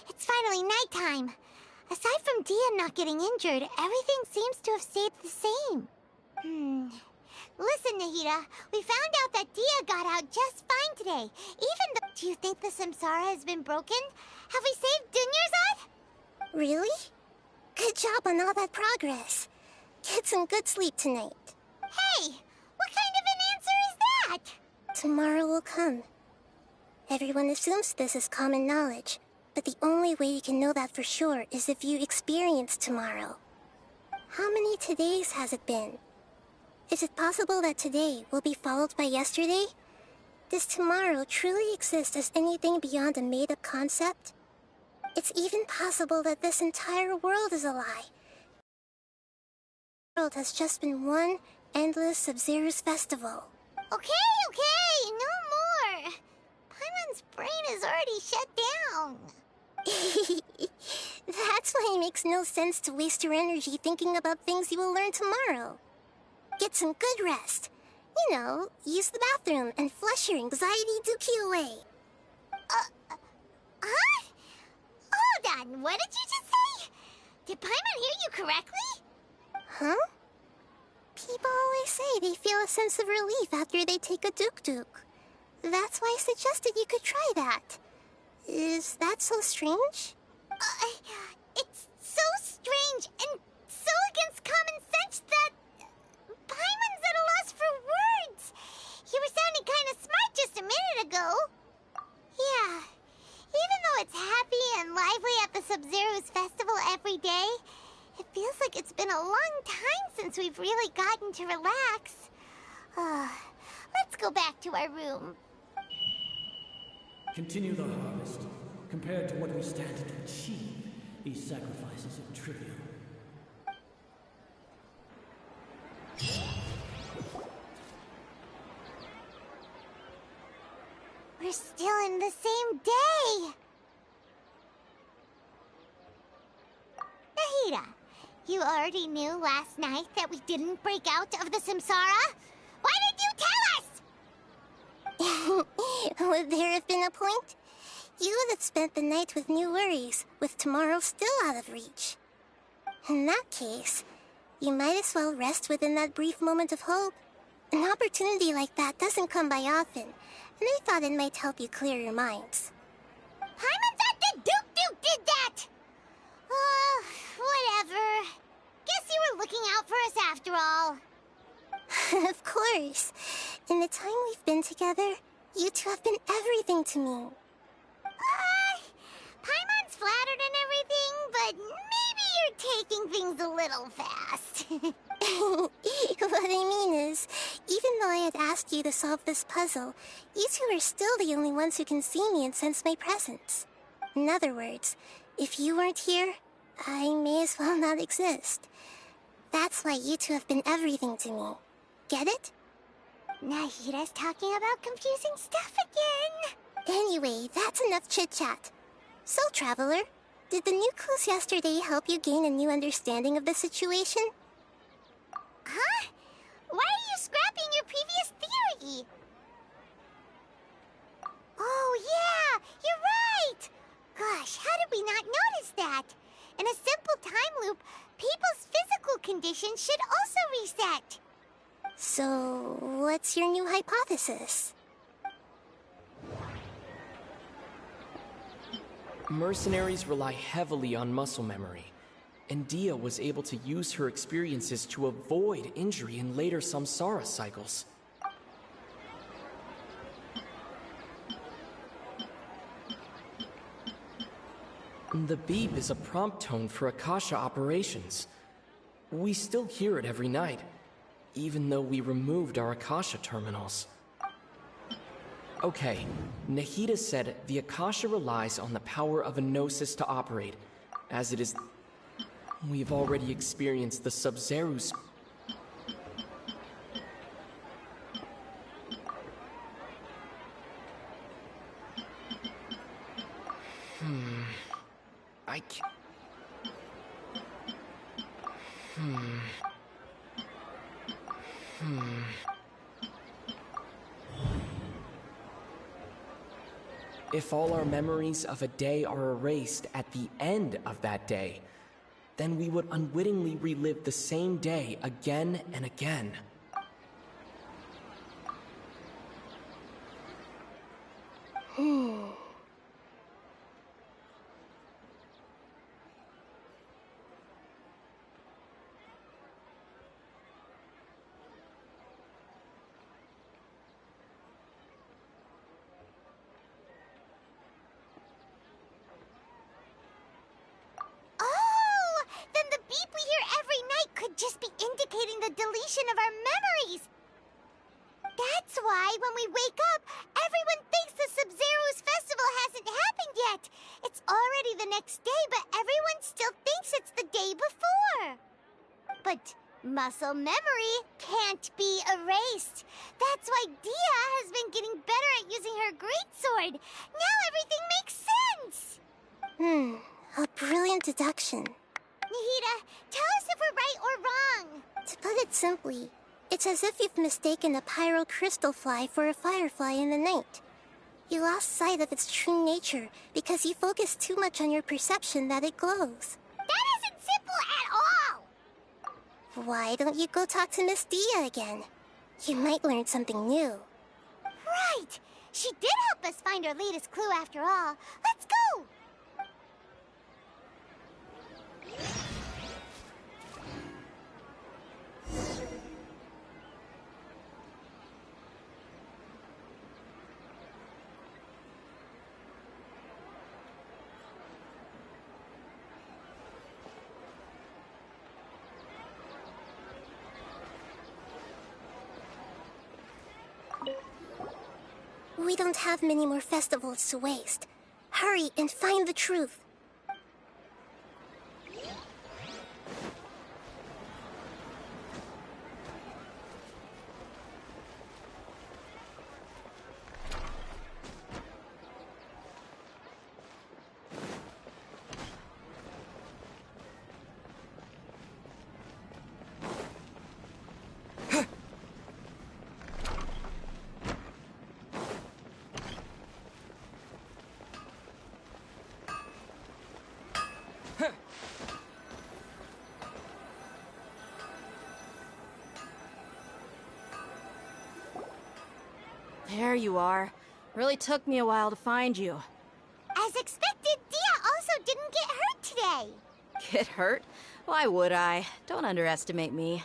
It's finally nighttime. Aside from Dia not getting injured, everything seems to have stayed the same. Listen, Nahida, we found out that Dia got out just fine today. Even though... Do you think the Samsara has been broken? Have we saved Dunyarzad? Really? Good job on all that progress. Get some good sleep tonight. Hey, what kind of an answer is that? Tomorrow will come. Everyone assumes this is common knowledge, but the only way you can know that for sure is if you experience tomorrow. How many todays has it been? Is it possible that today will be followed by yesterday? Does tomorrow truly exist as anything beyond a made-up concept? It's even possible that this entire world is a lie. The world has just been one endless Sub-Zero's festival. Okay, no more. Paimon's brain is already shut down. That's why it makes no sense to waste your energy thinking about things you will learn tomorrow. Get some good rest. You know, use the bathroom and flush your anxiety dookie away. Huh? Hold on, what did you just say? Did Paimon hear you correctly? Huh? People always say they feel a sense of relief after they take a duk-duk. That's why I suggested you could try that. Is that so strange? It's so strange and so against common sense that Paimon's at a loss for words. You were sounding kind of smart just a minute ago. Yeah, even though it's happy and lively at the Sub-Zero's festival every day, it feels like it's been a long time since we've really gotten to relax. Let's go back to our room. Continue the harvest. Compared to what we stand to achieve, these sacrifices are trivial. We're still in the same day. Nahida, you already knew last night that we didn't break out of the Samsara? Why did you tell us? Would there have been a point? You would have spent the night with new worries, with tomorrow still out of reach. In that case, you might as well rest within that brief moment of hope. An opportunity like that doesn't come by often, and I thought it might help you clear your minds. Paimon thought the Duke did that! Whatever. Guess you were looking out for us after all. Of course. In the time we've been together, you two have been everything to me. Paimon's flattered and everything, but maybe you're taking things a little fast. What I mean is, even though I had asked you to solve this puzzle, you two are still the only ones who can see me and sense my presence. In other words, if you weren't here, I may as well not exist. That's why you two have been everything to me. Get it? Nahida's talking about confusing stuff again. Anyway, that's enough chit-chat. So, Traveler, did the new clues yesterday help you gain a new understanding of the situation? Huh? Why are you scrapping your previous theory? Oh, yeah! You're right! Gosh, how did we not notice that? In a simple time loop, people's physical conditions should also reset. So, what's your new hypothesis? Mercenaries rely heavily on muscle memory, and Dia was able to use her experiences to avoid injury in later samsara cycles. The beep is a prompt tone for Akasha operations. We still hear it every night, even though we removed our Akasha terminals. Okay, Nahida said the Akasha relies on the power of a gnosis to operate. As it is, we've already experienced the Sub-Zero's. I can't. If all our memories of a day are erased at the end of that day, then we would unwittingly relive the same day again and again. Then the beep we hear every night could just be indicating the deletion of our memories. That's why when we wake up, everyone thinks the Sub-Zero's festival hasn't happened yet. It's already the next day, but everyone still thinks it's the day before. But muscle memory can't be erased. That's why Dia has been getting better at using her greatsword. Now everything makes sense. A brilliant deduction. Nahida, tell us if we're right or wrong. To put it simply, it's as if you've mistaken a pyro crystal fly for a firefly in the night. You lost sight of its true nature because you focused too much on your perception that it glows. That isn't simple at all! Why don't you go talk to Miss Dia again? You might learn something new. Right! She did help us find our latest clue after all. Let's go! We don't have many more festivals to waste. Hurry and find the truth. There you are. Really took me a while to find you. As expected, Dia also didn't get hurt today. Get hurt? Why would I? Don't underestimate me.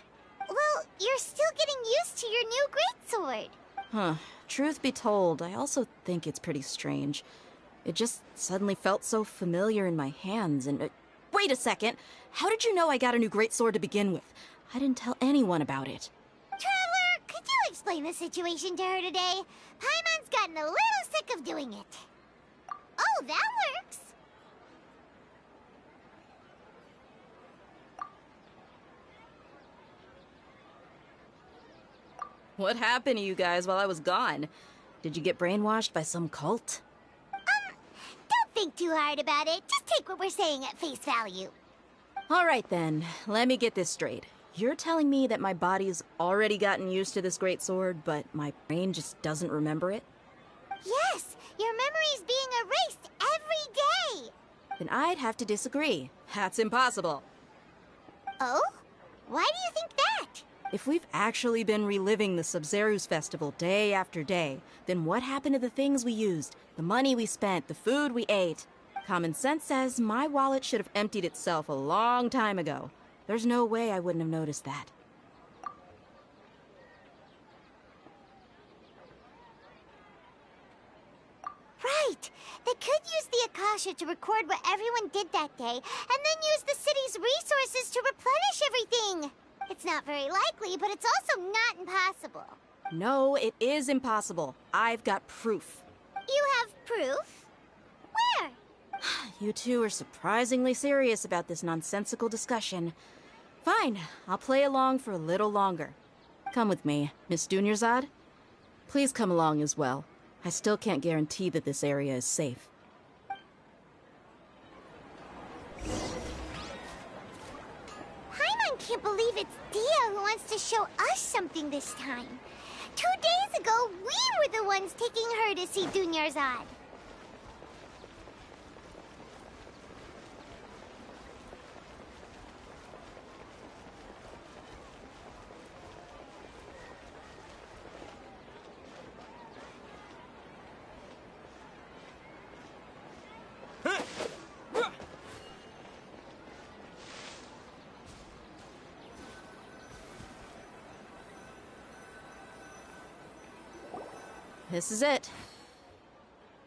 Well, you're still getting used to your new greatsword. Huh. Truth be told, I also think it's pretty strange. It just suddenly felt so familiar in my hands and... wait a second! How did you know I got a new greatsword to begin with? I didn't tell anyone about it. Traveler, could you explain the situation to her today? Paimon's gotten a little sick of doing it. Oh, that works. What happened to you guys while I was gone? Did you get brainwashed by some cult? Don't think too hard about it. Just take what we're saying at face value. Alright then, let me get this straight. You're telling me that my body's already gotten used to this greatsword, but my brain just doesn't remember it? Yes, your memory's being erased every day. Then I'd have to disagree. That's impossible. Oh? Why do you think that? If we've actually been reliving the Sub-Zero's festival day after day, then what happened to the things we used, the money we spent, the food we ate? Common sense says my wallet should have emptied itself a long time ago. There's no way I wouldn't have noticed that. Right. right! They could use the Akasha to record what everyone did that day, and then use the city's resources to replenish everything! It's not very likely, but it's also not impossible. No, it is impossible. I've got proof. You have proof? Where? You two are surprisingly serious about this nonsensical discussion. Fine, I'll play along for a little longer. Come with me, Miss Dunyarzad. Please come along as well. I still can't guarantee that this area is safe. Paimon can't believe it's Dia who wants to show us something this time. 2 days ago, we were the ones taking her to see Dunyarzad. This is it.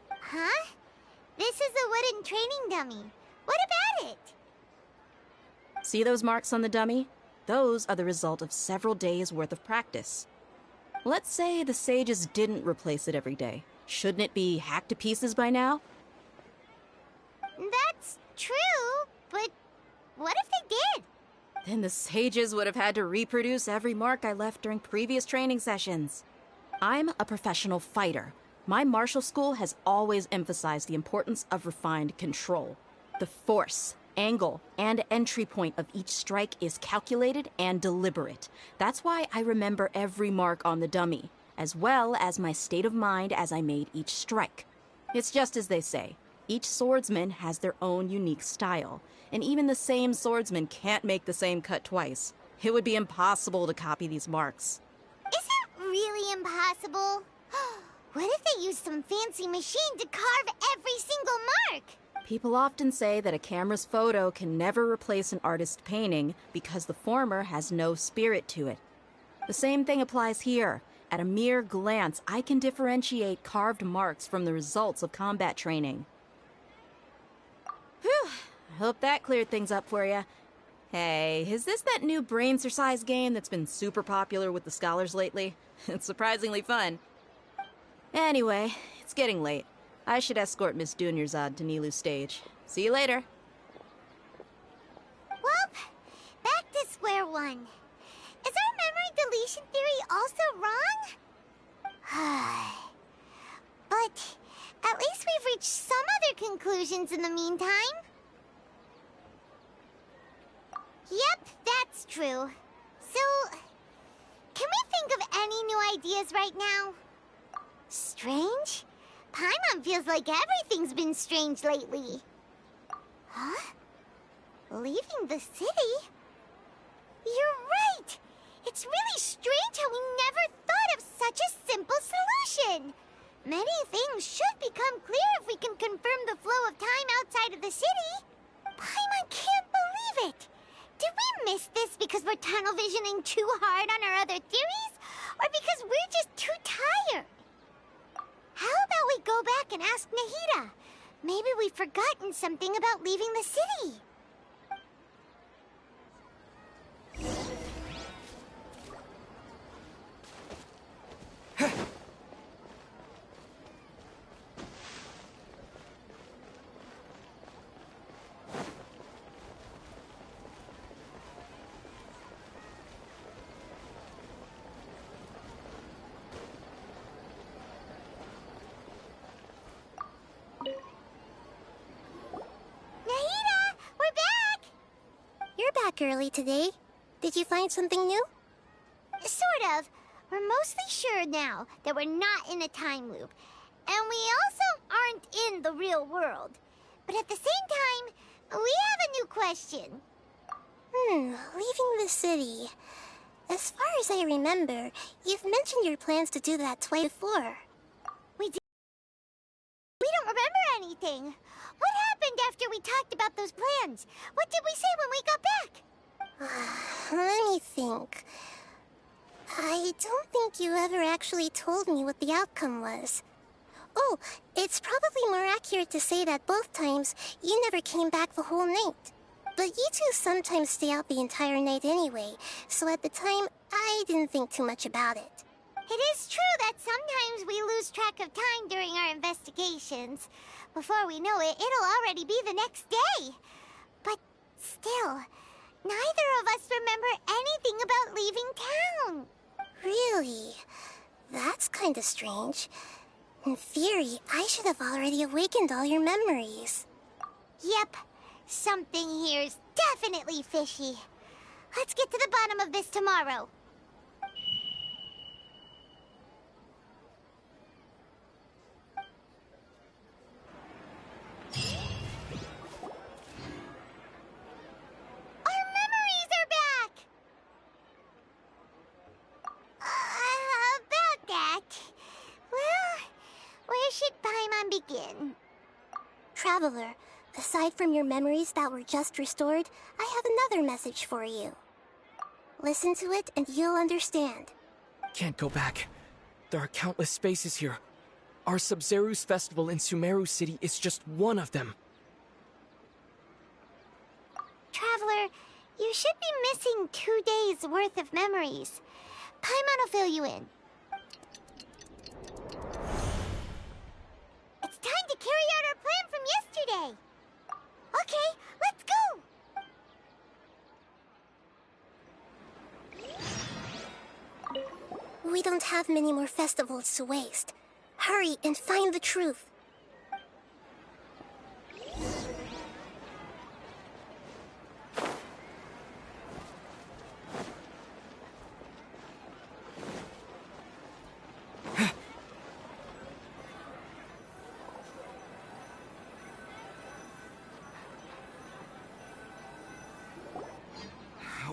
Huh? This is a wooden training dummy. What about it? See those marks on the dummy? Those are the result of several days' worth of practice. Let's say the sages didn't replace it every day. Shouldn't it be hacked to pieces by now? That's true, but what if they did? Then the sages would have had to reproduce every mark I left during previous training sessions. I'm a professional fighter. My martial school has always emphasized the importance of refined control. The force, angle, and entry point of each strike is calculated and deliberate. That's why I remember every mark on the dummy, as well as my state of mind as I made each strike. It's just as they say, each swordsman has their own unique style, and even the same swordsman can't make the same cut twice. It would be impossible to copy these marks. Really impossible? What if they used some fancy machine to carve every single mark? People often say that a camera's photo can never replace an artist's painting because the former has no spirit to it. The same thing applies here. At a mere glance, I can differentiate carved marks from the results of combat training. Whew, I hope that cleared things up for you. Hey, is this that new brain-exercise game that's been super popular with the scholars lately? It's surprisingly fun. Anyway, it's getting late. I should escort Miss Dunyarzad to Nilu's stage. See you later. Well, back to square one. Is our memory deletion theory also wrong? But at least we've reached some other conclusions in the meantime. Yep, that's true. So, can we think of any new ideas right now? Strange? Paimon feels like everything's been strange lately. Huh? Leaving the city? You're right! It's really strange how we never thought of such a simple solution! Many things should become clear if we can confirm the flow of time outside of the city. Paimon can't believe it! Did we miss this because we're tunnel visioning too hard on our other theories? Or because we're just too tired? How about we go back and ask Nahida? Maybe we've forgotten something about leaving the city. Early today. Did you find something new? Sort of. We're mostly sure now that we're not in a time loop. And we also aren't in the real world. But at the same time, we have a new question. Leaving the city. As far as I remember, you've mentioned your plans to do that twice before. We don't remember anything. What happened after we talked about those plans? What did we say when we got back? Let me think. I don't think you ever actually told me what the outcome was. Oh, it's probably more accurate to say that both times you never came back the whole night. But you two sometimes stay out the entire night anyway, so at the time, I didn't think too much about it. It is true that sometimes we lose track of time during our investigations. Before we know it, it'll already be the next day. But still, neither of us remember anything about leaving town. Really? That's kinda strange. In theory, I should have already awakened all your memories. Yep, something here's definitely fishy. Let's get to the bottom of this tomorrow. Our memories are back! About that... Well, where should Paimon begin? Traveler, aside from your memories that were just restored, I have another message for you. Listen to it and you'll understand. Can't go back. There are countless spaces here. Our Sub-Zeru's festival in Sumeru City is just one of them. Traveler, you should be missing 2 days' worth of memories. Paimon will fill you in. It's time to carry out our plan from yesterday. Okay, let's go. We don't have many more festivals to waste. Hurry and find the truth.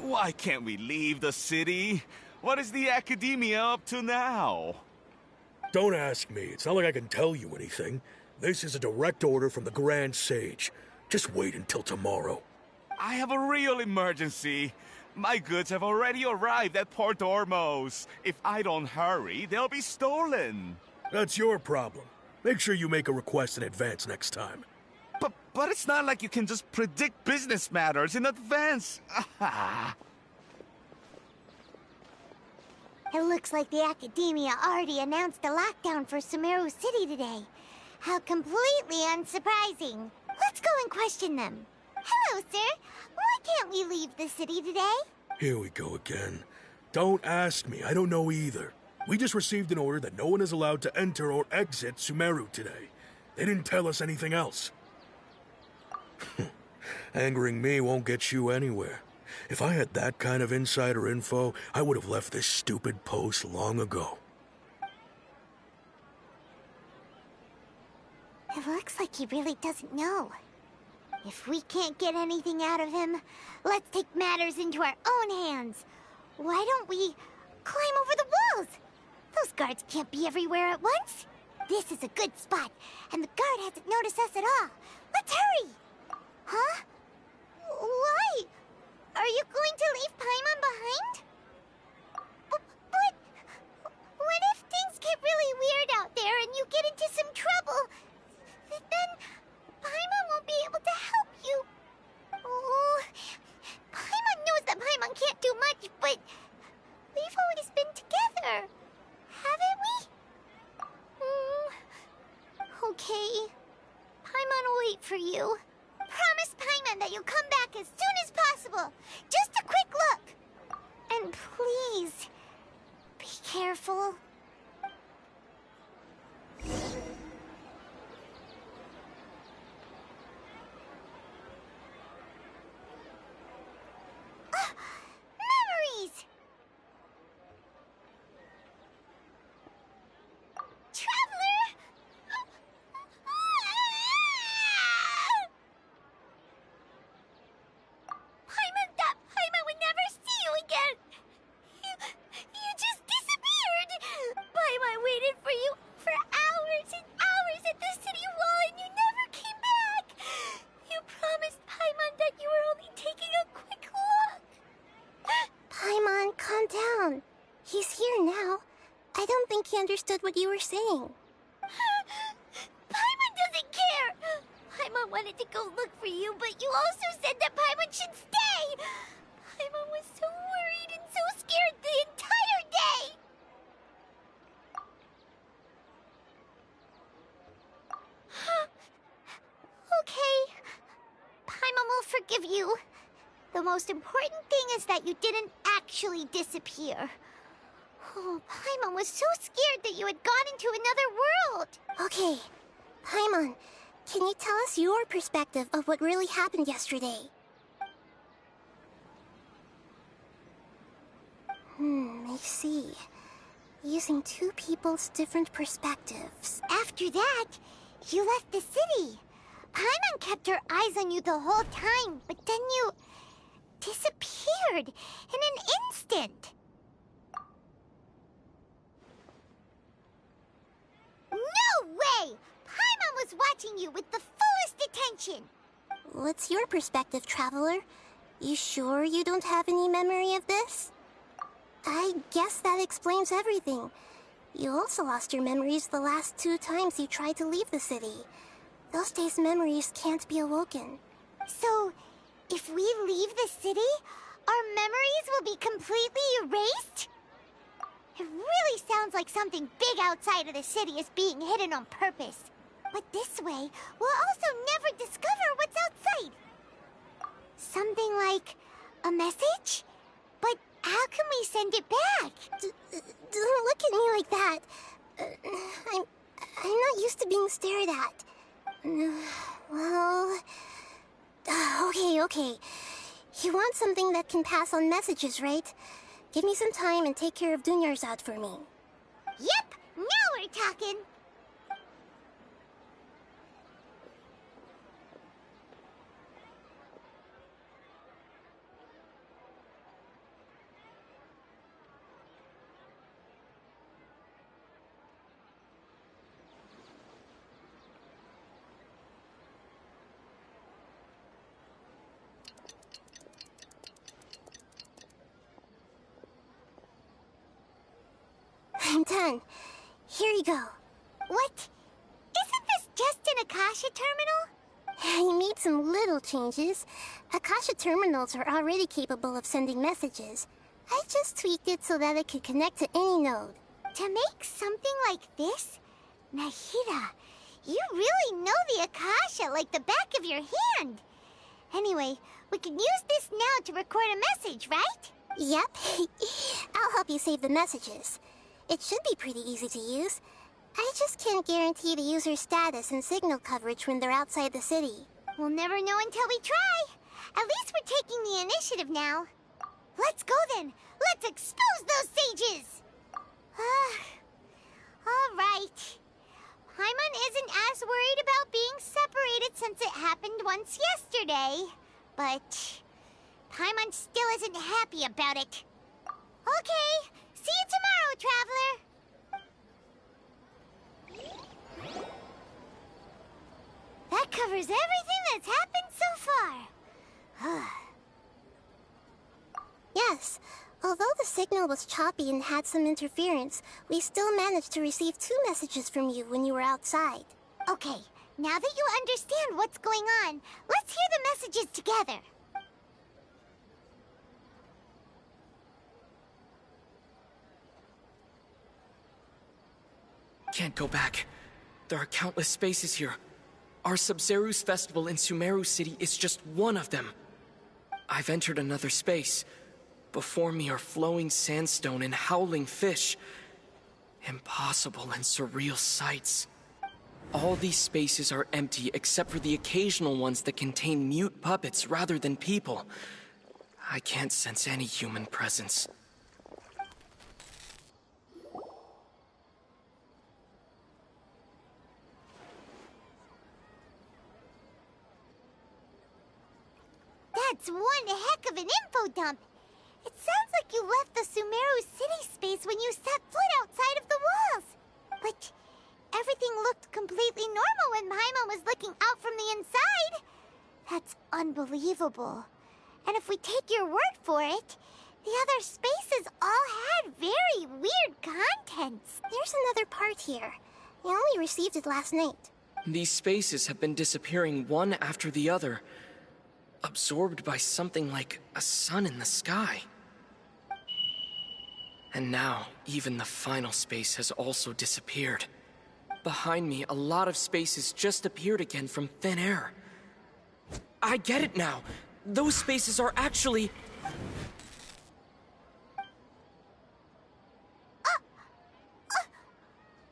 Why can't we leave the city? What is the Academia up to now? Don't ask me. It's not like I can tell you anything. This is a direct order from the Grand Sage. Just wait until tomorrow. I have a real emergency. My goods have already arrived at Port Ormos. If I don't hurry, they'll be stolen. That's your problem. Make sure you make a request in advance next time. But it's not like you can just predict business matters in advance. It looks like the Academia already announced a lockdown for Sumeru City today. How completely unsurprising. Let's go and question them. Hello, sir. Why can't we leave the city today? Here we go again. Don't ask me. I don't know either. We just received an order that no one is allowed to enter or exit Sumeru today. They didn't tell us anything else. Angering me won't get you anywhere. If I had that kind of insider info, I would have left this stupid post long ago. It looks like he really doesn't know. If we can't get anything out of him, let's take matters into our own hands. Why don't we climb over the walls? Those guards can't be everywhere at once. This is a good spot, and the guard hasn't noticed us at all. Let's hurry! Huh? Why? Are you going to leave Paimon behind? But what if things get really weird out there and you get into some trouble? Then Paimon won't be able to help you. Oh, Paimon knows that Paimon can't do much, but we've always been together, haven't we? Okay. Paimon will wait for you. Promise Paimon that you'll come back as soon as possible. Just a quick look. And please, be careful. Memories! Traveler! Paimon would never see you again! You just disappeared! Paimon waited for you for hours and hours at the city wall and you never came back! You promised Paimon that you were only taking a quick look! Paimon, calm down. He's here now. I don't think he understood what you were saying. wanted to go look for you, but you also said that Paimon should stay! Paimon was so worried and so scared the entire day! Okay. Paimon will forgive you. The most important thing is that you didn't actually disappear. Oh, Paimon was so scared that you had gone into another world. Okay, Paimon, can you tell us your perspective of what really happened yesterday? I see. Using two people's different perspectives. After that, you left the city. Paimon kept her eyes on you the whole time, but then you disappeared in an instant. No way! Paimon was watching you with the fullest attention. What's your perspective, Traveler? You sure you don't have any memory of this? I guess that explains everything. You also lost your memories the last 2 times you tried to leave the city. Those days' memories can't be awoken. So, if we leave the city, our memories will be completely erased? It really sounds like something big outside of the city is being hidden on purpose. But this way, we'll also never discover what's outside. Something like a message? But how can we send it back? Don't look at me like that. I'm not used to being stared at. Well... Okay. You want something that can pass on messages, right? Give me some time and take care of Dunyarzad for me. Yep! Now we're talking! I'm done. Here you go. What? Isn't this just an Akasha terminal? You made some little changes. Akasha terminals are already capable of sending messages. I just tweaked it so that it could connect to any node. To make something like this? Nahida, you really know the Akasha like the back of your hand. Anyway, we can use this now to record a message, right? Yep. I'll help you save the messages. It should be pretty easy to use. I just can't guarantee the user's status and signal coverage when they're outside the city. We'll never know until we try. At least we're taking the initiative now. Let's go then. Let's expose those sages. All right. Paimon isn't as worried about being separated since it happened once yesterday. But Paimon still isn't happy about it. Okay. See you tomorrow, Traveler! That covers everything that's happened so far. Yes. Although the signal was choppy and had some interference, we still managed to receive 2 messages from you when you were outside. Okay, now that you understand what's going on, let's hear the messages together. Can't go back. There are countless spaces here. Our Sub-Zeru's festival in Sumeru City is just one of them. I've entered another space. Before me are flowing sandstone and howling fish. Impossible and surreal sights. All these spaces are empty except for the occasional ones that contain mute puppets rather than people. I can't sense any human presence. That's one heck of an info dump. It sounds like you left the Sumeru city space when you set foot outside of the walls. But everything looked completely normal when Paimon was looking out from the inside. That's unbelievable. And if we take your word for it, the other spaces all had very weird contents. There's another part here. I only received it last night. These spaces have been disappearing one after the other, absorbed by something like a sun in the sky. And now, even the final space has also disappeared. Behind me, a lot of spaces just appeared again from thin air. I get it now! Those spaces are actually...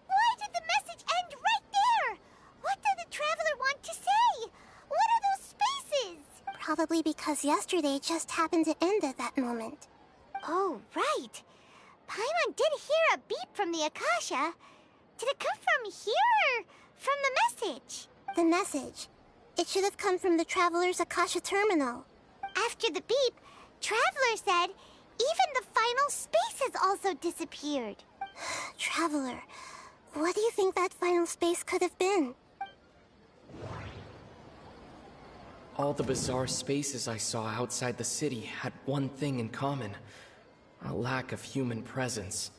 Why did the message end right there? What did the Traveler want to say? What are those spaces? Probably because yesterday just happened to end at that moment. Oh, right. Paimon did hear a beep from the Akasha. Did it come from here or from the message? The message. It should have come from the Traveler's Akasha terminal. After the beep, Traveler said even the final space has also disappeared. Traveler, what do you think that final space could have been? All the bizarre spaces I saw outside the city had one thing in common. A lack of human presence.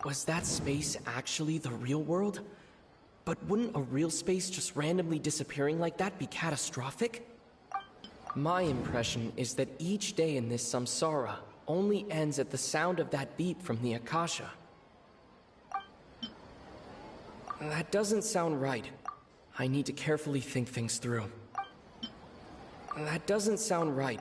Was that space actually the real world? But wouldn't a real space just randomly disappearing like that be catastrophic? My impression is that each day in this samsara only ends at the sound of that beep from the Akasha. That doesn't sound right. I need to carefully think things through. That doesn't sound right.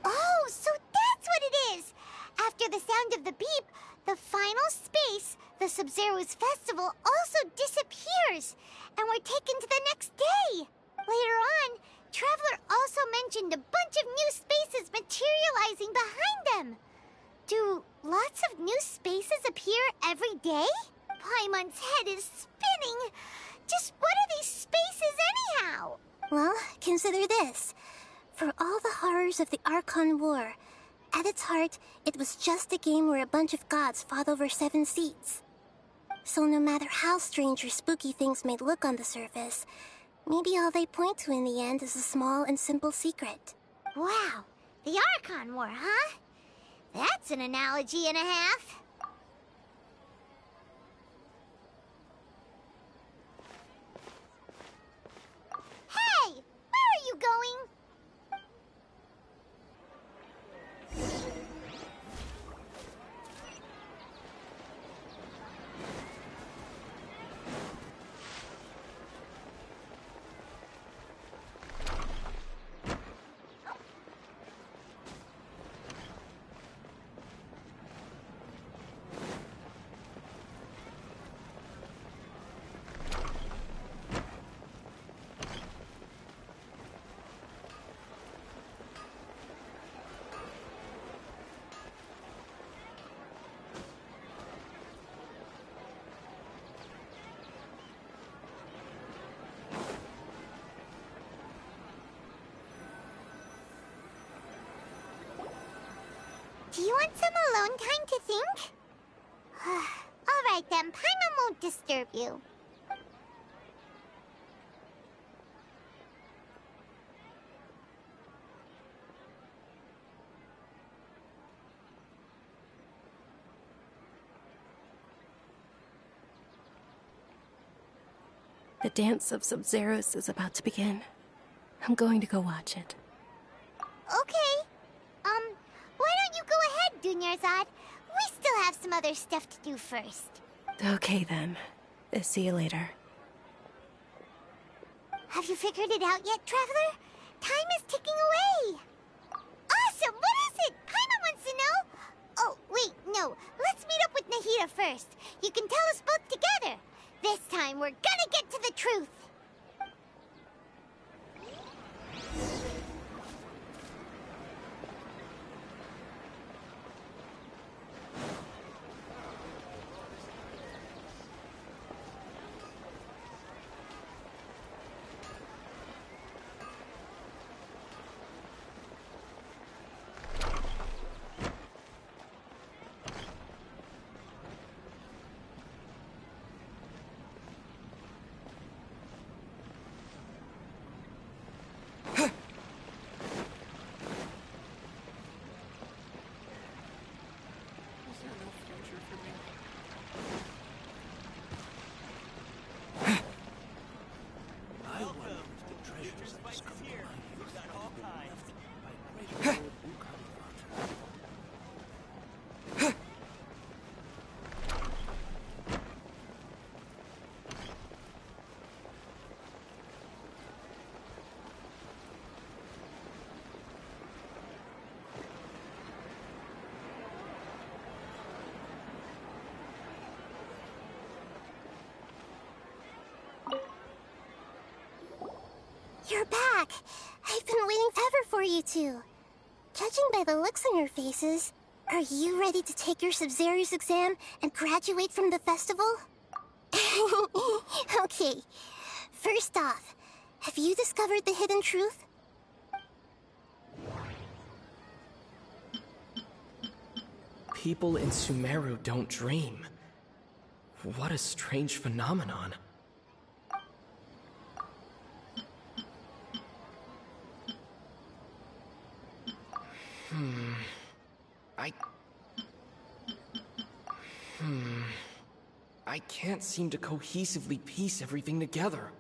Oh, so that's what it is! After the sound of the beep, the final space, the Sub-Zero's festival, also disappears, and we're taken to the next day. Later on, Traveler also mentioned a bunch of new spaces materializing behind them. Do lots of new spaces appear every day? Paimon's head is spinning. Just what are these spaces anyhow? Well, consider this. For all the horrors of the Archon War, at its heart, it was just a game where a bunch of gods fought over 7 seats. So no matter how strange or spooky things may look on the surface, maybe all they point to in the end is a small and simple secret. Wow, the Archon War, huh? That's an analogy and a half. Hey, where are you going? Do you want some alone time to think? All right then, Paimon won't disturb you. The dance of Sub-Zeros is about to begin. I'm going to go watch it. Okay. Why don't you go ahead, Dunyarzad? We still have some other stuff to do first. Okay then. See you later. Have you figured it out yet, Traveler? Time is ticking away. Awesome! What is it? Paimon wants to know. Oh, wait, no. Let's meet up with Nahida first. You can tell us both together. This time, we're gonna get to the truth. You're back! I've been waiting forever for you two. Judging by the looks on your faces, are you ready to take your Sub-Zero's exam and graduate from the festival? Okay, first off, have you discovered the hidden truth? People in Sumeru don't dream. What a strange phenomenon. I can't seem to cohesively piece everything together.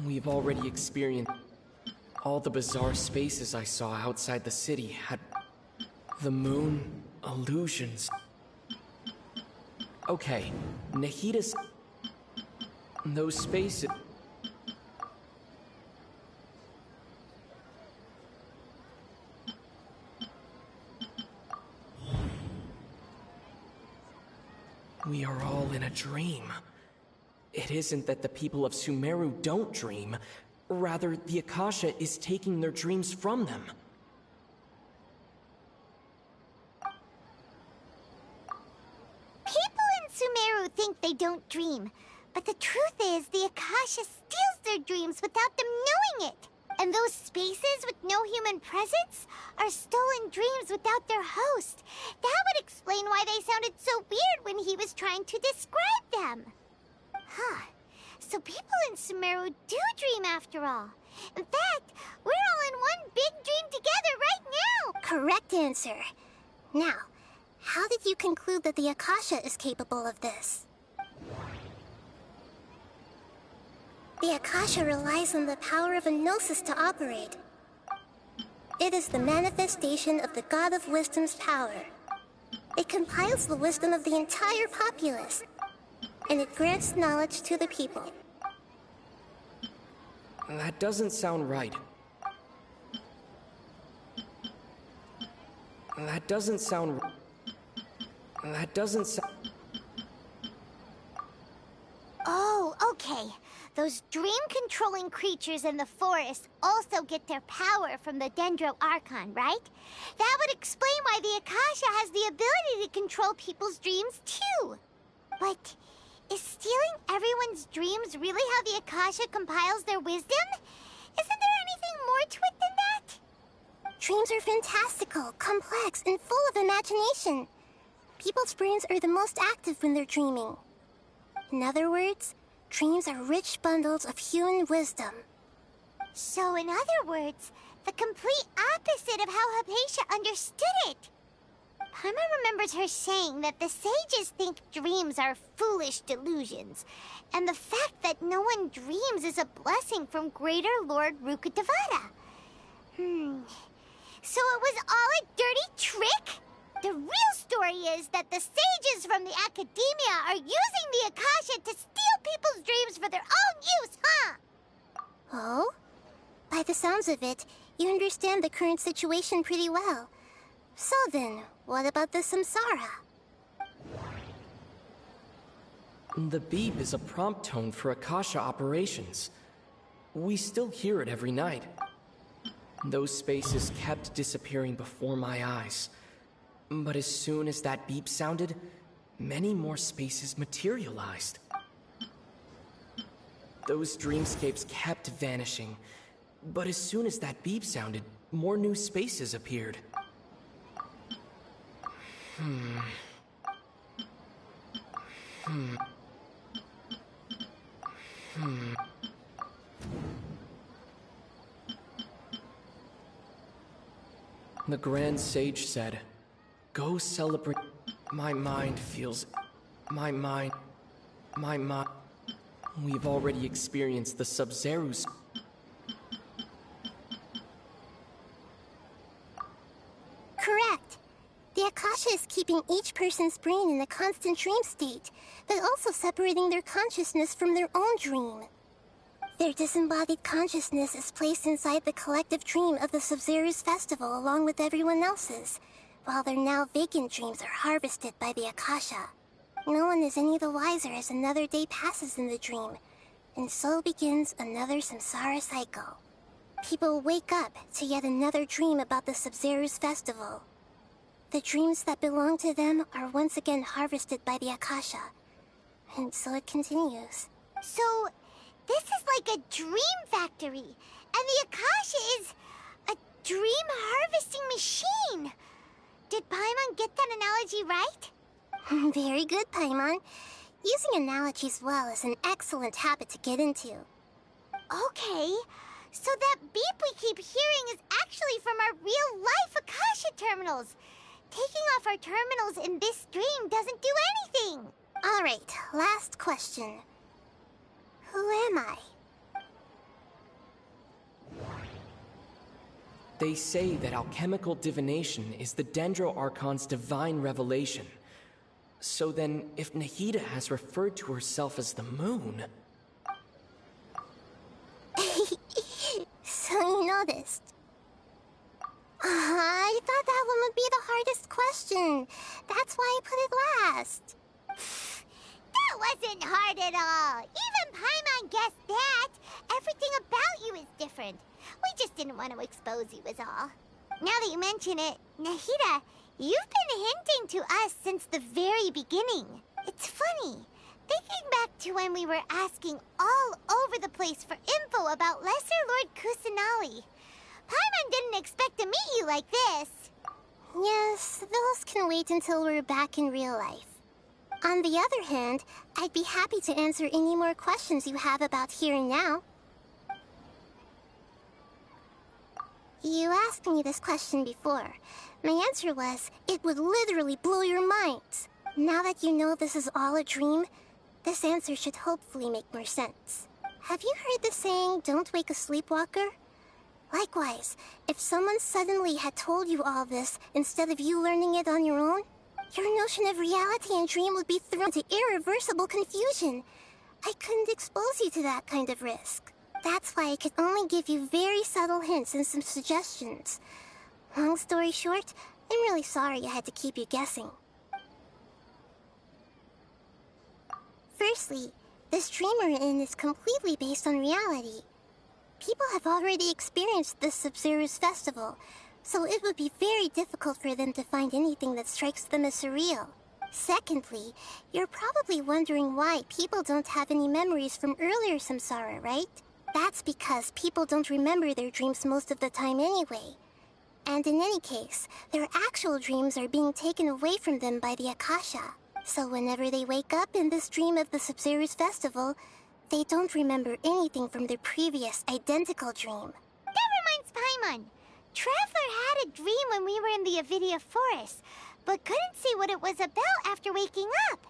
We've already experienced all the bizarre spaces I saw outside the city had the moon, illusions. Okay, Nahida's... those spaces... We are all in a dream. It isn't that the people of Sumeru don't dream. Rather, the Akasha is taking their dreams from them. People in Sumeru think they don't dream, but the truth is the Akasha steals their dreams without them knowing it. And those spaces with no human presence are stolen dreams without their host. That would explain why they sounded so weird when he was trying to describe them. Huh. So people in Sumeru do dream after all. In fact, we're all in one big dream together right now. Correct answer. Now, how did you conclude that the Akasha is capable of this? The Akasha relies on the power of a Gnosis to operate. It is the manifestation of the God of Wisdom's power. It compiles the wisdom of the entire populace, and it grants knowledge to the people. That doesn't sound right. That doesn't sound... Oh, okay. Those dream-controlling creatures in the forest also get their power from the Dendro Archon, right? That would explain why the Akasha has the ability to control people's dreams, too. But is stealing everyone's dreams really how the Akasha compiles their wisdom? Isn't there anything more to it than that? Dreams are fantastical, complex, and full of imagination. People's brains are the most active when they're dreaming. In other words, dreams are rich bundles of human wisdom. So, in other words, the complete opposite of how Hypatia understood it. Paimon remembers her saying that the sages think dreams are foolish delusions, and the fact that no one dreams is a blessing from Greater Lord Rukkhadevata. So it was all a dirty trick? The real story is that the sages from the Academia are using the Akasha to steal people's dreams for their own use, huh? Oh? By the sounds of it, you understand the current situation pretty well. So then, what about the Samsara? The beep is a prompt tone for Akasha operations. We still hear it every night. Those spaces kept disappearing before my eyes. But as soon as that beep sounded, many more spaces materialized. Those dreamscapes kept vanishing, but as soon as that beep sounded, more new spaces appeared. The Grand Sage said, "Go celebrate." My mind feels... My mind... We've already experienced the Sub-Zero's... Correct. The Akasha is keeping each person's brain in a constant dream state, but also separating their consciousness from their own dream. Their disembodied consciousness is placed inside the collective dream of the Sub-Zero's festival along with everyone else's, while their now vacant dreams are harvested by the Akasha. No one is any the wiser as another day passes in the dream, and so begins another samsara cycle. People wake up to yet another dream about the Sub-Zero's festival. The dreams that belong to them are once again harvested by the Akasha, and so it continues. So, this is like a dream factory, and the Akasha is a dream harvesting machine. Did Paimon get that analogy right? Very good, Paimon. Using analogies well is an excellent habit to get into. Okay, so that beep we keep hearing is actually from our real-life Akasha terminals. Taking off our terminals in this dream doesn't do anything. All right, last question. Who am I? They say that alchemical divination is the Dendro Archon's divine revelation. So then, if Nahida has referred to herself as the moon... So you noticed. I thought that one would be the hardest question. That's why I put it last. That wasn't hard at all. Even Paimon guessed that. Everything about you is different. We just didn't want to expose you is all. Now that you mention it, Nahida, you've been hinting to us since the very beginning. It's funny. Thinking back to when we were asking all over the place for info about Lesser Lord Kusanali. Paimon didn't expect to meet you like this. Yes, those can wait until we're back in real life. On the other hand, I'd be happy to answer any more questions you have about here and now. You asked me this question before. My answer was, it would literally blow your minds. Now that you know this is all a dream, this answer should hopefully make more sense. Have you heard the saying, don't wake a sleepwalker? Likewise, if someone suddenly had told you all this instead of you learning it on your own, your notion of reality and dream would be thrown into irreversible confusion. I couldn't expose you to that kind of risk. That's why I could only give you very subtle hints and some suggestions. Long story short, I'm really sorry I had to keep you guessing. Firstly, this dream we're in is completely based on reality. People have already experienced this Sub-Zero's festival, so it would be very difficult for them to find anything that strikes them as surreal. Secondly, you're probably wondering why people don't have any memories from earlier samsara, right? That's because people don't remember their dreams most of the time anyway. And in any case, their actual dreams are being taken away from them by the Akasha. So whenever they wake up in this dream of the Sub-Zero's festival, they don't remember anything from their previous identical dream. That reminds Paimon. Traveler had a dream when we were in the Avidia Forest, but couldn't see what it was about after waking up.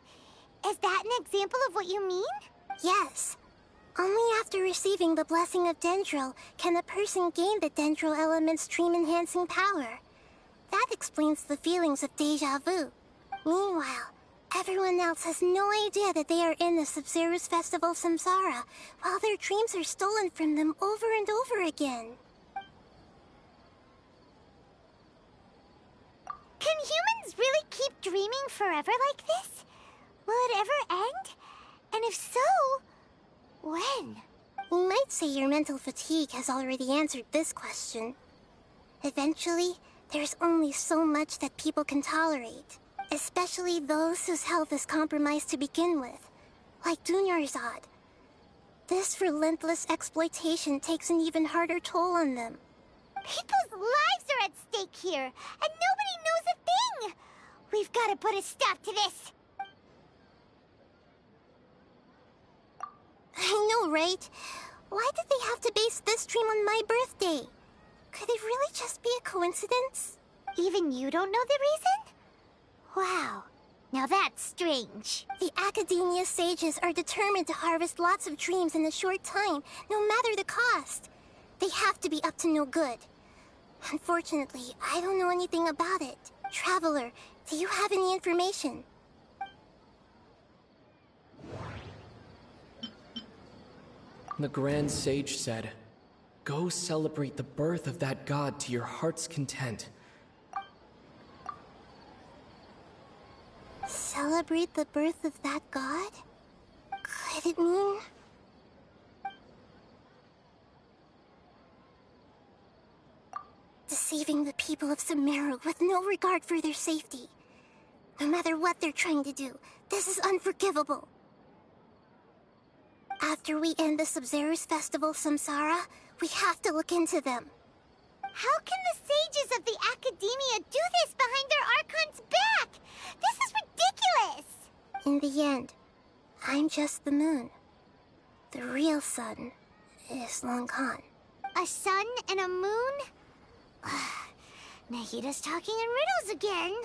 Is that an example of what you mean? Yes. Only after receiving the blessing of Dendro can a person gain the Dendro element's dream-enhancing power. That explains the feelings of deja vu. Meanwhile, everyone else has no idea that they are in the Sub-Zero's festival samsara, while their dreams are stolen from them over and over again. Can humans really keep dreaming forever like this? Will it ever end? And if so, when? You might say your mental fatigue has already answered this question. Eventually, there's only so much that people can tolerate. Especially those whose health is compromised to begin with, like Dunyarzad. This relentless exploitation takes an even harder toll on them. People's lives are at stake here, and nobody knows a thing! We've got to put a stop to this! I know, right? Why did they have to base this dream on my birthday? Could it really just be a coincidence? Even you don't know the reason? Wow, now that's strange. The Academia sages are determined to harvest lots of dreams in a short time, no matter the cost. They have to be up to no good. Unfortunately, I don't know anything about it. Traveler, do you have any information? The Grand Sage said, "Go celebrate the birth of that god to your heart's content." Celebrate the birth of that god? Could it mean... deceiving the people of Sumeru with no regard for their safety? No matter what they're trying to do, this is unforgivable. After we end the Sub-Zero's festival, Samsara, we have to look into them. How can the sages of the Academia do this behind their Archon's back? This is ridiculous! In the end, I'm just the moon. The real sun is long gone. A sun and a moon? Nahida's talking in riddles again.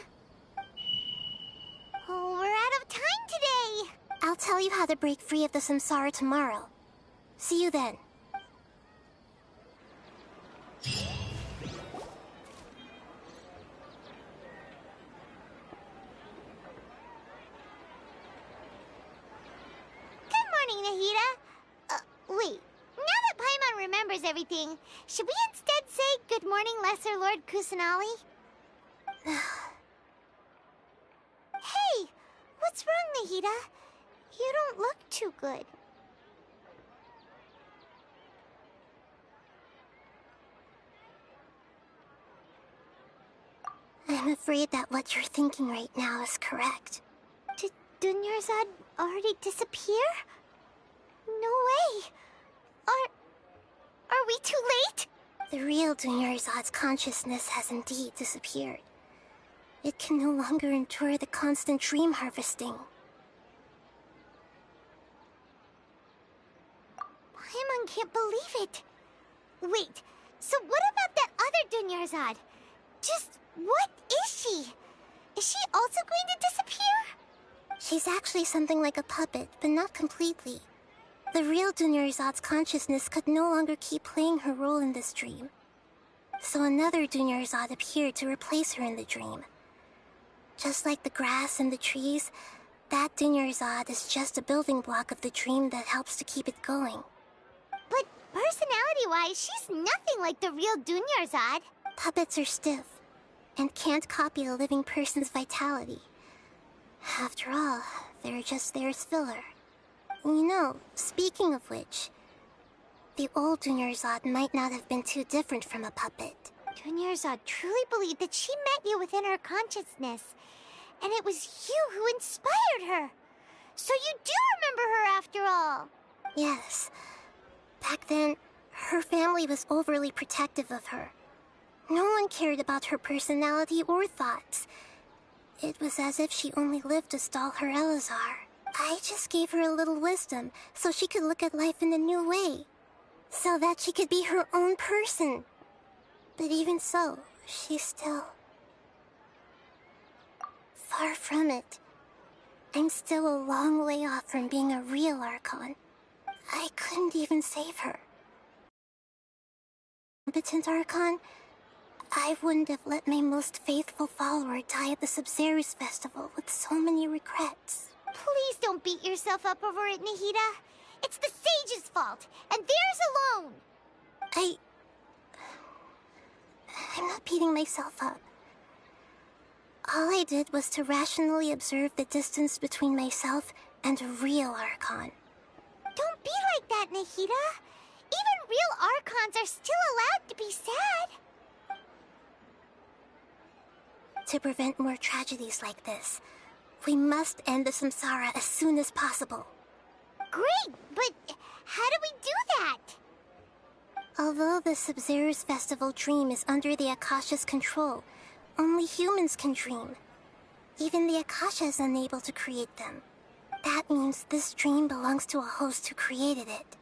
Oh, we're out of time today. I'll tell you how to break free of the Samsara tomorrow. See you then. Good morning, Nahida. Wait. Now that Paimon remembers everything, should we instead say good morning, Lesser Lord Kusanali? Hey! What's wrong, Nahida? You don't look too good. I'm afraid that what you're thinking right now is correct. Did Dunyarzad already disappear? No way! Are we too late? The real Dunyarzad's consciousness has indeed disappeared. It can no longer endure the constant dream harvesting. Paimon can't believe it. Wait, so what about that other Dunyarzad? Just what is she? Is she also going to disappear? She's actually something like a puppet, but not completely. The real Dunyarzad's consciousness could no longer keep playing her role in this dream. So another Dunyarzad appeared to replace her in the dream. Just like the grass and the trees, that Dunyarzad is just a building block of the dream that helps to keep it going. But personality-wise, she's nothing like the real Dunyarzad. Puppets are stiff, and can't copy a living person's vitality. After all, they're just there as filler. You know, speaking of which, the old Dunyarzad might not have been too different from a puppet. Dunyarzad truly believed that she met you within her consciousness, and it was you who inspired her. So you do remember her after all. Yes. Back then, her family was overly protective of her. No one cared about her personality or thoughts. It was as if she only lived to stall her Elazar. I just gave her a little wisdom so she could look at life in a new way. So that she could be her own person. But even so, she's still... far from it. I'm still a long way off from being a real Archon. I couldn't even save her. Competent Archon, I wouldn't have let my most faithful follower die at the Sub-Zero's festival with so many regrets. Please don't beat yourself up over it, Nahida. It's the sage's fault, and theirs alone. I'm not beating myself up. All I did was to rationally observe the distance between myself and a real Archon. Don't be like that, Nahida. Even real Archons are still allowed to be sad. To prevent more tragedies like this, we must end the Samsara as soon as possible. Great, but how do we do that? Although the Sub-Zero's festival dream is under the Akasha's control, only humans can dream. Even the Akasha is unable to create them. That means this dream belongs to a host who created it.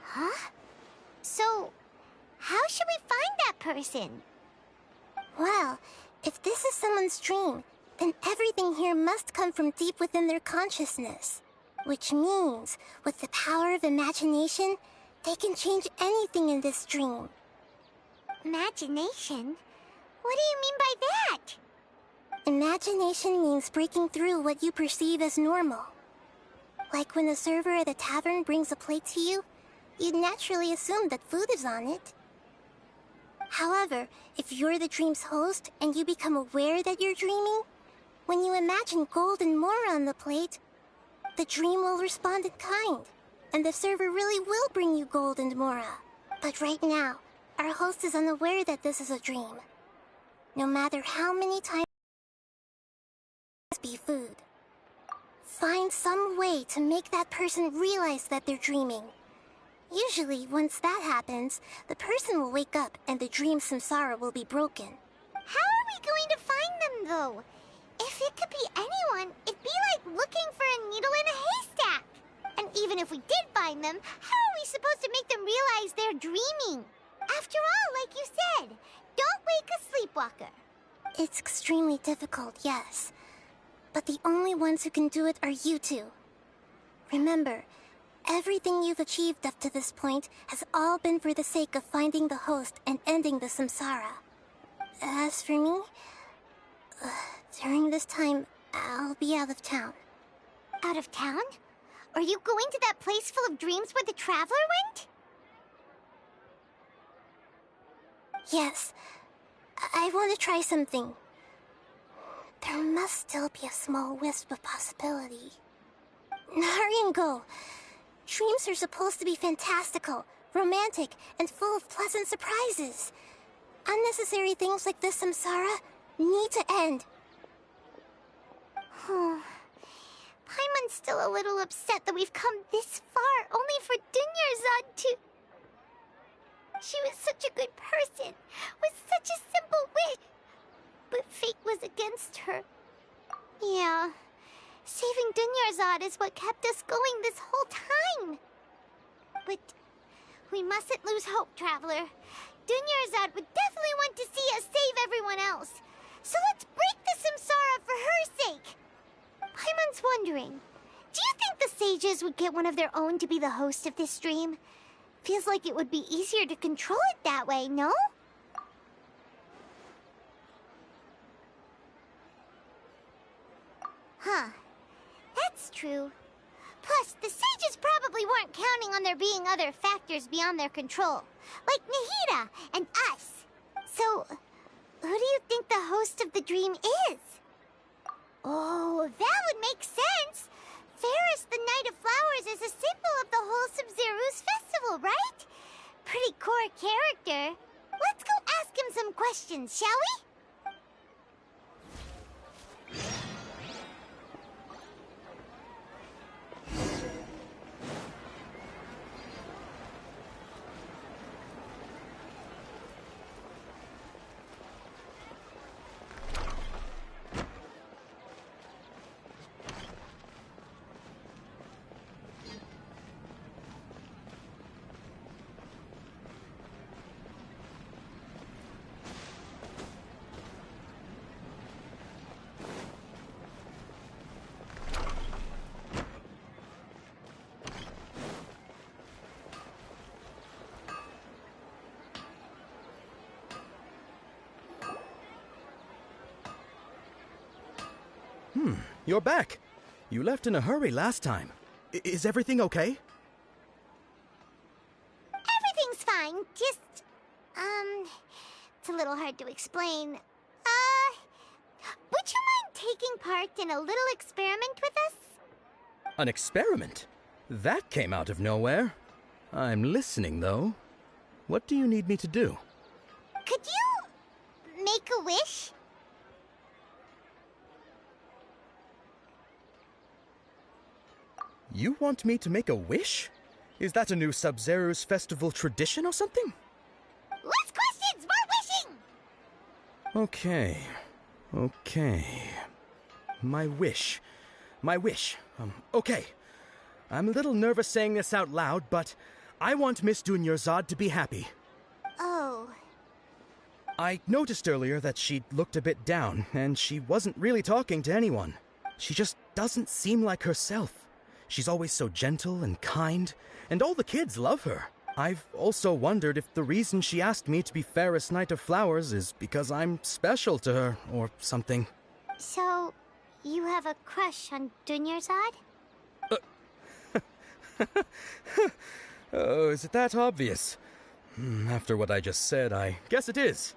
Huh? So, how should we find that person? Well, if this is someone's dream, then everything here must come from deep within their consciousness. Which means, with the power of imagination, they can change anything in this dream. Imagination? What do you mean by that? Imagination means breaking through what you perceive as normal. Like when the server at a tavern brings a plate to you, you'd naturally assume that food is on it. However, if you're the dream's host and you become aware that you're dreaming, when you imagine gold and more on the plate, the dream will respond in kind, and the server really will bring you gold and mora. But right now, our host is unaware that this is a dream. No matter how many times be food. Find some way to make that person realize that they're dreaming. Usually, once that happens, the person will wake up and the dream samsara will be broken. How are we going to find them, though? If it could be anyone, it'd be like looking for a needle in a haystack. And even if we did find them, how are we supposed to make them realize they're dreaming? After all, like you said, don't wake a sleepwalker. It's extremely difficult, yes. But the only ones who can do it are you two. Remember, everything you've achieved up to this point has all been for the sake of finding the host and ending the samsara. As for me, during this time, I'll be out of town. Out of town? Are you going to that place full of dreams where the traveler went? Yes. I want to try something. There must still be a small wisp of possibility. Hurry and go. Dreams are supposed to be fantastical, romantic, and full of pleasant surprises. Unnecessary things like this samsara need to end. Paimon's still a little upset that we've come this far only for Dunyarzad to... She was such a good person, with such a simple wish. But fate was against her. Yeah, saving Dunyarzad is what kept us going this whole time. But we mustn't lose hope, Traveler. Dunyarzad would definitely want to see us save everyone else. So let's break the samsara for her sake. Paimon's wondering, do you think the sages would get one of their own to be the host of this dream? Feels like it would be easier to control it that way, no? Huh. That's true. Plus, the sages probably weren't counting on there being other factors beyond their control, like Nahida and us. So, who do you think the host of the dream is? Oh, that would make sense. Fairest the Night of Flowers is a symbol of the whole Sub-Zero's festival, right? Pretty core character. Let's go ask him some questions, shall we? You're back. You left in a hurry last time. Is everything okay? Everything's fine. Just, it's a little hard to explain. Would you mind taking part in a little experiment with us? An experiment? That came out of nowhere. I'm listening, though. What do you need me to do? Could you make a wish? You want me to make a wish? Is that a new Sub-Zero's festival tradition or something? Less questions, more wishing! Okay. My wish. Okay. I'm a little nervous saying this out loud, but I want Miss Dunyarzad to be happy. Oh. I noticed earlier that she looked a bit down, and she wasn't really talking to anyone. She just doesn't seem like herself. She's always so gentle and kind, and all the kids love her. I've also wondered if the reason she asked me to be Fairest Night of Flowers is because I'm special to her, or something. So, you have a crush on Dunyarzad? Oh, is it that obvious? After what I just said, I guess it is.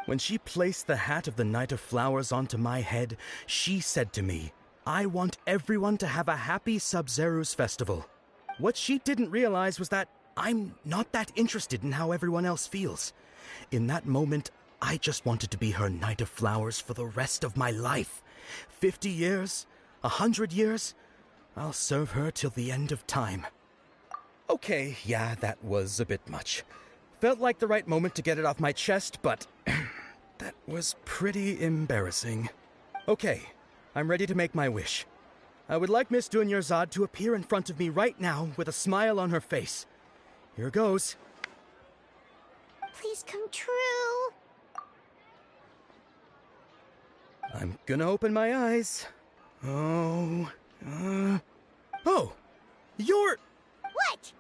When she placed the hat of the Knight of Flowers onto my head, she said to me, I want everyone to have a happy Sub-Zero's festival. What she didn't realize was that I'm not that interested in how everyone else feels. In that moment, I just wanted to be her Knight of Flowers for the rest of my life. 50 years, 100 years, I'll serve her till the end of time. Okay, yeah, that was a bit much. Felt like the right moment to get it off my chest, but that was pretty embarrassing. Okay, I'm ready to make my wish. I would like Miss Dunyarzad to appear in front of me right now with a smile on her face. Here goes. Please come true. I'm gonna open my eyes. Oh, you're... What?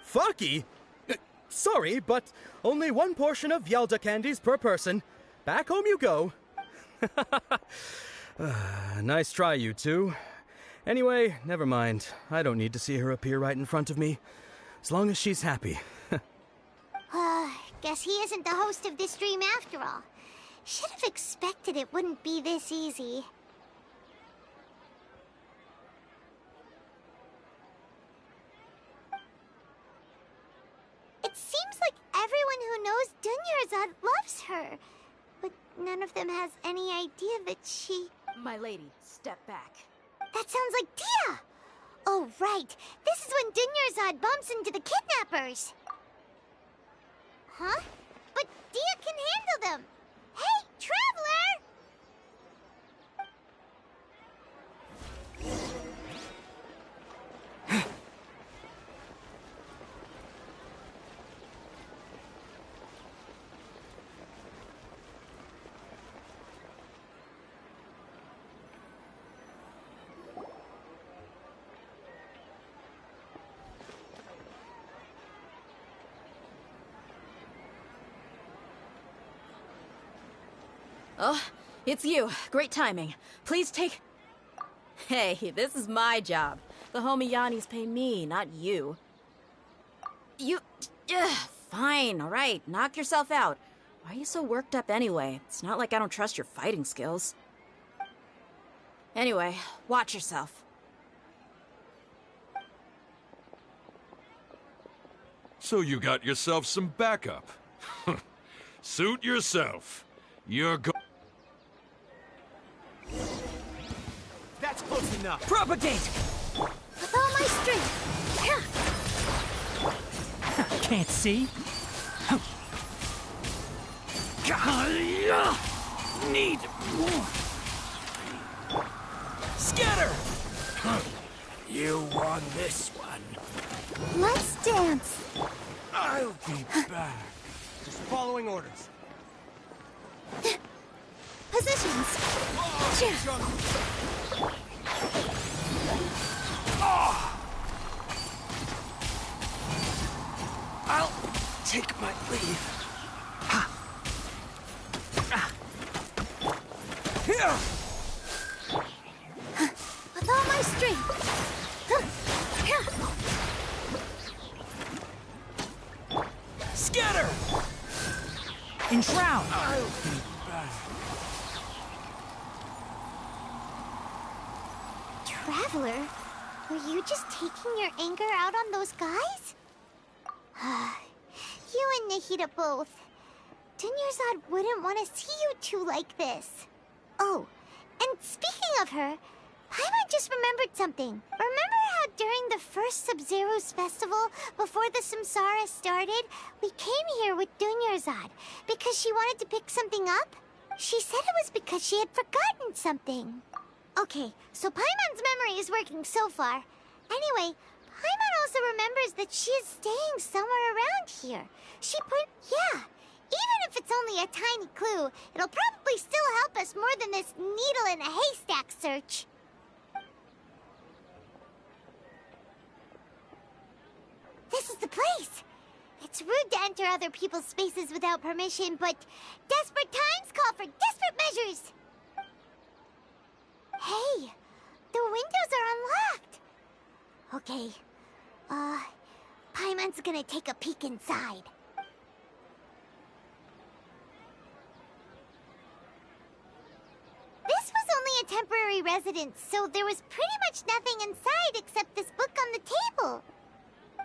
Faki? Sorry, but only one portion of Yalda candies per person. Back home you go. Nice try, you two. Anyway, never mind. I don't need to see her appear right in front of me. As long as she's happy. Guess he isn't the host of this stream after all. Should have expected it wouldn't be this easy. It seems like everyone who knows Dunyarzad loves her. But none of them has any idea that she... My lady, step back. That sounds like Dia! Oh, right. This is when Dunyarzad bumps into the kidnappers. Huh? But Dia can handle them. Hey, Traveler! Oh, it's you. Great timing. Please take... Hey, this is my job. The homie Yanni's pay me, not you. You... Fine, all right. Knock yourself out. Why are you so worked up anyway? It's not like I don't trust your fighting skills. Anyway, watch yourself. So you got yourself some backup. Suit yourself. You're That's close enough. Propagate! With all my strength. Can't see? Need more. Scatter! You won this one. Let's dance. I'll be back. Just following orders. Positions. I'll take my leave. Here! With all my strength. Scatter! Enshroud! I'll be back. Traveler, were you just taking your anger out on those guys? You and Nahida both. Dunyarzad wouldn't want to see you two like this. Oh, and speaking of her, Paimon just remembered something. Remember how during the first Sub-Zero's festival, before the Samsara started, we came here with Dunyarzad because she wanted to pick something up? She said it was because she had forgotten something. Okay, so Paimon's memory is working so far. Anyway, Paimon also remembers that she is staying somewhere around here. Yeah, even if it's only a tiny clue, it'll probably still help us more than this needle in a haystack search. This is the place. It's rude to enter other people's spaces without permission, but desperate times call for desperate measures. Hey, the windows are unlocked. Okay. Paimon's gonna take a peek inside. This was only a temporary residence, so there was pretty much nothing inside except this book on the table.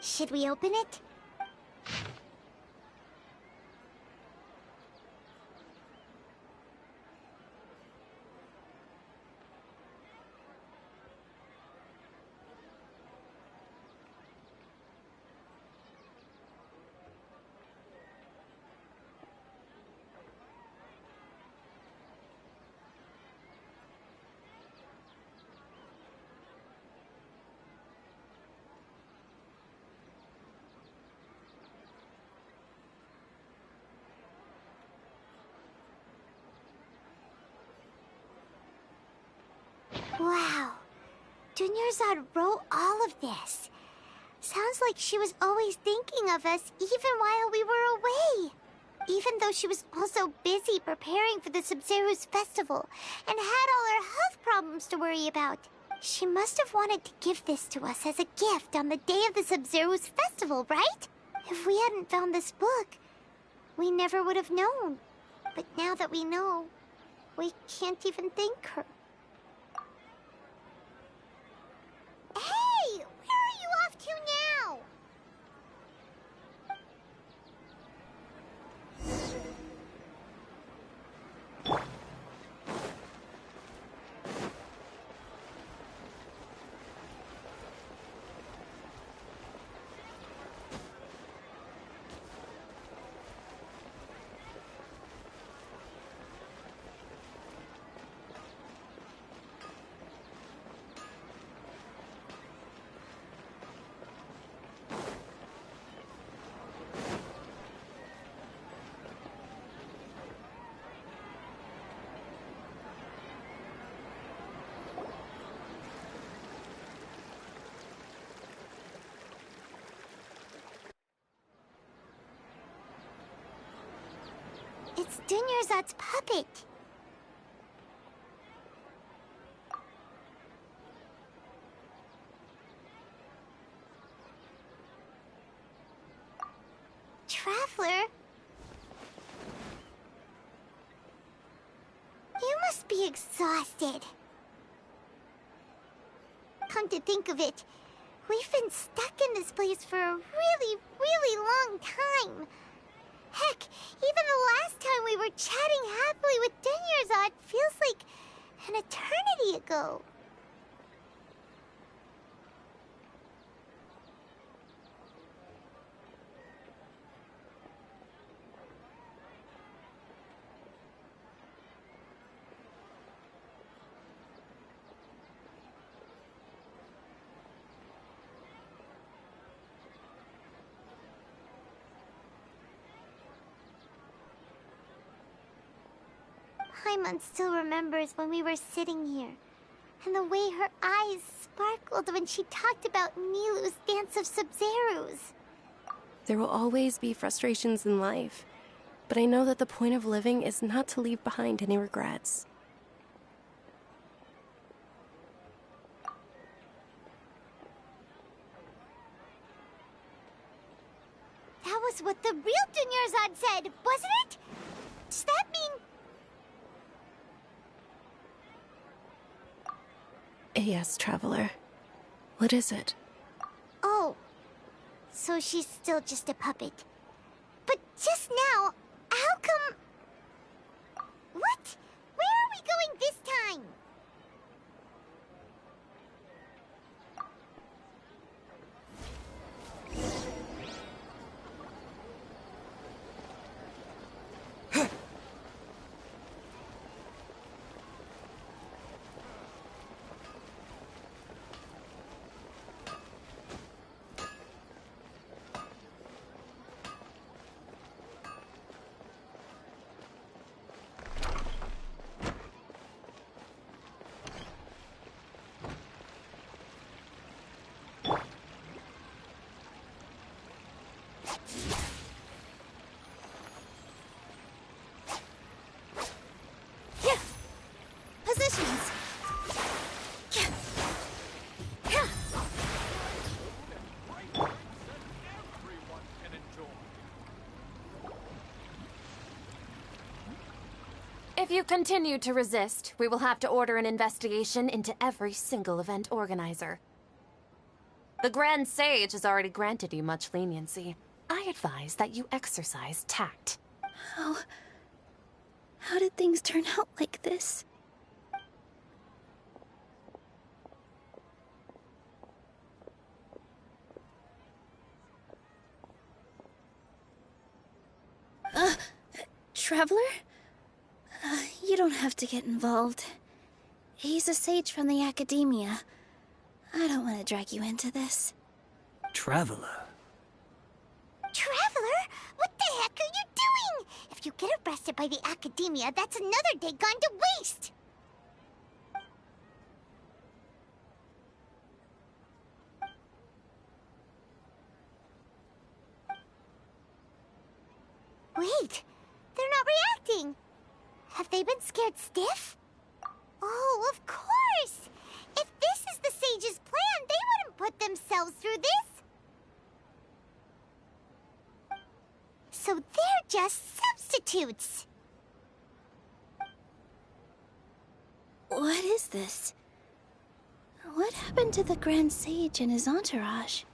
Should we open it? Wow. Dunyarzad wrote all of this. Sounds like she was always thinking of us even while we were away. Even though she was also busy preparing for the Sub-Zero's festival and had all her health problems to worry about. She must have wanted to give this to us as a gift on the day of the Sub-Zero's festival, right? If we hadn't found this book, we never would have known. But now that we know, we can't even thank her. Hey! Where are you off to now? It's Dunyarzad's puppet. Traveler? You must be exhausted. Come to think of it, we've been stuck in this place for a really, really long time. Heck, even the last time we were chatting happily with Dunyarzad feels like an eternity ago. Paimon still remembers when we were sitting here, and the way her eyes sparkled when she talked about Nilou's Dance of Sub-Zeros. There will always be frustrations in life, but I know that the point of living is not to leave behind any regrets. That was what the real Dunyarzad said, wasn't it? Does that mean... Yes, Traveler. What is it? Oh, so she's still just a puppet. But just now, how come... What? Where are we going this time? If you continue to resist, we will have to order an investigation into every single event organizer. The Grand Sage has already granted you much leniency. I advise that you exercise tact. How did things turn out like this? Traveler? You don't have to get involved. He's a sage from the academia. I don't want to drag you into this. Traveler? Traveler? What the heck are you doing? If you get arrested by the academia, that's another day gone to waste! Wait, they're not reacting. Have they been scared stiff? Oh, of course! If this is the sage's plan, they wouldn't put themselves through this. So they're just substitutes. What is this? What happened to the Grand Sage and his entourage?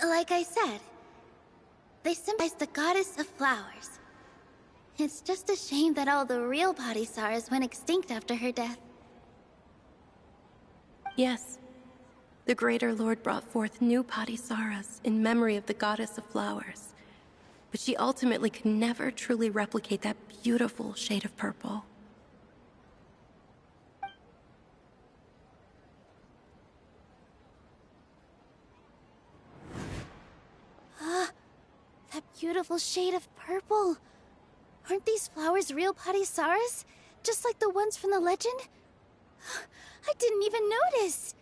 Like I said, they symbolize the goddess of flowers. It's just a shame that all the real Padisarahs went extinct after her death. Yes. The Greater Lord brought forth new Padisarahs in memory of the goddess of flowers. But she ultimately could never truly replicate that beautiful shade of purple. That beautiful shade of purple. Aren't these flowers real Padisarahs? Just like the ones from the legend? I didn't even notice.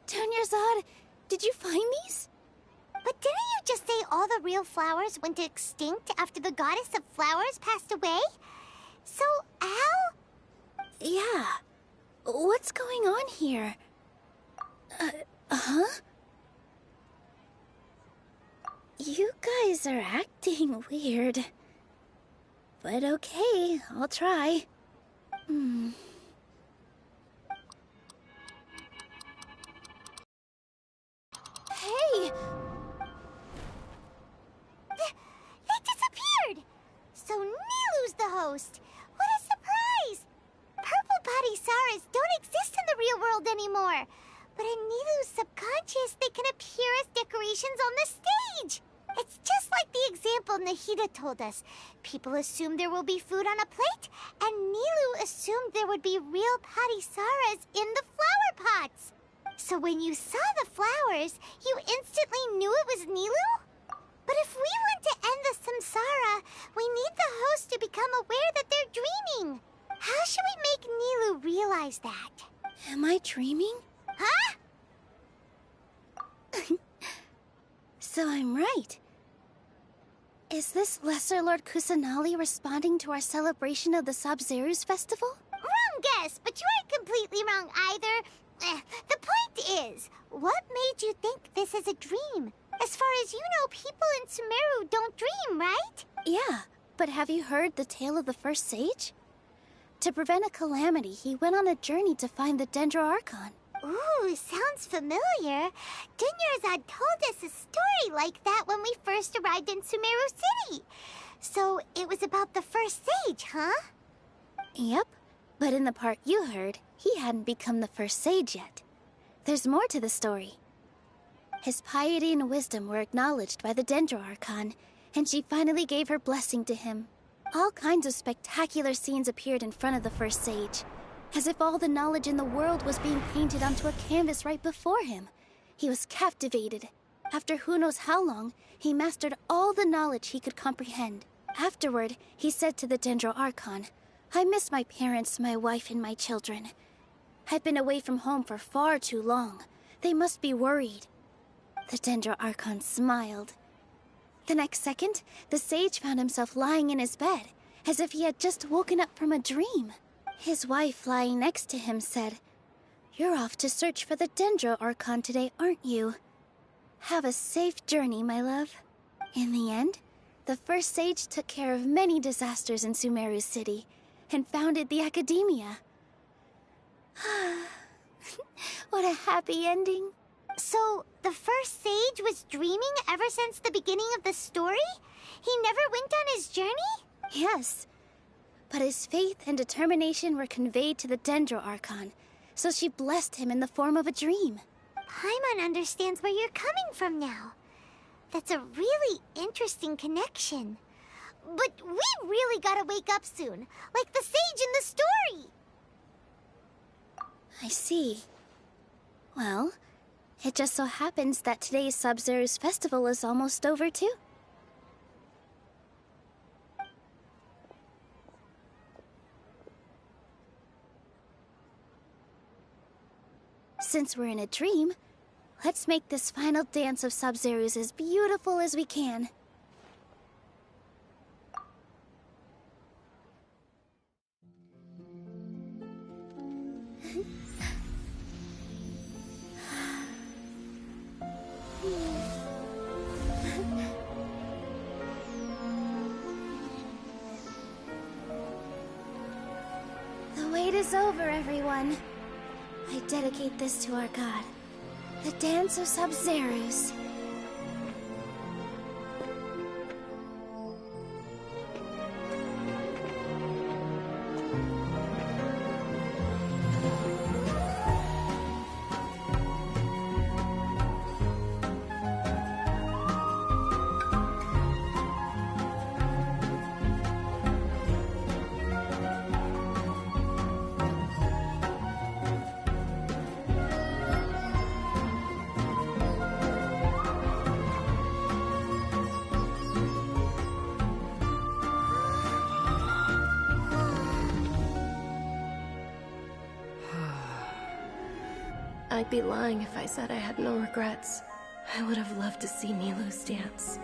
Dunyarzad, did you find these? But didn't you just say all the real flowers went extinct after the goddess of flowers passed away? So, how? Yeah. What's going on here? Huh? You guys are acting weird. But okay, I'll try. Hey! They disappeared! So Nilu's the host. What a surprise! Purple Padisarahs don't exist in the real world anymore. But in Nilu's subconscious, they can appear as decorations on the stage. It's just like the example Nahida told us. People assumed there will be food on a plate, and Nilu assumed there would be real Padisarahs in the flower pots. So when you saw the flowers, you instantly knew it was Nilu? But if we want to end the samsara, we need the host to become aware that they're dreaming. How should we make Nilu realize that? Am I dreaming? Huh? So I'm right. Is this Lesser Lord Kusanali responding to our celebration of the Sabzeruz festival? Wrong guess, but you aren't completely wrong either. The point is, what made you think this is a dream? As far as you know, people in Sumeru don't dream, right? Yeah, but have you heard the tale of the first sage? To prevent a calamity, he went on a journey to find the Dendroarchon. Ooh, sounds familiar. Dunyarzad told us a story like that when we first arrived in Sumeru City. So it was about the first sage, huh? Yep, but in the part you heard, he hadn't become the first sage yet. There's more to the story. His piety and wisdom were acknowledged by the Dendroarchon, and she finally gave her blessing to him. All kinds of spectacular scenes appeared in front of the first sage, as if all the knowledge in the world was being painted onto a canvas right before him. He was captivated. After who knows how long, he mastered all the knowledge he could comprehend. Afterward, he said to the Dendroarchon, "I miss my parents, my wife, and my children. I've been away from home for far too long. They must be worried." The Dendroarchon smiled. The next second, the sage found himself lying in his bed, as if he had just woken up from a dream. His wife, lying next to him, said, "You're off to search for the Dendroarchon today, aren't you?" Have a safe journey, my love. In the end, the first sage took care of many disasters in Sumeru City and founded the academia. What a happy ending. So, the first sage was dreaming ever since the beginning of the story? He never went on his journey? Yes. But his faith and determination were conveyed to the Dendro Archon, so she blessed him in the form of a dream. Paimon understands where you're coming from now. That's a really interesting connection. But we really gotta wake up soon, like the sage in the story. I see. Well, it just so happens that today's Sub-Zero's festival is almost over, too. Since we're in a dream, let's make this final dance of Sub-Zero's as beautiful as we can. The wait is over, everyone. I dedicate this to our god, the Dance of Sub-Zeros. I'd be lying if I said I had no regrets. I would have loved to see Nilou's dance.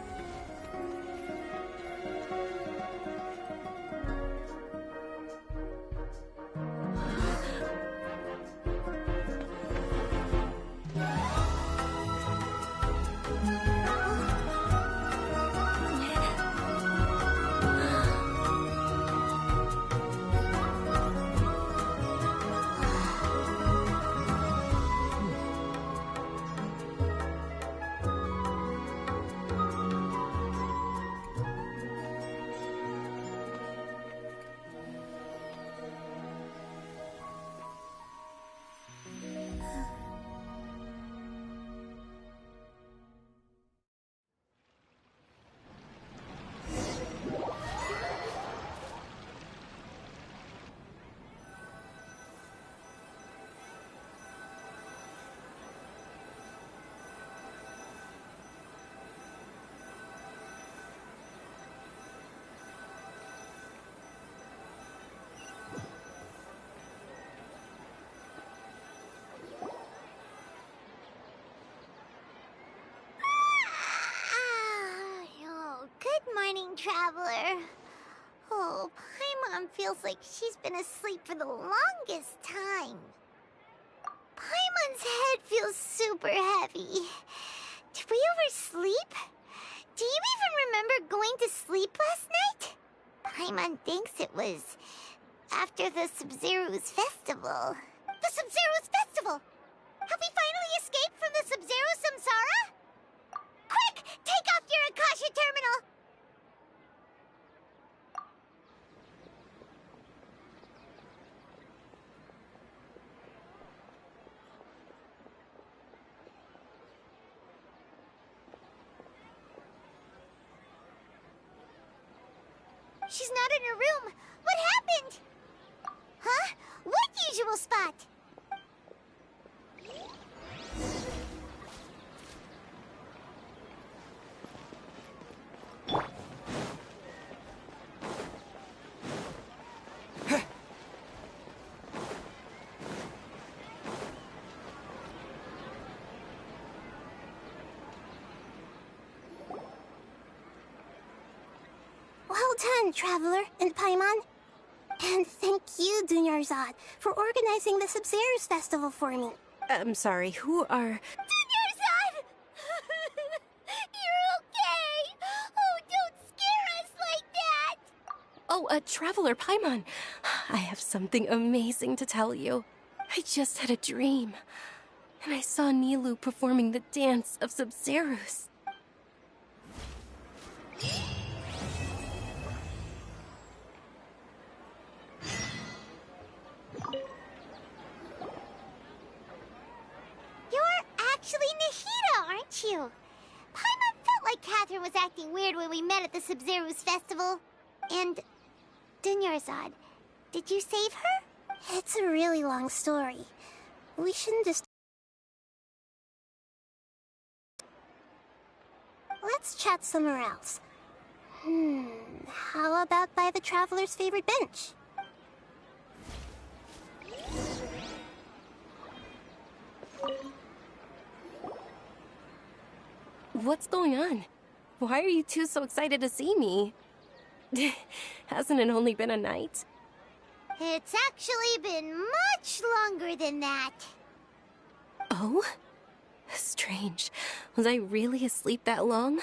Traveler. Oh, Paimon feels like she's been asleep for the longest time. Paimon's head feels super heavy. Did we oversleep? Do you even remember going to sleep last night? Paimon thinks it was after the Sub-Zero's festival. The Sub-Zero's festival? Have we finally escaped from the Sub-Zero samsara? Quick! Take off your Akasha terminal! She's not in her room. What happened? Huh? What usual spot? Well done, Traveler and Paimon. And thank you, Dunyarzad, for organizing the Sub-Zero's festival for me. I'm sorry, who are... Dunyarzad! Traveler Paimon. I have something amazing to tell you. I just had a dream, and I saw Nilou performing the dance of Sub-Zerus. You're actually Nahida, aren't you? Paimon felt like Catherine was acting weird when we met at the Sub-Zerus festival. And Dunyarzad, did you save her? It's a really long story. We shouldn't just... Let's chat somewhere else. How about by the Traveler's favorite bench? What's going on? Why are you two so excited to see me? Hasn't it only been a night? It's actually been much longer than that. Oh? Strange. Was I really asleep that long?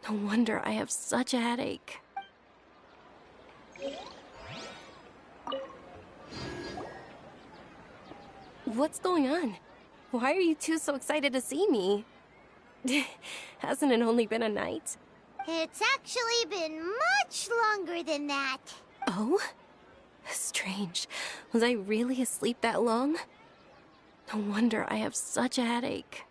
No wonder I have such a headache. What's going on? Why are you two so excited to see me? Hasn't it only been a night? It's actually been much longer than that. Oh? Strange. Was I really asleep that long? No wonder I have such a headache.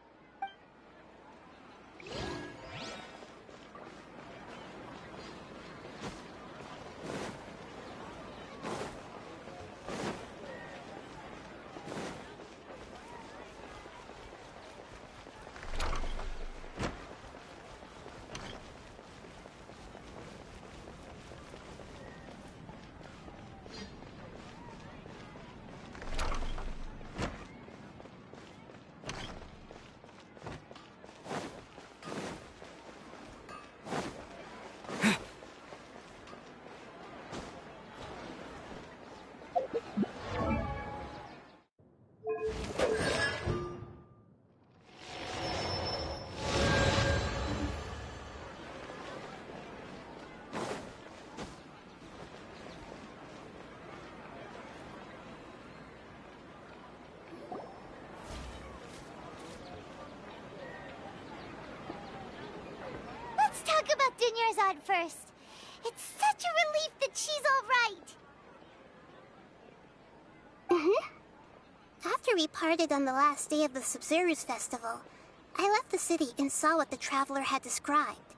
Let's talk about Dunyarzad first. It's such a relief that she's all right. After we parted on the last day of the Sub-Zerus festival, I left the city and saw what the Traveler had described.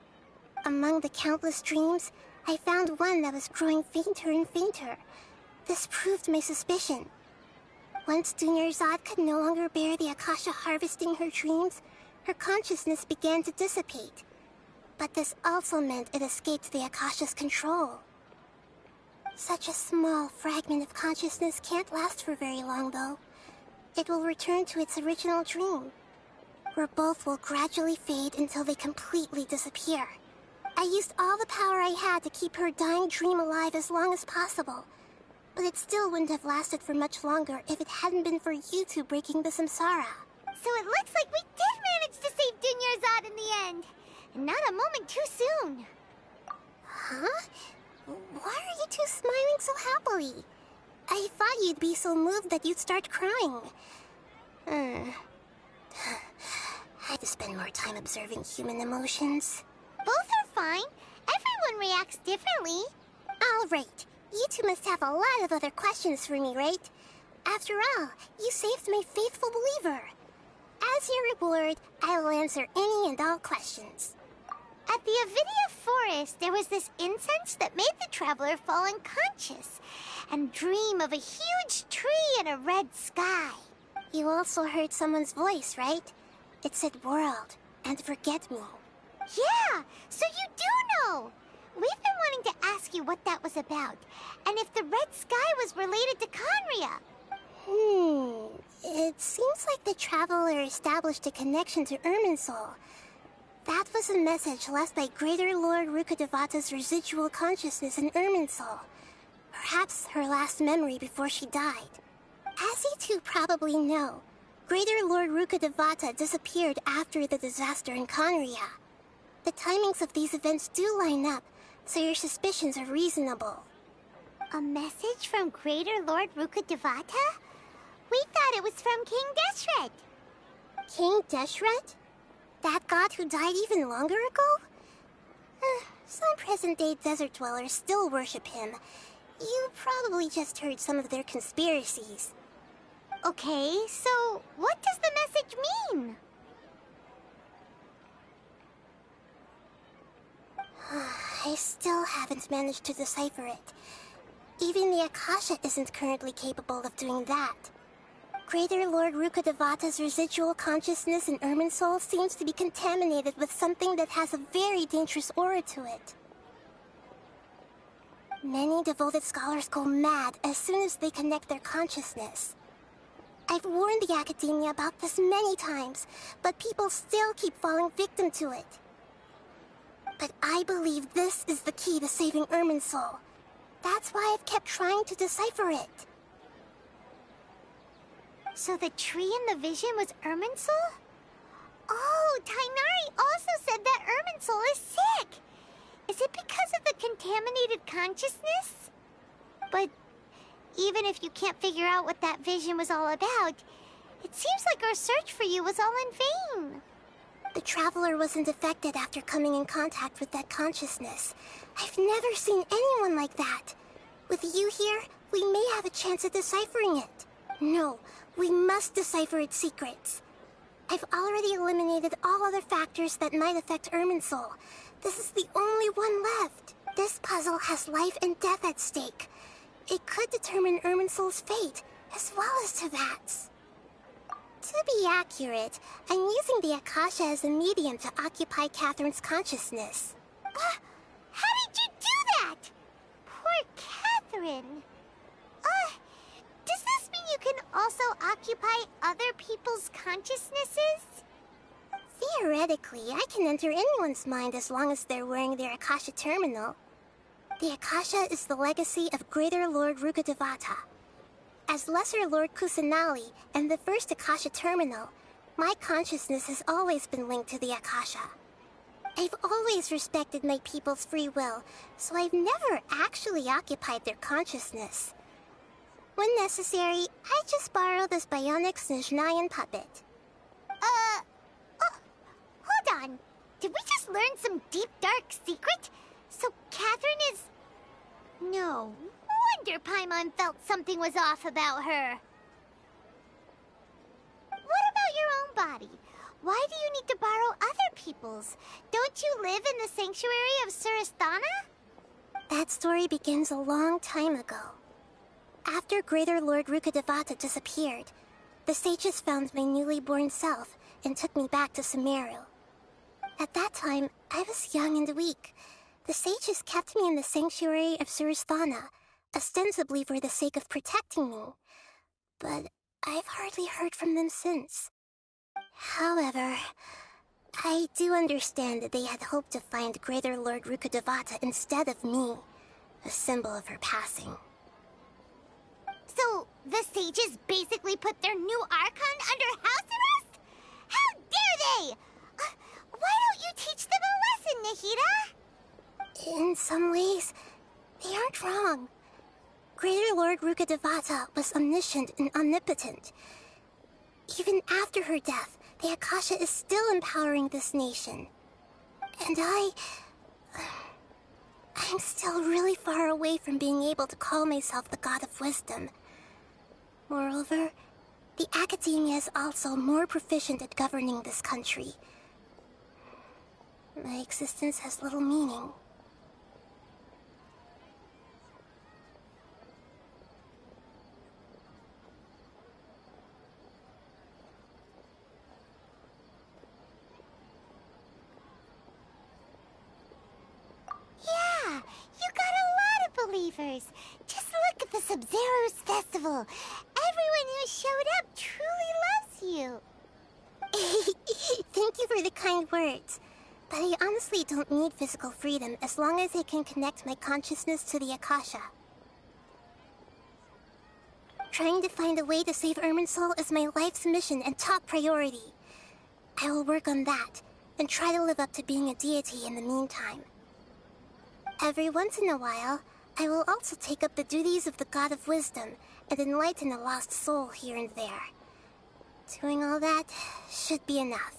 Among the countless dreams, I found one that was growing fainter and fainter. This proved my suspicion. Once Dunyarzad could no longer bear the Akasha harvesting her dreams, her consciousness began to dissipate. But this also meant it escaped the Akasha's control. Such a small fragment of consciousness can't last for very long, though. It will return to its original dream, where both will gradually fade until they completely disappear. I used all the power I had to keep her dying dream alive as long as possible, but it still wouldn't have lasted for much longer if it hadn't been for you two breaking the samsara. So it looks like we did manage to save Dunyarzad in the end. And not a moment too soon. Huh? Why are you two smiling so happily? I thought you'd be so moved that you'd start crying. I had to spend more time observing human emotions. Both are fine. Everyone reacts differently. All right. You two must have a lot of other questions for me, right? After all, you saved my faithful believer. As your reward, I will answer any and all questions. At the Avidia forest, there was this incense that made the Traveler fall unconscious and dream of a huge tree and a red sky. You also heard someone's voice, right? It said world and forget me. Yeah, so you do know. We've been wanting to ask you what that was about, and if the red sky was related to Conria. It seems like the Traveler established a connection to Irminsul. That was a message left by Greater Lord Rukkhadevata's residual consciousness in Irminsul. Perhaps her last memory before she died. As you two probably know, Greater Lord Rukkhadevata disappeared after the disaster in Conria. The timings of these events do line up, so your suspicions are reasonable. A message from Greater Lord Rukkhadevata? We thought it was from King Deshret. King Deshret? That god who died even longer ago? Some present-day desert dwellers still worship him. You probably just heard some of their conspiracies. Okay, so what does the message mean? I still haven't managed to decipher it. Even the Akasha isn't currently capable of doing that. Greater Lord Rukkhadevata's residual consciousness in Irminsul seems to be contaminated with something that has a very dangerous aura to it. Many devoted scholars go mad as soon as they connect their consciousness. I've warned the Academia about this many times, but people still keep falling victim to it. But I believe this is the key to saving Irminsul. That's why I've kept trying to decipher it. So the tree in the vision was Irminsul? Oh, Tighnari also said that Irminsul is sick. Is it because of the contaminated consciousness? But even if you can't figure out what that vision was all about, it seems like our search for you was all in vain. The Traveler wasn't affected after coming in contact with that consciousness. I've never seen anyone like that. With you here, we may have a chance at deciphering it. No, we must decipher its secrets. I've already eliminated all other factors that might affect Irminsul. This is the only one left. This puzzle has life and death at stake. It could determine Irminsul's fate, as well as Tevat's. To be accurate, I'm using the Akasha as a medium to occupy Catherine's consciousness. How did you do that? Poor Catherine. Does this mean you can also occupy other people's consciousnesses? Theoretically, I can enter anyone's mind as long as they're wearing their Akasha terminal. The Akasha is the legacy of Greater Lord Rukkhadevata. As Lesser Lord Kusanali and the first Akasha terminal, my consciousness has always been linked to the Akasha. I've always respected my people's free will, so I've never actually occupied their consciousness. When necessary, I just borrow this bionic Snezhnayan puppet. Hold on. Did we just learn some deep, dark secret? So Catherine is... No wonder Paimon felt something was off about her. What about your own body? Why do you need to borrow other people's? Don't you live in the sanctuary of Surasthana? That story begins a long time ago. After Greater Lord Rukkhadevata disappeared, the sages found my newly born self and took me back to Sumeru. At that time, I was young and weak. The sages kept me in the sanctuary of Surasthana, ostensibly for the sake of protecting me. But I've hardly heard from them since. However, I do understand that they had hoped to find Greater Lord Rukkhadevata instead of me, a symbol of her passing. So, the sages basically put their new Archon under house arrest? How dare they! Why don't you teach them a lesson, Nahida? In some ways, they aren't wrong. Greater Lord Rukkhadevata was omniscient and omnipotent. Even after her death, the Akasha is still empowering this nation. And I'm still really far away from being able to call myself the God of Wisdom. Moreover, the Academia is also more proficient at governing this country. My existence has little meaning. Yeah, you got a lot of believers. Just look at the Sub-Zero's festival. Everyone who showed up truly loves you. Thank you for the kind words. But I honestly don't need physical freedom as long as I can connect my consciousness to the Akasha. Trying to find a way to save Irminsul is my life's mission and top priority. I will work on that, and try to live up to being a deity in the meantime. Every once in a while, I will also take up the duties of the God of Wisdom and enlighten a lost soul here and there. Doing all that should be enough.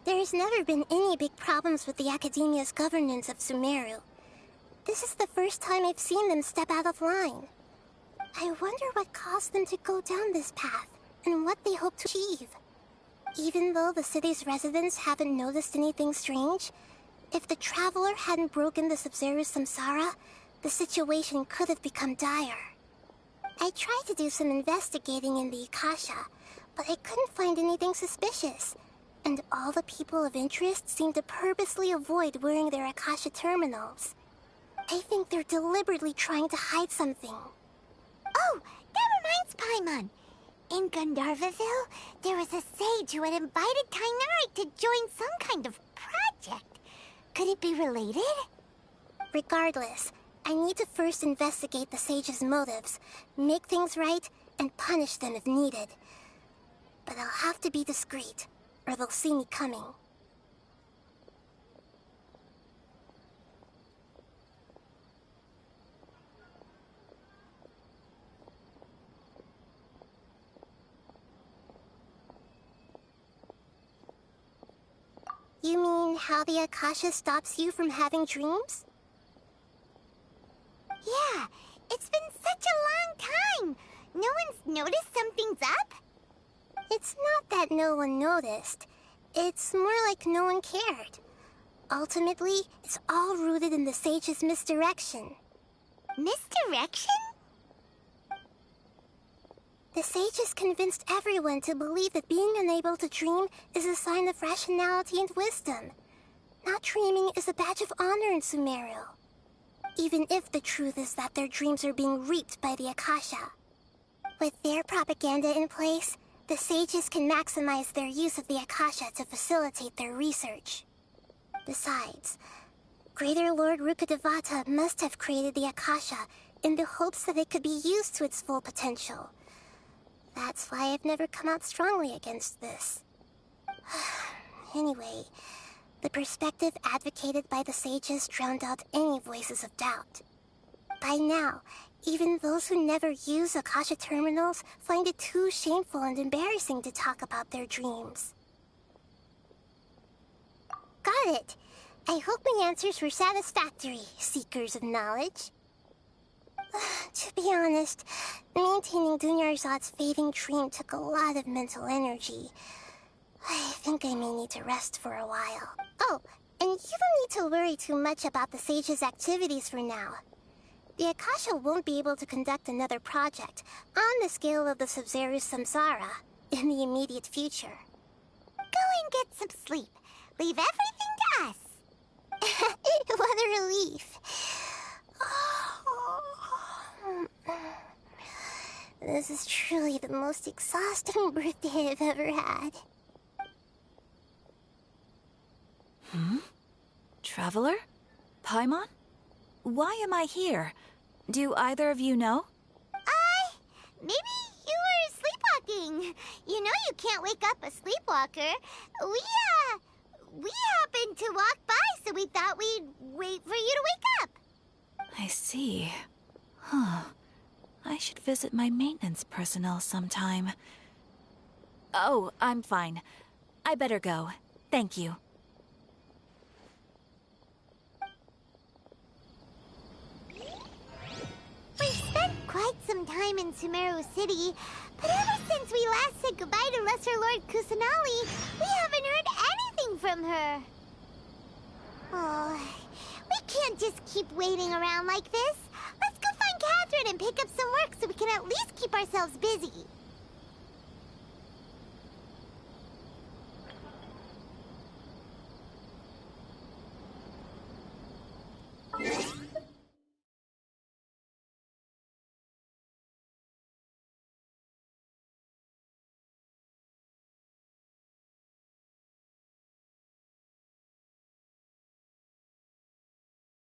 There's never been any big problems with the Academia's governance of Sumeru. This is the first time I've seen them step out of line. I wonder what caused them to go down this path, and what they hope to achieve. Even though the city's residents haven't noticed anything strange, if the Traveler hadn't broken the Sub-Zero samsara, the situation could have become dire. I tried to do some investigating in the Akasha, but I couldn't find anything suspicious. And all the people of interest seem to purposely avoid wearing their Akasha terminals. I think they're deliberately trying to hide something. Oh, that reminds Paimon. In Gandharvaville, there was a sage who had invited Tainari to join some kind of project. Could it be related? Regardless, I need to first investigate the sage's motives, make things right, and punish them if needed. But I'll have to be discreet, or they'll see me coming. You mean how the Akasha stops you from having dreams? Yeah, it's been such a long time. No one's noticed something's up? It's not that no one noticed. It's more like no one cared. Ultimately, it's all rooted in the sage's misdirection. Misdirection? The sage has convinced everyone to believe that being unable to dream is a sign of rationality and wisdom. Not dreaming is a badge of honor in Sumeru. Even if the truth is that their dreams are being reaped by the Akasha. With their propaganda in place, the sages can maximize their use of the Akasha to facilitate their research. Besides, Greater Lord Rukkhadevata must have created the Akasha in the hopes that it could be used to its full potential. That's why I've never come out strongly against this. Anyway, the perspective advocated by the sages drowned out any voices of doubt. By now, even those who never use Akasha terminals find it too shameful and embarrassing to talk about their dreams. Got it! I hope my answers were satisfactory, seekers of knowledge. To be honest, maintaining Dunyarzad's fading dream took a lot of mental energy. I think I may need to rest for a while. Oh, and you don't need to worry too much about the sage's activities for now. The Akasha won't be able to conduct another project on the scale of the Sub-Zero samsara in the immediate future. Go and get some sleep. Leave everything to us. What a relief. This is truly the most exhausting birthday I've ever had. Traveler? Paimon? Why am I here? Do either of you know? Maybe you were sleepwalking. You know you can't wake up a sleepwalker. We happened to walk by, so we thought we'd wait for you to wake up. I see. Huh. I should visit my maintenance personnel sometime. Oh, I'm fine. I better go. Thank you. We spent quite some time in Sumeru City, but ever since we last said goodbye to Lesser Lord Kusanali, we haven't heard anything from her. Oh, we can't just keep waiting around like this. Let's go find Catherine and pick up some work so we can at least keep ourselves busy.